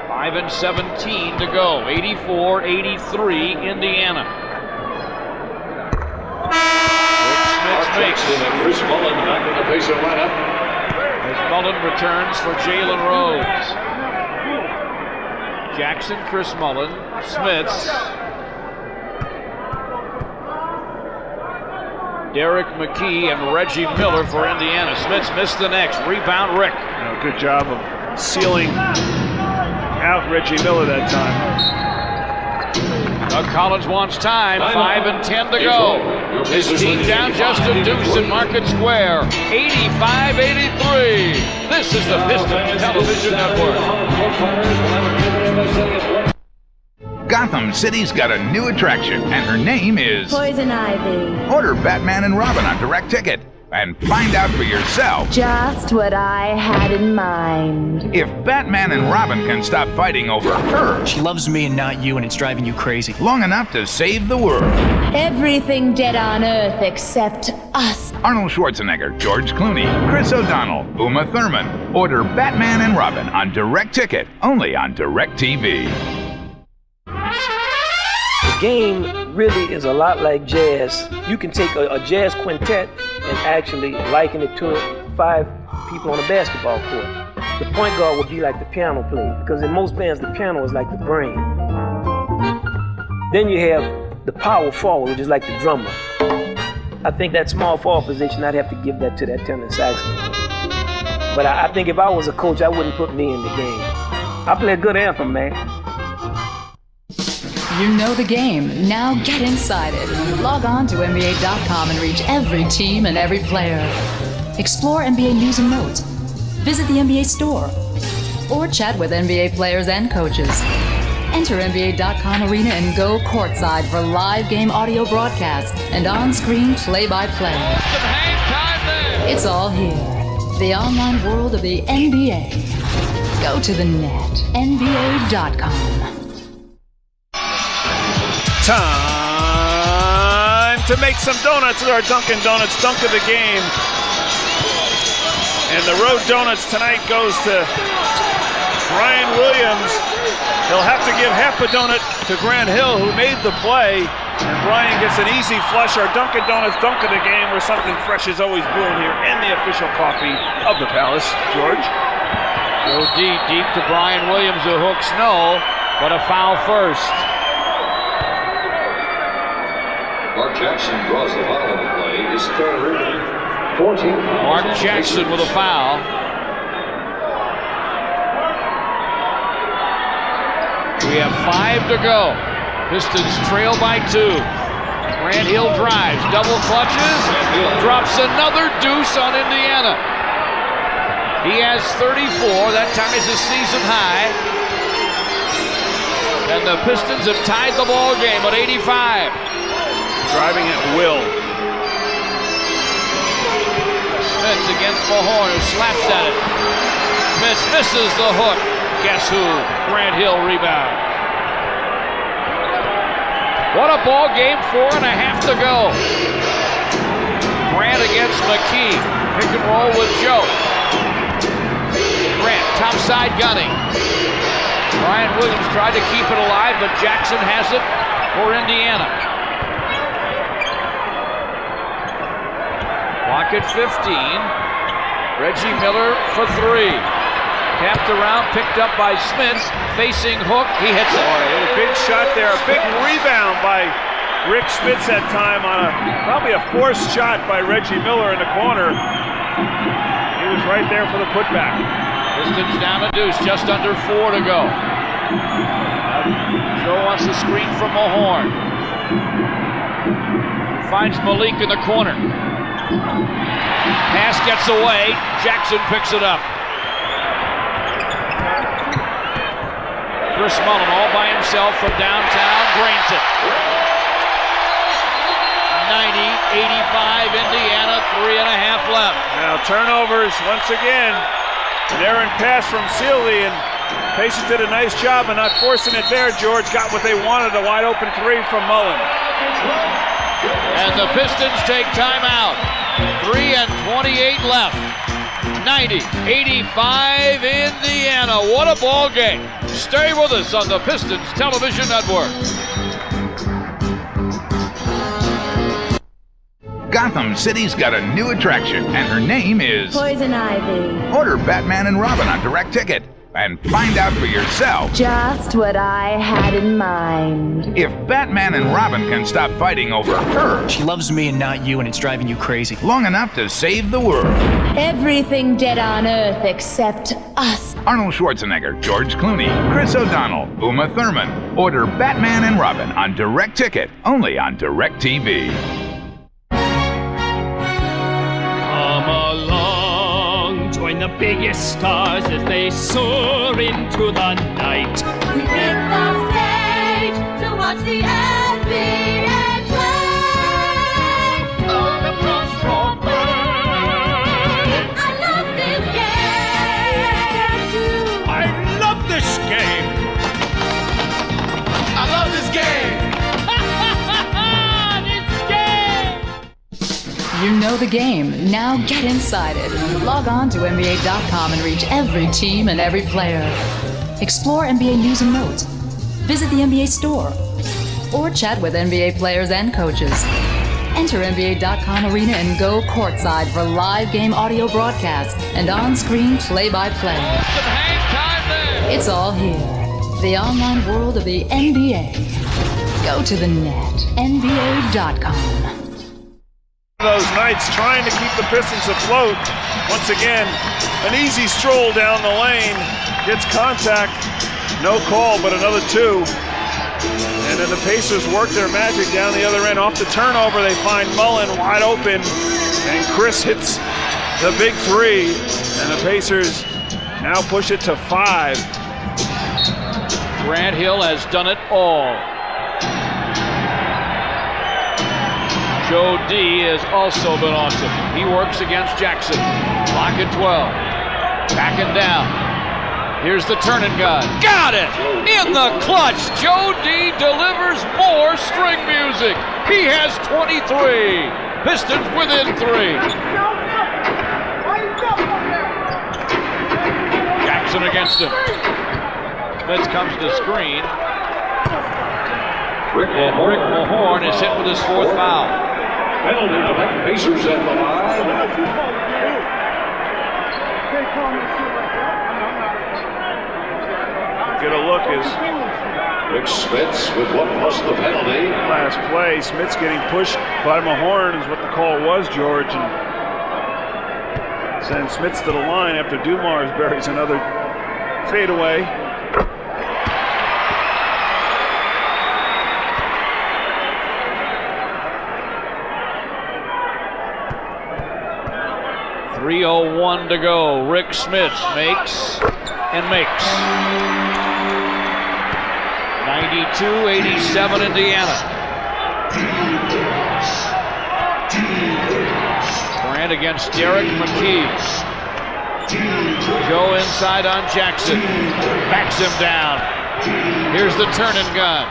S2: 5 and 17 to go. 84-83, Indiana.
S13: Chris Mullen back in the Pacer lineup.
S2: As Mullen returns for Jalen Rose. Jackson, Chris Mullen, Smits. Derek McKee and Reggie Miller for Indiana. Smits missed the next. Rebound, Rick.
S3: Good job of sealing out Reggie Miller that time.
S2: Doug Collins wants time. 5 and 10 to go. His team down just a deuce in Market Square. 85-83. This is the Pistons Television Network.
S15: Gotham City's got a new attraction, and her name is
S16: Poison Ivy.
S15: Order Batman and Robin on Direct Ticket and find out for yourself
S16: Just what I had in mind.
S15: if Batman and Robin can stop fighting over her
S5: She loves me and not you, and it's driving you crazy.
S15: long enough to save the world.
S16: Everything dead on Earth except us.
S15: Arnold Schwarzenegger, George Clooney, Chris O'Donnell, Uma Thurman. Order Batman and Robin on Direct Ticket, only on Direct TV.
S6: The game really is a lot like jazz. You can take a jazz quintet and actually liken it to 5 people on a basketball court. The point guard would be like the piano player, because in most bands the piano is like the brain. Then you have the power forward, which is like the drummer. I think that small forward position, I'd have to give that to that tenor saxophone. But I think if I was a coach, I wouldn't put me in the game. I play a good anthem, man.
S9: You know the game. Now get inside it. Log on to NBA.com and reach every team and every player. Explore NBA news and notes. Visit the NBA store. Or chat with NBA players and coaches. Enter NBA.com Arena and go courtside for live game audio broadcasts and on-screen play-by-play. It's all here. The online world of the NBA. Go to the net. NBA.com.
S3: Time to make some donuts at our Dunkin' Donuts Dunk of the Game. And the road donuts tonight goes to Brian Williams. He'll have to give half a donut to Grant Hill, who made the play. And Brian gets an easy flush. Our Dunkin' Donuts Dunk of the Game, where something fresh is always brewing here, and the official coffee of the Palace. George?
S2: Go deep to Brian Williams, who hooks no, but a foul first.
S13: Mark Jackson draws the foul on the play.
S2: Mark Jackson with a foul. We have 5 to go. Pistons trail by 2. Grant Hill drives, double clutches, drops another deuce on Indiana. He has 34, that ties a season high. And the Pistons have tied the ball game at 85.
S3: Driving at will.
S2: Smith against Mahorn, who slaps at it. Smith misses the hook. Guess who? Grant Hill rebound. What a ball game, 4.5 to go. Grant against McKee. Pick and roll with Joe. Grant, topside gunning. Brian Williams tried to keep it alive, but Jackson has it for Indiana. Clock at 15. Reggie Miller for 3. Tapped around, picked up by Smith, facing hook, he hits it.
S3: A big shot there, a big rebound by Rick Smits that time on probably a forced shot by Reggie Miller in the corner. He was right there for the putback.
S2: Pistons down a deuce, just under 4 to go. Joe wants the screen from Mahorn. Finds Malik in the corner. Pass gets away, Jackson picks it up. Chris Mullen all by himself from downtown, drains it. 90-85 Indiana, 3.5 left.
S3: Now turnovers once again. An errant pass from Sealy, and Pacers did a nice job of not forcing it there. George got what they wanted, a wide open 3 from Mullen.
S2: And the Pistons take timeout. 3:28 left. 90-85 Indiana. What a ball game. Stay with us on the Pistons Television Network.
S15: Gotham City's got a new attraction, and her name is
S16: Poison Ivy.
S15: Order Batman and Robin on Direct Ticket and find out for yourself
S16: Just what I had in mind.
S15: if Batman and Robin can stop fighting over her
S5: She loves me and not you, and it's driving you crazy.
S15: long enough to save the world.
S16: Everything dead on Earth except us.
S15: Arnold Schwarzenegger, George Clooney, Chris O'Donnell, Uma Thurman. Order Batman and Robin on Direct Ticket, only on Direct TV.
S11: Come along, join the biggest stars as they soar into the night.
S8: We hit the stage to watch the NBA play. On the cross floor play. I love this game.
S11: I love this game.
S8: I love this game.
S9: You know the game. Now get inside it. Log on to NBA.com and reach every team and every player. Explore NBA news and notes. Visit the NBA store. Or chat with NBA players and coaches. Enter NBA.com Arena and go courtside for live game audio broadcasts and on-screen play-by-play. It's all here. The online world of the NBA. Go to the net. NBA.com.
S3: Those nights trying to keep the Pistons afloat. Once again, an easy stroll down the lane. Gets contact. No call, but another 2. And then the Pacers work their magic down the other end. Off the turnover, they find Mullen wide open. And Chris hits the big 3. And the Pacers now push it to 5.
S2: Grant Hill has done it all. Joe D has also been awesome. He works against Jackson. Clock at 12. Backing down. Here's the turning gun. Got it! In the clutch. Joe D delivers more string music. He has 23. Pistons within 3. Jackson against him. Smith comes to screen. And Rick Mahorn is hit with his 4th foul.
S13: Penalty to the Pacers at the line.
S3: Get a look as
S13: Rick Smits with what plus the penalty.
S3: Last play, Smits getting pushed by Mahorn is what the call was, George. And sends Smits to the line after Dumars buries another fadeaway.
S2: .301 to go. Rick Smits makes and makes. 92-87 Indiana. Grant against Derek McKee. Joe inside on Jackson. Backs him down. Here's the turn and gun.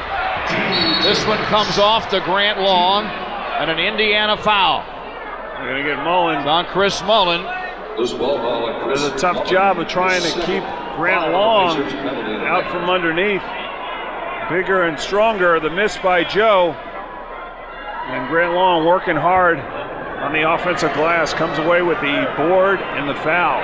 S2: This one comes off to Grant Long and an Indiana foul.
S3: They're going to get Mullen.
S2: It's on Chris Mullen.
S3: Does a tough job of trying to keep Grant Long out from underneath. Bigger and stronger, the miss by Joe. And Grant Long working hard on the offensive glass, comes away with the board and the foul.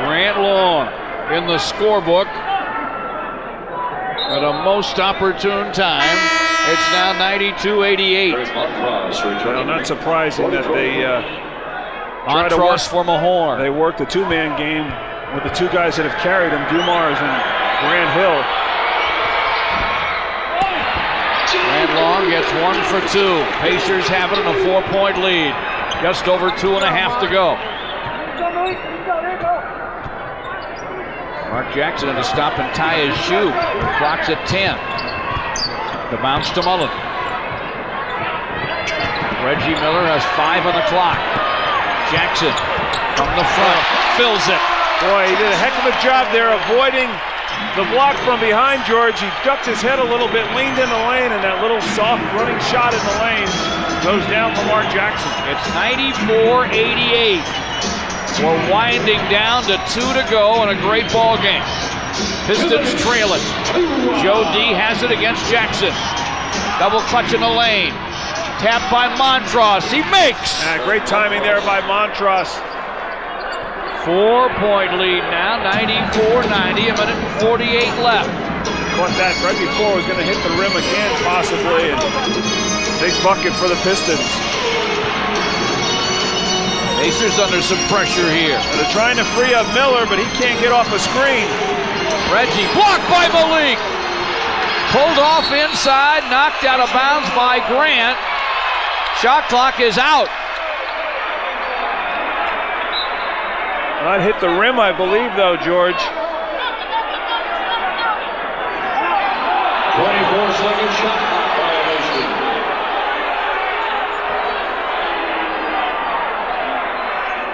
S2: Grant Long in the scorebook at a most opportune time. It's now 92-88.
S3: Well, not surprising that they try to
S2: Montross for Mahorn.
S3: They worked a two-man game with the two guys that have carried him, Dumars and Grant Hill.
S2: Grant Long gets 1 for 2. Pacers have it in a 4-point lead. Just over 2.5 to go. Mark Jackson had to stop and tie his shoe. The clock's at 10. The bounce to Mullen. Reggie Miller has 5 on the clock. Jackson from the front fills it.
S3: Boy, he did a heck of a job there avoiding the block from behind George. He ducked his head a little bit, leaned in the lane, and that little soft running shot in the lane goes down for Mark Jackson.
S2: It's 94-88. We're winding down to 2 to go in a great ball game. Pistons trailing. Joe D has it against Jackson. Double clutch in the lane. Tap by Montross. He makes.
S3: Great timing there by Montross.
S2: 4-point lead now, 94-90, a minute and 48 left.
S3: Caught that right before, was going to hit the rim again, possibly. And big bucket for the Pistons.
S2: Pacers under some pressure here.
S3: They're trying to free up Miller, but he can't get off a screen.
S2: Reggie blocked by Malik. Pulled off inside, knocked out of bounds by Grant. Shot clock is out.
S3: Not hit the rim, I believe, though, George.
S13: 24-second shot violation.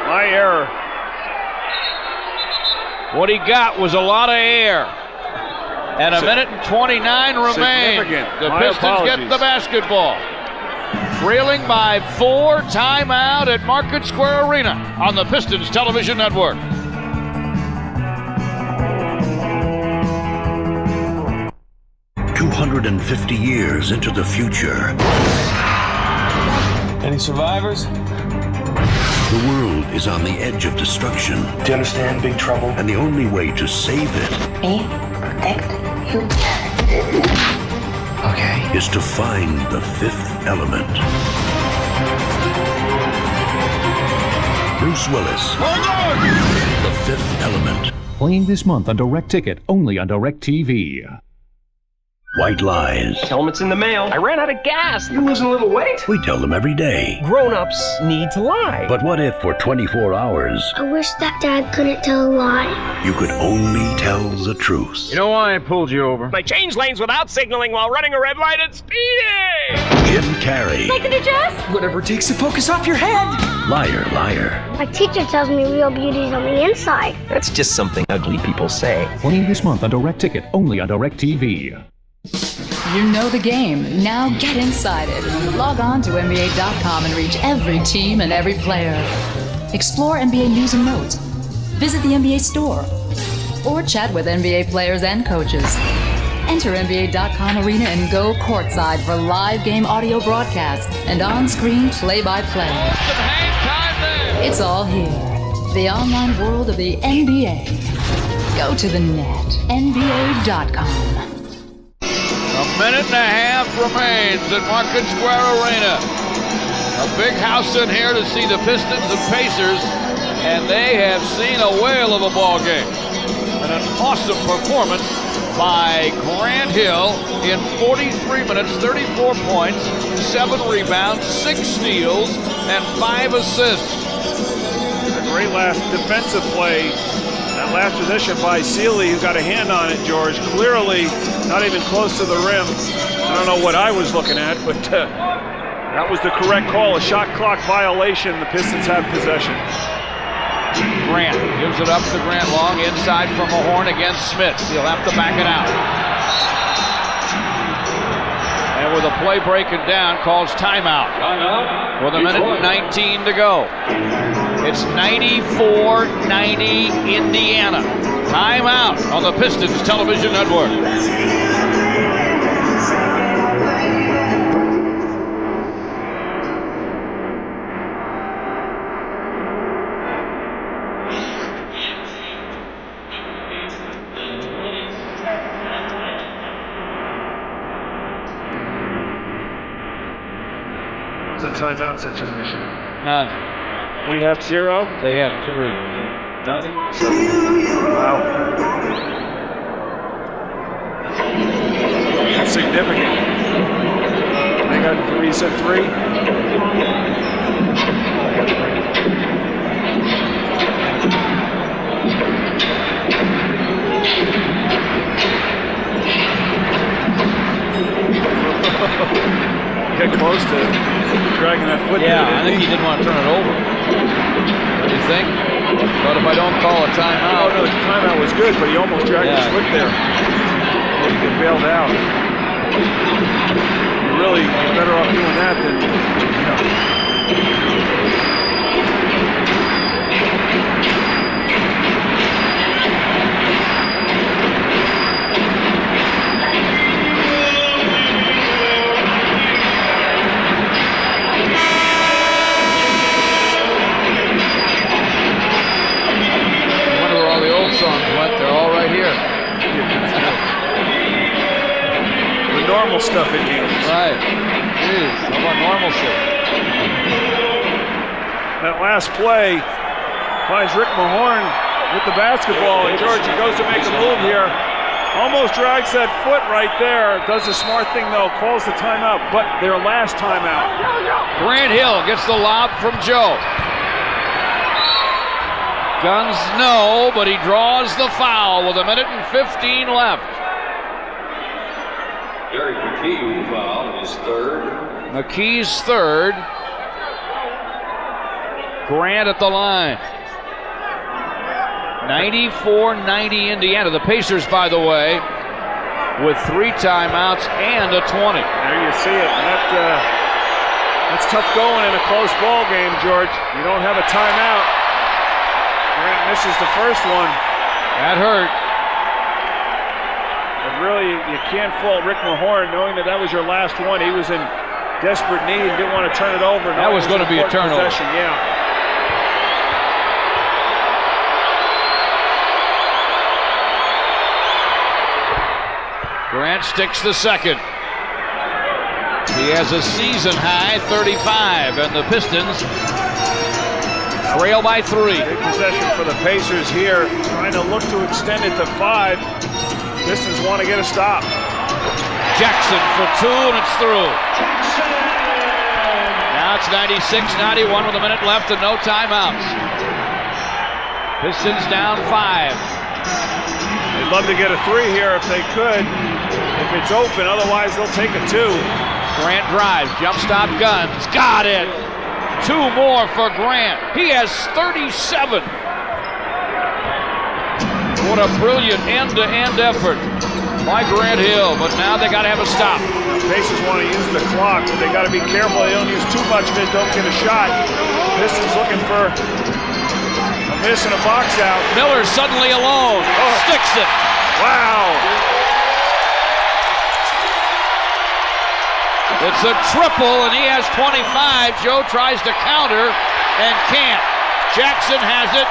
S3: My error.
S2: What he got was a lot of air. And a minute and 29 remain. The Pistons get the basketball. Trailing by 4, timeout at Market Square Arena on the Pistons Television Network.
S20: $250 years into the future.
S11: Any survivors?
S20: The world is on the edge of destruction.
S19: Do you understand Big Trouble?
S20: And the only way to save it
S8: Me? Protect you?
S20: okay. is to find the fifth element. Bruce Willis. The Fifth Element.
S7: Playing this month on Direct Ticket, only on DirecTV.
S20: White lies.
S6: Tell them it's in the mail. I ran out of gas. You're losing a little weight.
S20: We tell them every day.
S6: Grown-ups need to lie.
S20: But what if for 24 hours,
S8: I wish that Dad couldn't tell a lie.
S20: you could only tell the truth?
S2: You know why I pulled you over?
S6: I changed lanes without signaling while running a red light and speeding.
S20: Jim Carrey.
S8: Like the dress?
S6: Whatever it takes to focus off your head.
S20: Liar, liar.
S8: My teacher tells me real beauty's on the inside.
S6: That's just something ugly people say.
S7: Playing this month on Direct Ticket, only on DirecTV.
S9: You know the game. Now get inside it. Log on to NBA.com and reach every team and every player. Explore NBA news and notes. Visit the NBA store. Or chat with NBA players and coaches. Enter NBA.com Arena and go courtside for live game audio broadcasts, and on-screen play-by-play. It's all here. The online world of the NBA. Go to the net, NBA.com.
S2: A minute and a half remains at Market Square Arena. A big house in here to see the Pistons and Pacers, and they have seen a whale of a ball game. And an awesome performance by Grant Hill in 43 minutes, 34 points, 7 rebounds, 6 steals, and 5 assists.
S3: A great last defensive play. That last position by Sealy, who got a hand on it, George. Clearly not even close to the rim. I don't know what I was looking at, but that was the correct call. A shot clock violation. The Pistons have possession.
S2: Grant gives it up to Grant Long, inside from Mahorn against Smith. He'll have to back it out. And with a play breaking down, calls timeout. With a minute and 19 to go. It's 94-90 Indiana. Timeout on the Pistons Television Network.
S3: It's a timeout situation.
S2: None.
S3: We have 0.
S2: They have 3.
S3: Nothing. Wow. That's significant. They got 3. You said 3? Get close to dragging that foot.
S2: Yeah, I think he didn't want to turn it over. What do you think? But if I don't call a timeout.
S3: Oh, no, the timeout was good, but he almost dragged his foot there. He get bailed out. You're better off doing that than,
S2: songs went, they're all right here.
S3: The normal stuff in games.
S2: Right. Jeez, how about normalcy?
S3: That last play finds Rick Mahorn with the basketball, and George, he goes to make a move here. Almost drags that foot right there. Does a smart thing though, calls the timeout, but their last timeout.
S2: Grant Hill gets the lob from Joe. Guns no, but he draws the foul with a minute and 15 left.
S13: Derek McKee with the foul, his third.
S2: McKee's third. Grant at the line. 94-90 Indiana. The Pacers, by the way, with 3 timeouts and a 20.
S3: There you see it. That's tough going in a close ball game, George. You don't have a timeout. Grant misses the first one.
S2: That hurt.
S3: But really, you can't fault Rick Mahorn knowing that was your last one. He was in desperate need and didn't want to turn it over.
S2: That was going to be a turnover.
S3: Possession, yeah.
S2: Grant sticks the second. He has a season high 35, and the Pistons trail by 3.
S3: Big possession for the Pacers here, trying to look to extend it to 5. Pistons want to get a stop.
S2: Jackson for 2, and it's through. Now it's 96-91 with a minute left and no timeouts. Pistons down 5.
S3: They'd love to get a 3 here if they could, if it's open. Otherwise, they'll take a 2.
S2: Grant drives, jump stop Guns, got it. 2 more for Grant. He has 37. What a brilliant end-to-end effort by Grant Hill, but now they got to have a stop.
S3: Pacers want to use the clock, but they got to be careful. They don't use too much of it, don't get a shot. Pistons looking for a miss and a box out.
S2: Miller suddenly alone, sticks it.
S3: Wow.
S2: It's a triple, and he has 25. Joe tries to counter and can't. Jackson has it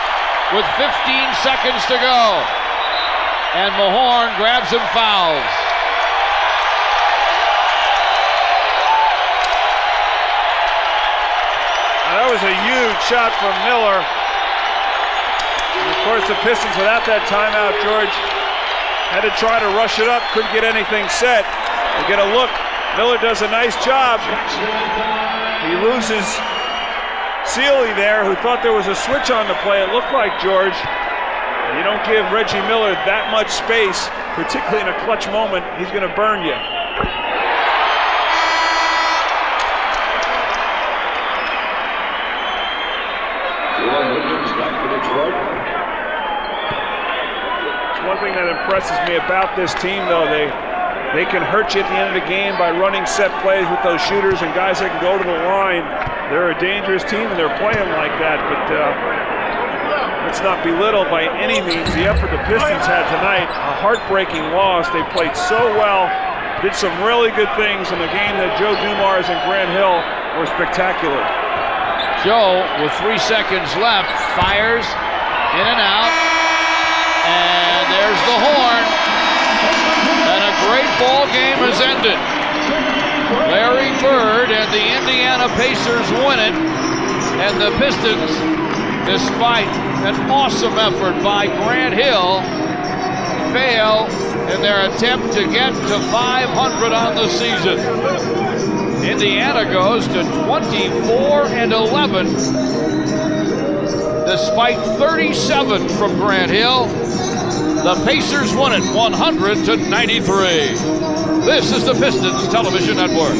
S2: with 15 seconds to go. And Mahorn grabs and fouls.
S3: That was a huge shot from Miller. And of course, the Pistons, without that timeout, George, had to try to rush it up, couldn't get anything set. They get a look. Miller does a nice job. He loses Sealy there, who thought there was a switch on the play. It looked like, George. You don't give Reggie Miller that much space, particularly in a clutch moment, he's going to burn you. It's one thing that impresses me about this team, though. They can hurt you at the end of the game by running set plays with those shooters and guys that can go to the line. They're a dangerous team, and they're playing like that. But let's not belittle by any means the effort the Pistons had tonight. A heartbreaking loss. They played so well, did some really good things in the game that Joe Dumars and Grant Hill were spectacular.
S2: Joe, with 3 seconds left, fires in and out, and there's the horn, and a great ball game has ended. Larry Bird and the Indiana Pacers win it, and the Pistons, despite an awesome effort by Grant Hill, fail in their attempt to get to 500 on the season. Indiana goes to 24-11, despite 37 from Grant Hill. The Pacers won it 100-93. This is the Pistons Television Network.